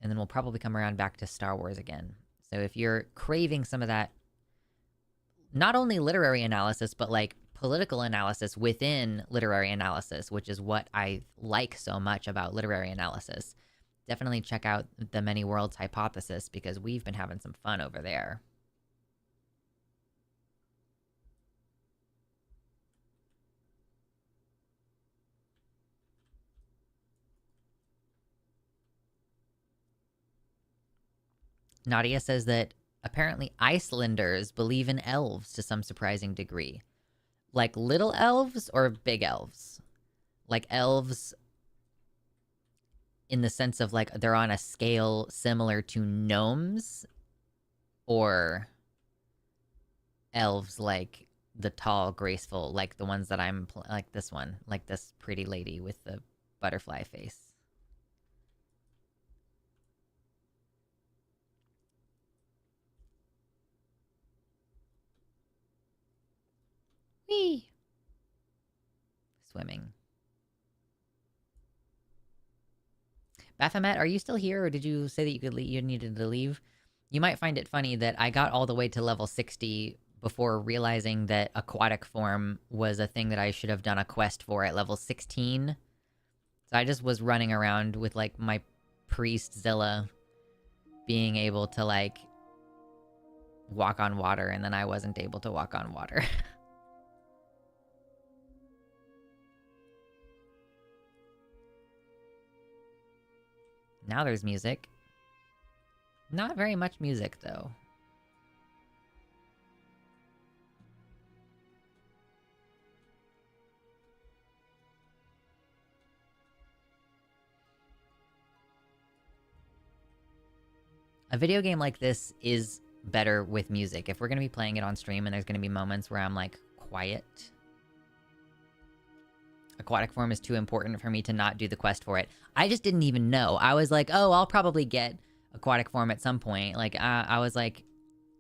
and then we'll probably come around back to Star Wars again. So if you're craving some of that, not only literary analysis, but like political analysis within literary analysis, which is what I like so much about literary analysis, definitely check out the Many Worlds Hypothesis, because we've been having some fun over there. Nadia says that apparently Icelanders believe in elves to some surprising degree. Like little elves or big elves? Like elves in the sense of like they're on a scale similar to gnomes? Or elves like the tall, graceful, like the ones that I'm like this one, like this pretty lady with the butterfly face. Whee! Swimming. Baphomet, are you still here, or did you say that you needed to leave? You might find it funny that I got all the way to level 60 before realizing that aquatic form was a thing that I should have done a quest for at level 16. So I just was running around with, like, my priest Zilla being able to, like, walk on water, and then I wasn't able to walk on water. Now there's music. Not very much music, though. A video game like this is better with music. If we're gonna be playing it on stream and there's gonna be moments where I'm, like, quiet, aquatic form is too important for me to not do the quest for it. I just didn't even know. I was like, oh, I'll probably get aquatic form at some point. Like, I was like,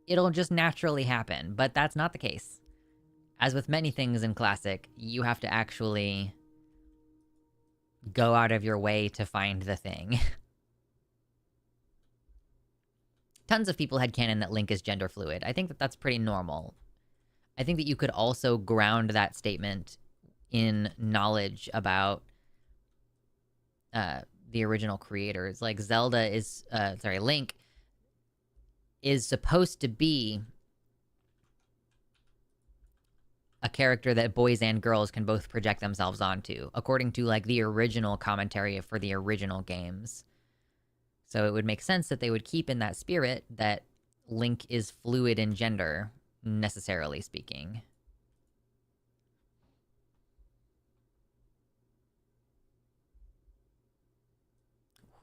it'll just naturally happen. But that's not the case. As with many things in Classic, you have to actually go out of your way to find the thing. Tons of people had canon that Link is gender fluid. I think that that's pretty normal. I think that you could also ground that statement in knowledge about the original creators. Like, Link is supposed to be a character that boys and girls can both project themselves onto, according to, like, the original commentary for the original games. So it would make sense that they would keep in that spirit that Link is fluid in gender, necessarily speaking.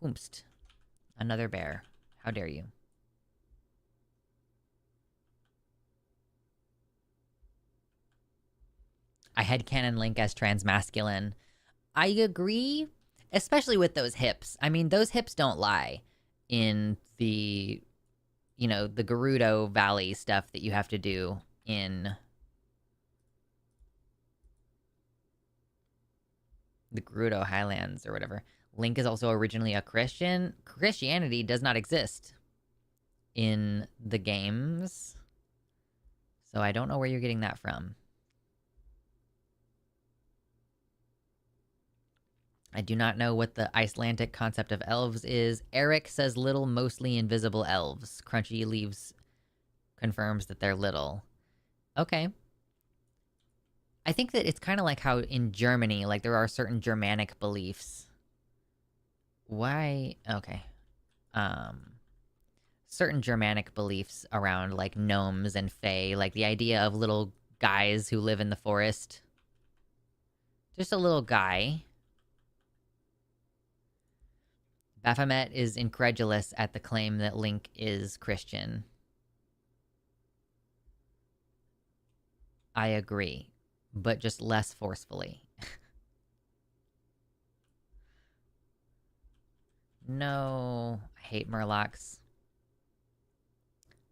Whoomst. Another bear. How dare you. I headcanon Link as transmasculine. I agree, especially with those hips. I mean, those hips don't lie in the, you know, the Gerudo Valley stuff that you have to do in the Gerudo Highlands or whatever. Link is also originally a Christian. Christianity does not exist in the games, so I don't know where you're getting that from. I do not know what the Icelandic concept of elves is. Eric says little, mostly invisible elves. Crunchy Leaves confirms that they're little. Okay. I think that it's kind of like how in Germany, like, there are certain Germanic beliefs. Why? Okay. Certain Germanic beliefs around, like, gnomes and fae. Like, the idea of little guys who live in the forest. Just a little guy. Baphomet is incredulous at the claim that Link is Christian. I agree, but just less forcefully. No, I hate Murlocs.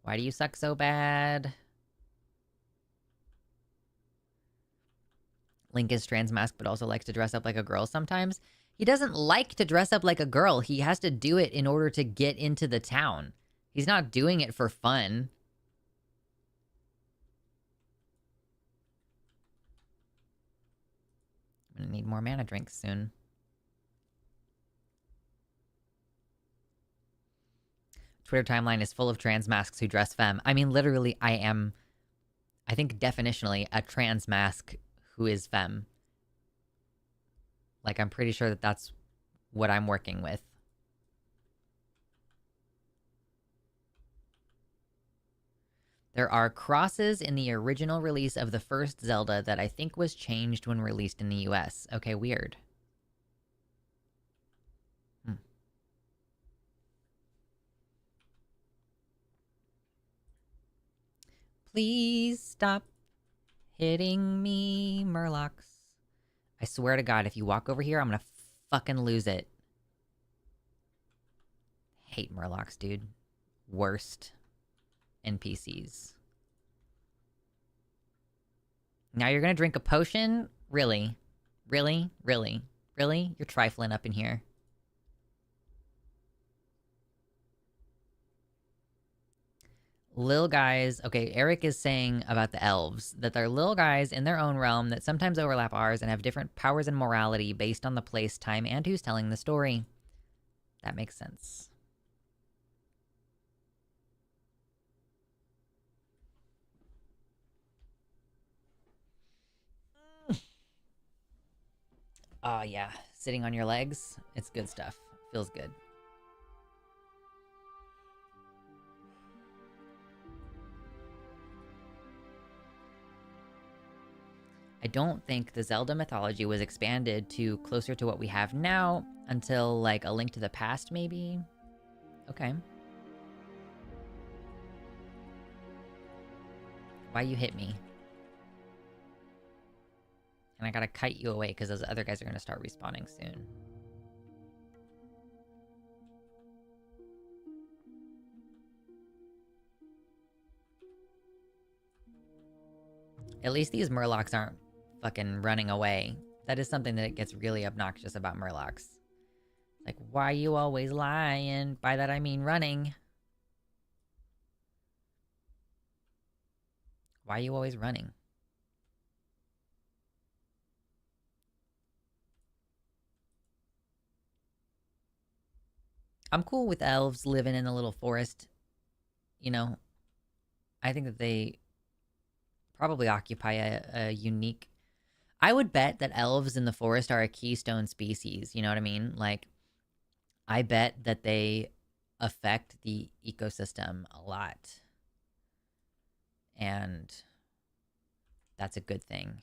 Why do you suck so bad? Link is transmasked but also likes to dress up like a girl sometimes. He doesn't like to dress up like a girl. He has to do it in order to get into the town. He's not doing it for fun. I'm gonna need more mana drinks soon. Twitter timeline is full of trans masks who dress femme. I mean, literally, I am, I think definitionally, a trans mask who is femme. Like, I'm pretty sure that that's what I'm working with. There are crosses in the original release of the first Zelda that I think was changed when released in the US. Okay, weird. Please stop hitting me, Murlocs. I swear to God, if you walk over here, I'm gonna fucking lose it. Hate Murlocs, dude. Worst NPCs. Now you're gonna drink a potion? Really? Really? Really? Really? You're trifling up in here. Lil guys, okay, Eric is saying about the elves that they're little guys in their own realm that sometimes overlap ours and have different powers and morality based on the place, time, and who's telling the story. That makes sense. Oh, yeah. Sitting on your legs, it's good stuff. Feels good. I don't think the Zelda mythology was expanded to closer to what we have now until, like, A Link to the Past, maybe? Okay. Why you hit me? And I gotta kite you away because those other guys are gonna start respawning soon. At least these Murlocs aren't fucking running away. That is something that gets really obnoxious about Murlocs. Like, why you always lying? By that I mean running. Why are you always running? I'm cool with elves living in a little forest. You know, I think that they probably occupy a unique... I would bet that elves in the forest are a keystone species, you know what I mean? Like, I bet that they affect the ecosystem a lot. And that's a good thing.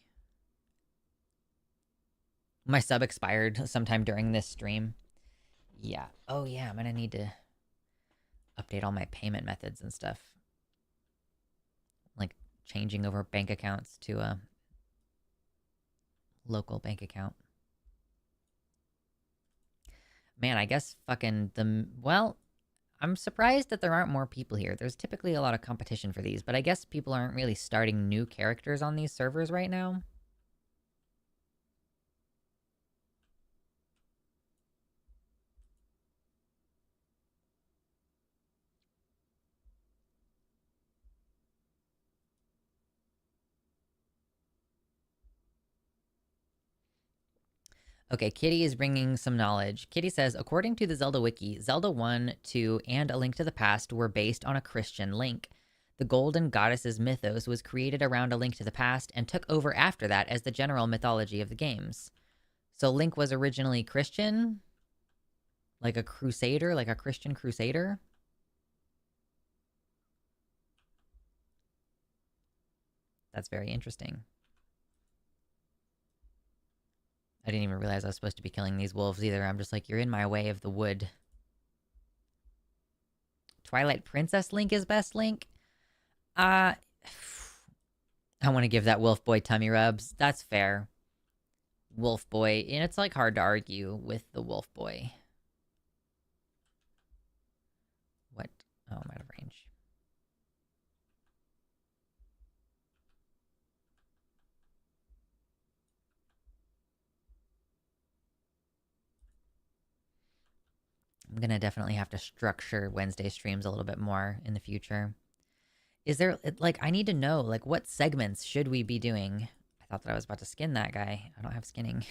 My sub expired sometime during this stream. Yeah. Oh, yeah, I'm gonna need to update all my payment methods and stuff. Like, changing over bank accounts to a local bank account. Man, I guess fucking the... Well, I'm surprised that there aren't more people here. There's typically a lot of competition for these, but I guess people aren't really starting new characters on these servers right now. Okay, Kitty is bringing some knowledge. Kitty says, according to the Zelda Wiki, Zelda 1, 2, and A Link to the Past were based on a Christian Link. The Golden Goddess's mythos was created around A Link to the Past and took over after that as the general mythology of the games. So Link was originally Christian? Like a crusader? Like a Christian crusader? That's very interesting. I didn't even realize I was supposed to be killing these wolves either. I'm just like, you're in my way of the wood. Twilight Princess Link is best Link? I want to give that wolf boy tummy rubs. That's fair. Wolf boy. And it's like hard to argue with the wolf boy. What? Oh, I'm out of range. I'm gonna definitely have to structure Wednesday streams a little bit more in the future. Is there, like, I need to know, like, what segments should we be doing? I thought that I was about to skin that guy. I don't have skinning.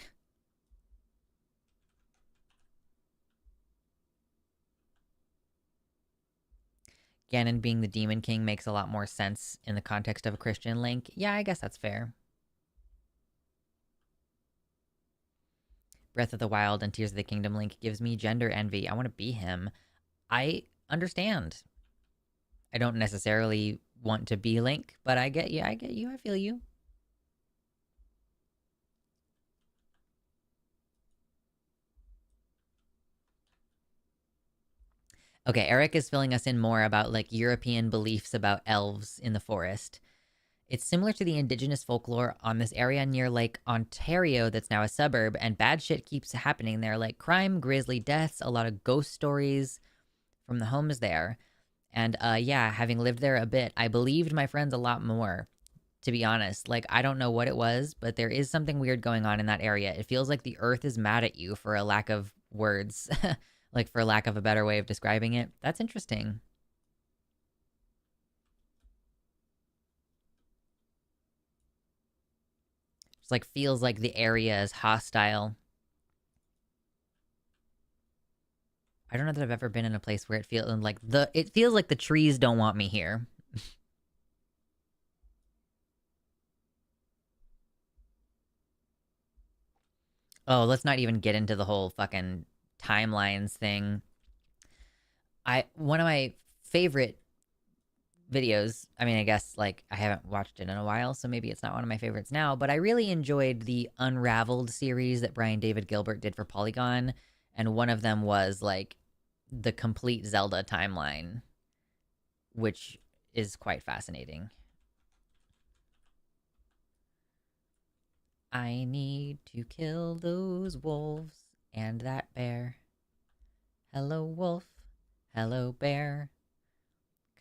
Ganon being the Demon King makes a lot more sense in the context of a Christian Link. Yeah, I guess that's fair. Breath of the Wild and Tears of the Kingdom Link gives me gender envy. I want to be him. I understand. I don't necessarily want to be Link, but I get you, I feel you. Okay, Eric is filling us in more about, like, European beliefs about elves in the forest. It's similar to the indigenous folklore on this area near Lake Ontario that's now a suburb, and bad shit keeps happening there, like crime, grisly deaths, a lot of ghost stories from the homes there. And yeah, having lived there a bit, I believed my friends a lot more, to be honest. Like, I don't know what it was, but there is something weird going on in that area. It feels like the earth is mad at you, for a lack of words, like for lack of a better way of describing it. That's interesting. It's like, feels like the area is hostile. I don't know that I've ever been in a place where it feels like the trees don't want me here. Oh, let's not even get into the whole fucking timelines thing. One of my favorite videos, I mean, I guess, like, I haven't watched it in a while, so maybe it's not one of my favorites now, but I really enjoyed the Unraveled series that Brian David Gilbert did for Polygon, and one of them was, like, the complete Zelda timeline, which is quite fascinating. I need to kill those wolves and that bear. Hello, wolf. Hello, bear.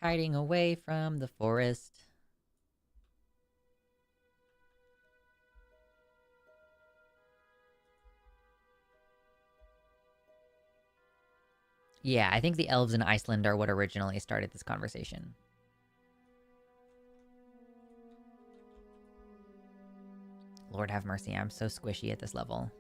Kiting away from the forest. Yeah, I think the elves in Iceland are what originally started this conversation. Lord have mercy, I'm so squishy at this level.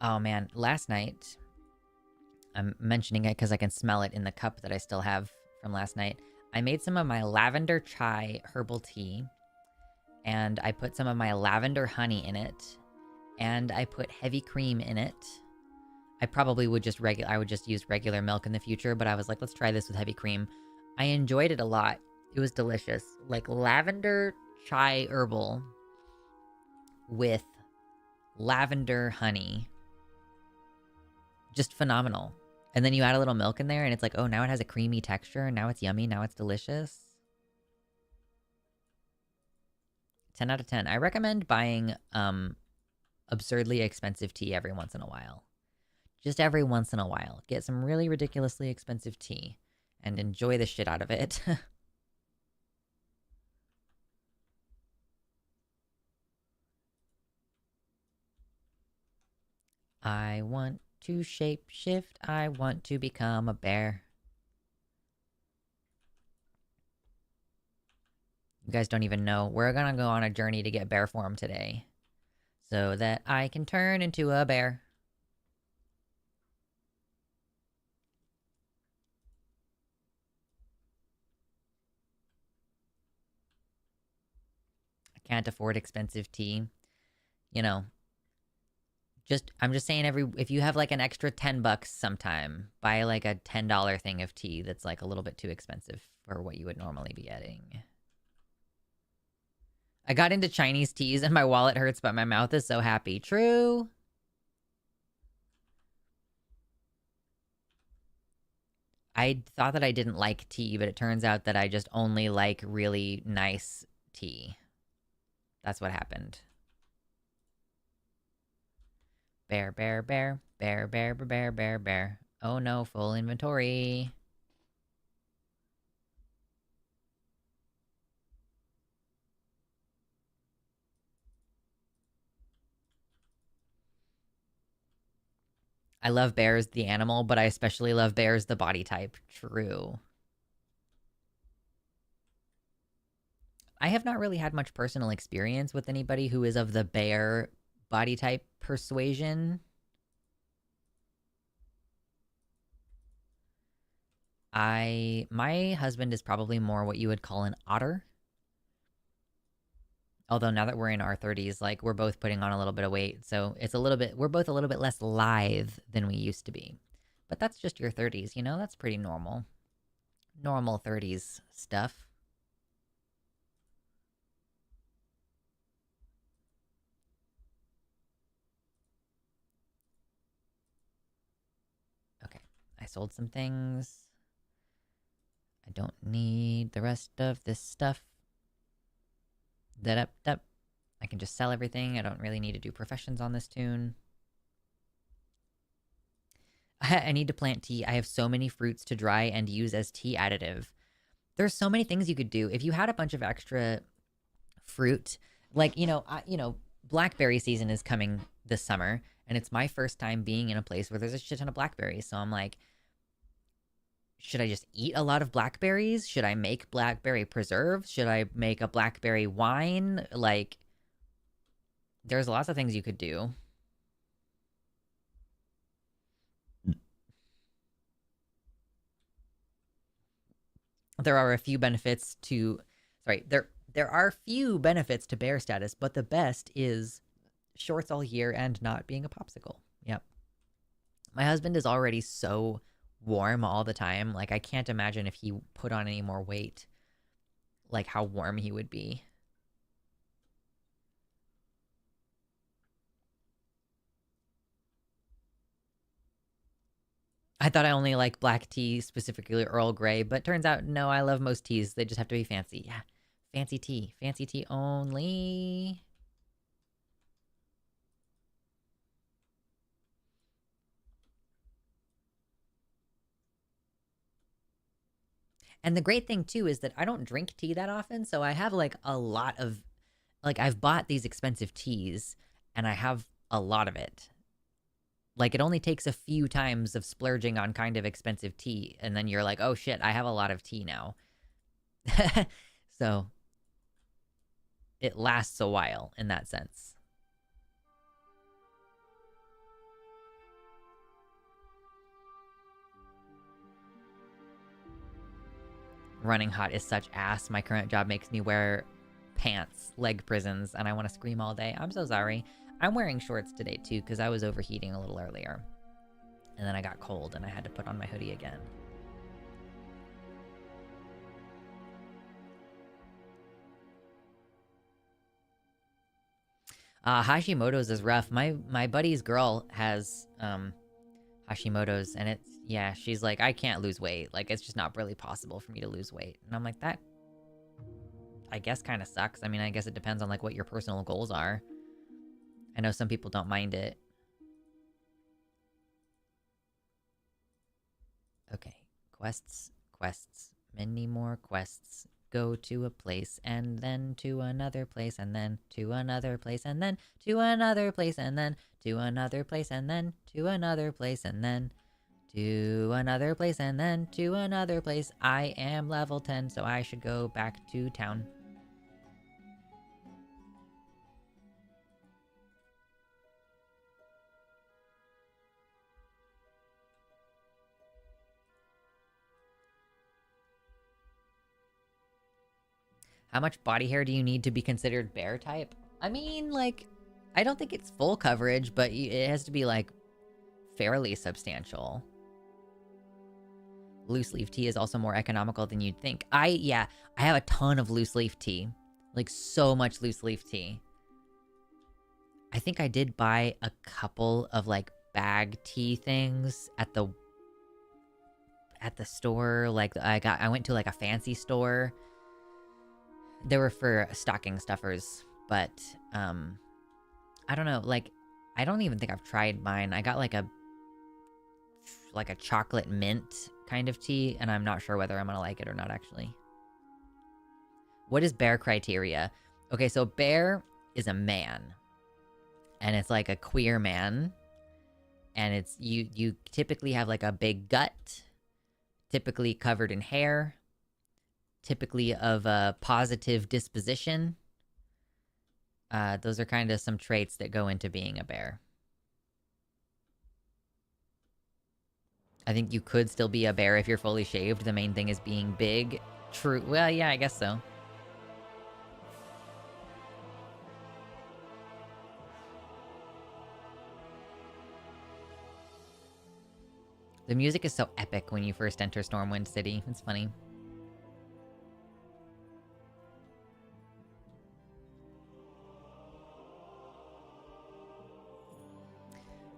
Oh man, last night, I'm mentioning it because I can smell it in the cup that I still have from last night. I made some of my lavender chai herbal tea, and I put some of my lavender honey in it, and I put heavy cream in it. I probably would just use regular milk in the future, but I was like, let's try this with heavy cream. I enjoyed it a lot. It was delicious. Like lavender chai herbal with lavender honey. Just phenomenal. And then you add a little milk in there and it's like, oh, now it has a creamy texture, and now it's yummy, now it's delicious. 10 out of 10. I recommend buying absurdly expensive tea every once in a while. Just every once in a while. Get some really ridiculously expensive tea and enjoy the shit out of it. I want to shapeshift. I want to become a bear. You guys don't even know. We're gonna go on a journey to get bear form today, so that I can turn into a bear. I can't afford expensive tea. You know, I'm just saying, if you have like an extra $10 sometime, buy like a $10 thing of tea that's like a little bit too expensive for what you would normally be getting. I got into Chinese teas and my wallet hurts, but my mouth is so happy. True. I thought that I didn't like tea, but it turns out that I just only like really nice tea. That's what happened. Bear, bear, bear. Bear, bear, bear, bear, bear, bear. Oh no, full inventory. I love bears, the animal, but I especially love bears, the body type. True. I have not really had much personal experience with anybody who is of the bear body type persuasion. My husband is probably more what you would call an otter. Although now that we're in our 30s, like, we're both putting on a little bit of weight, so we're both a little bit less lithe than we used to be. But that's just your 30s, you know? That's pretty normal. Normal 30s stuff. I sold some things. I don't need the rest of this stuff. Da-da-da. I can just sell everything. I don't really need to do professions on this tune. I need to plant tea. I have so many fruits to dry and use as tea additive. There's so many things you could do. If you had a bunch of extra fruit, like, blackberry season is coming this summer, and it's my first time being in a place where there's a shit ton of blackberries. So I'm like, should I just eat a lot of blackberries? Should I make blackberry preserves? Should I make a blackberry wine? Like, there's lots of things you could do. There are few benefits to bear status, but the best is shorts all year and not being a popsicle. Yep. My husband is already so warm all the time. Like, I can't imagine if he put on any more weight, like how warm he would be. I thought I only like black tea, specifically Earl Grey, but turns out, no, I love most teas. They just have to be fancy. Yeah, fancy tea. Fancy tea only. And the great thing, too, is that I don't drink tea that often, so I have, like, a lot of... Like, I've bought these expensive teas, and I have a lot of it. Like, it only takes a few times of splurging on kind of expensive tea, and then you're like, oh shit, I have a lot of tea now. So, it lasts a while in that sense. Running hot is such ass. My current job makes me wear pants, leg prisons, and I want to scream all day. I'm so sorry. I'm wearing shorts today, too, because I was overheating a little earlier. And then I got cold, and I had to put on my hoodie again. Hashimoto's is rough. My buddy's girl has Hashimoto's, and it's, yeah, she's like, I can't lose weight. Like, it's just not really possible for me to lose weight. And I'm like, that, I guess, kind of sucks. I mean, I guess it depends on, like, what your personal goals are. I know some people don't mind it. Okay. Quests. Many more quests. Go to a place, and then to another place, and then to another place, and then to another place, and then to another place, and then to another place, and then to another place, and then to another place. I am level 10, so I should go back to town. How much body hair do you need to be considered bear type? I mean, like, I don't think it's full coverage, but it has to be, like, fairly substantial. Loose leaf tea is also more economical than you'd think. I have a ton of loose leaf tea. Like, so much loose leaf tea. I think I did buy a couple of, like, bag tea things at the store. Like, I went to, like, a fancy store. They were for stocking stuffers, but, I don't know, like, I don't even think I've tried mine. I got, like a chocolate mint kind of tea, and I'm not sure whether I'm gonna like it or not, actually. What is bear criteria? Okay, so bear is a man. And it's like a queer man. And it's, you typically have, like, a big gut. Typically covered in hair. Typically of a positive disposition. Those are kind of some traits that go into being a bear. I think you could still be a bear if you're fully shaved. The main thing is being big. True. Well, yeah, I guess so. The music is so epic when you first enter Stormwind City. It's funny.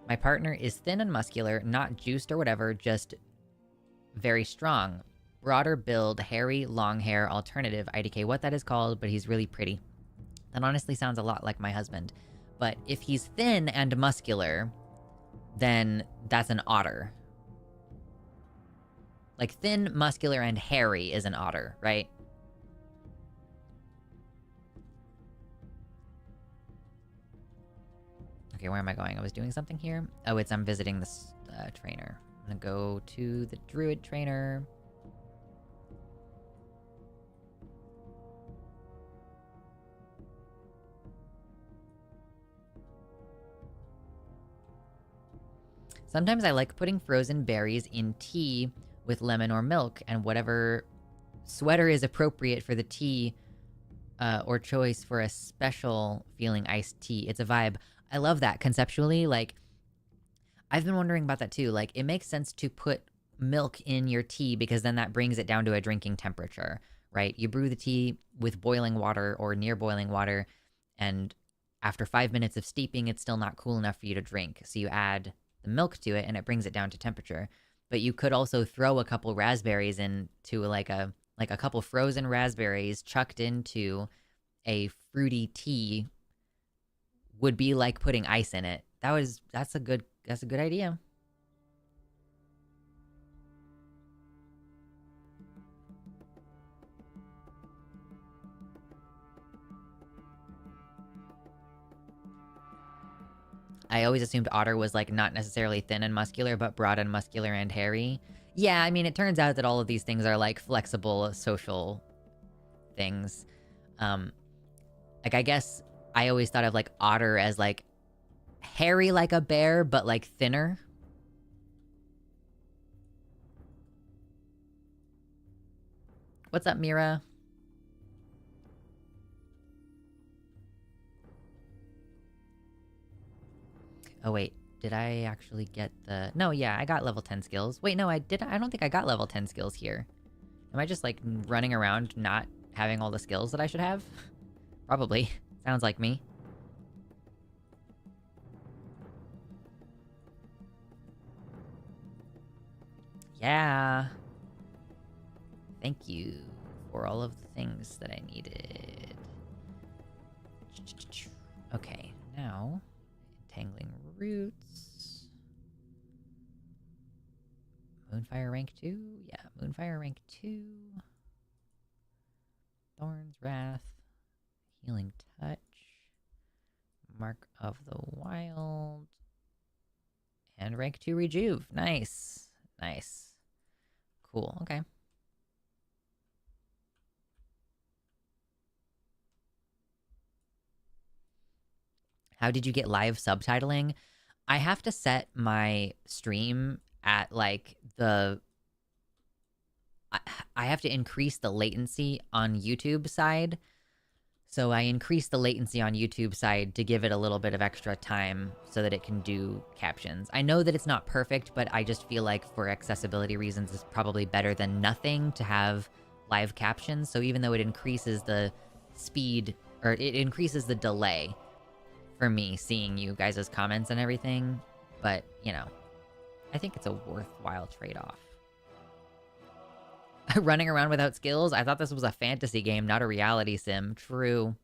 My partner is thin and muscular, not juiced or whatever, just very strong. Broader build, hairy, long hair, alternative. IDK what that is called, but he's really pretty. That honestly sounds a lot like my husband. But if he's thin and muscular, then that's an otter. Like, thin, muscular, and hairy is an otter, right? Okay, where am I going? I was doing something here. Oh, I'm visiting this trainer. I'm gonna go to the druid trainer. Sometimes I like putting frozen berries in tea with lemon or milk, and whatever sweater is appropriate for the tea or choice for a special feeling iced tea. It's a vibe. I love that conceptually. Like, I've been wondering about that too. Like, it makes sense to put milk in your tea because then that brings it down to a drinking temperature, right? You brew the tea with boiling water or near boiling water, and after 5 minutes of steeping, it's still not cool enough for you to drink. So you add the milk to it and it brings it down to temperature. But you could also throw a couple raspberries into like a couple frozen raspberries chucked into a fruity tea would be like putting ice in it. That's a good idea. I always assumed otter was like not necessarily thin and muscular, but broad and muscular and hairy. Yeah, I mean, it turns out that all of these things are like flexible social things. Like, I guess I always thought of like otter as like hairy like a bear, but like thinner. What's up, Mira? Oh, wait. Did I actually get the... No, yeah, I got level 10 skills. Wait, no, I didn't. I don't think I got level 10 skills here. Am I just, like, running around not having all the skills that I should have? Probably. Sounds like me. Yeah. Thank you for all of the things that I needed. Okay, now... Tangling Roots. Moonfire rank 2? Yeah, Moonfire rank 2. Thorn's Wrath. Healing Touch. Mark of the Wild. And rank 2 Rejuve. Nice. Nice. Cool, okay. How did you get live subtitling? I have to set my stream at like the... I have to increase the latency on YouTube side. So I increase the latency on YouTube side to give it a little bit of extra time so that it can do captions. I know that it's not perfect, but I just feel like for accessibility reasons, it's probably better than nothing to have live captions. So even though it increases the speed, or it increases the delay for me seeing you guys' comments and everything, but, you know, I think it's a worthwhile trade-off. Running around without skills? I thought this was a fantasy game, not a reality sim. True.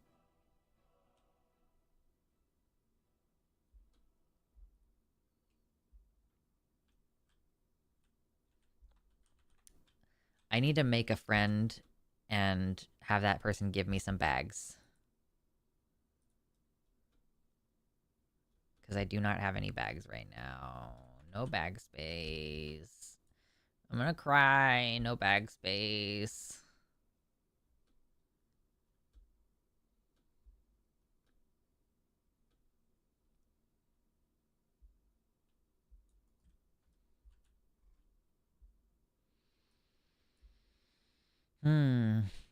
I need to make a friend and have that person give me some bags. Because I do not have any bags right now. No bag space. I'm gonna cry. No bag space.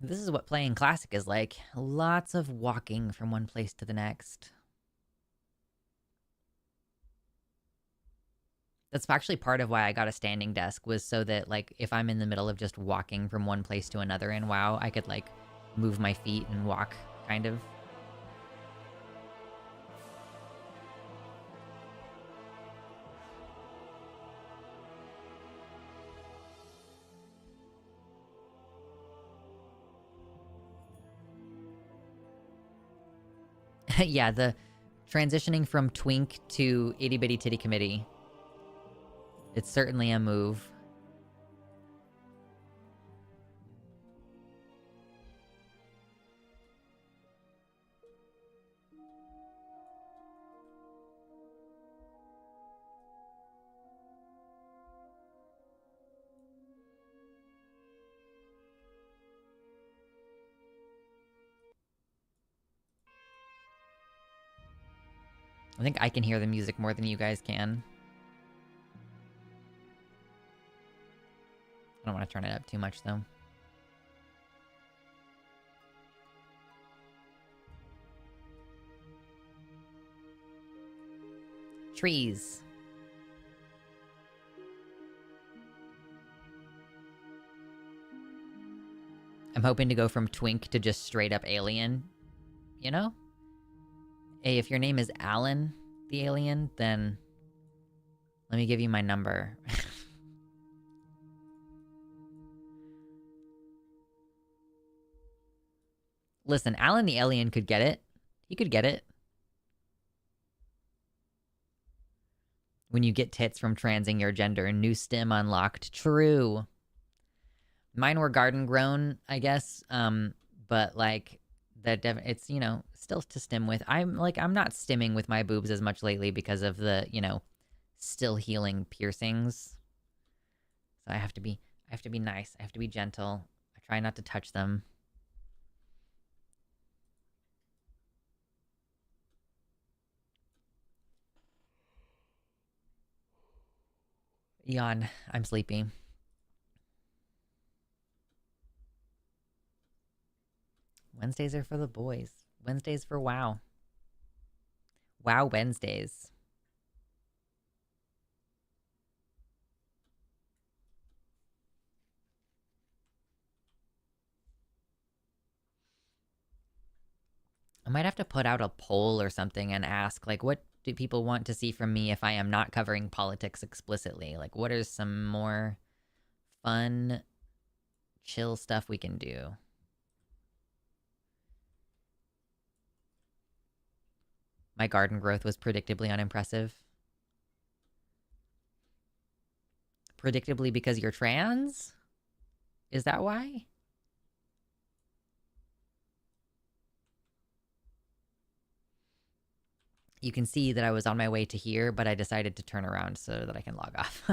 This is what playing Classic is like. Lots of walking from one place to the next. That's actually part of why I got a standing desk, was so that, like, if I'm in the middle of just walking from one place to another in WoW, I could, like, move my feet and walk, kind of. Yeah, the transitioning from twink to itty bitty titty committee. It's certainly a move. I think I can hear the music more than you guys can. I don't want to turn it up too much, though. Trees. I'm hoping to go from twink to just straight up alien, you know? Hey, if your name is Alan, the alien, then let me give you my number. Listen, Alan the alien could get it. He could get it. When you get tits from transing your gender, new stim unlocked. True. Mine were garden grown, I guess. But like it's, you know, still to stim with. I'm not stimming with my boobs as much lately because of the, you know, still healing piercings. So I have to be nice. I have to be gentle. I try not to touch them. Yawn. I'm sleepy. Wednesdays are for the boys. Wednesdays for WoW. WoW Wednesdays. I might have to put out a poll or something and ask, like, what do people want to see from me if I am not covering politics explicitly? Like, what are some more fun, chill stuff we can do? My garden growth was predictably unimpressive. Predictably because you're trans? Is that why? You can see that I was on my way to here, but I decided to turn around so that I can log off.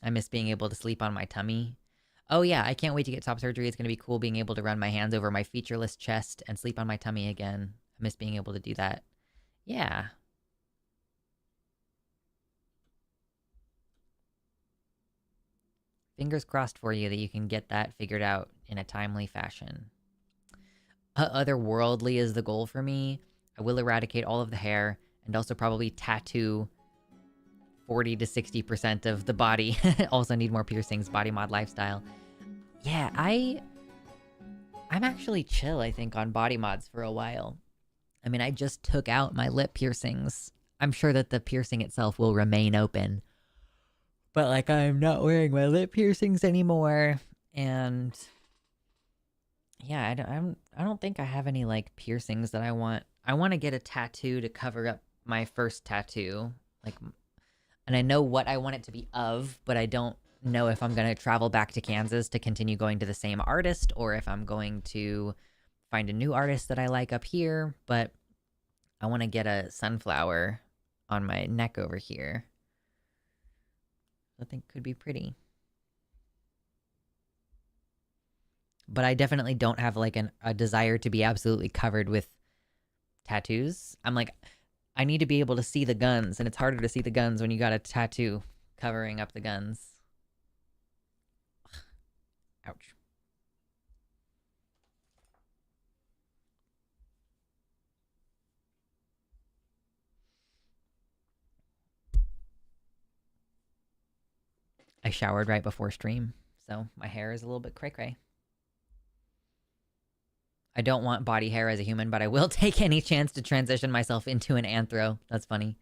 I miss being able to sleep on my tummy. Oh yeah, I can't wait to get top surgery. It's going to be cool being able to run my hands over my featureless chest and sleep on my tummy again. I miss being able to do that. Yeah. Fingers crossed for you that you can get that figured out in a timely fashion. Otherworldly is the goal for me. I will eradicate all of the hair and also probably tattoo 40 to 60% of the body. Also need more piercings, body mod lifestyle. Yeah, I'm actually chill, I think, on body mods for a while. I mean, I just took out my lip piercings. I'm sure that the piercing itself will remain open. But, like, I'm not wearing my lip piercings anymore. And yeah, I don't think I have any, like, piercings that I want. I want to get a tattoo to cover up my first tattoo. Like, and I know what I want it to be of, but I don't know if I'm going to travel back to Kansas to continue going to the same artist or if I'm going to find a new artist that I like up here. But I want to get a sunflower on my neck over here. I think could be pretty. But I definitely don't have like a desire to be absolutely covered with tattoos. I'm like, I need to be able to see the guns, and it's harder to see the guns when you got a tattoo covering up the guns. Ouch. I showered right before stream, so my hair is a little bit cray-cray. I don't want body hair as a human, but I will take any chance to transition myself into an anthro. That's funny.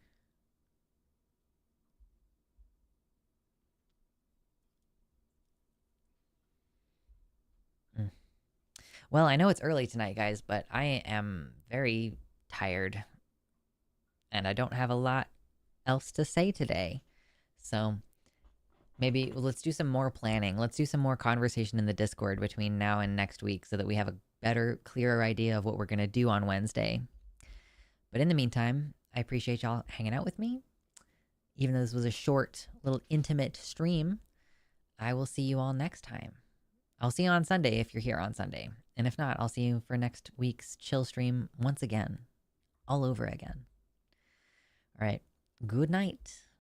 Well, I know it's early tonight, guys, but I am very tired. And I don't have a lot else to say today. So maybe let's do some more planning. Let's do some more conversation in the Discord between now and next week so that we have a better, clearer idea of what we're going to do on Wednesday. But in the meantime, I appreciate y'all hanging out with me. Even though this was a short, little intimate stream, I will see you all next time. I'll see you on Sunday if you're here on Sunday. And if not, I'll see you for next week's chill stream once again. All over again. All right. Good night.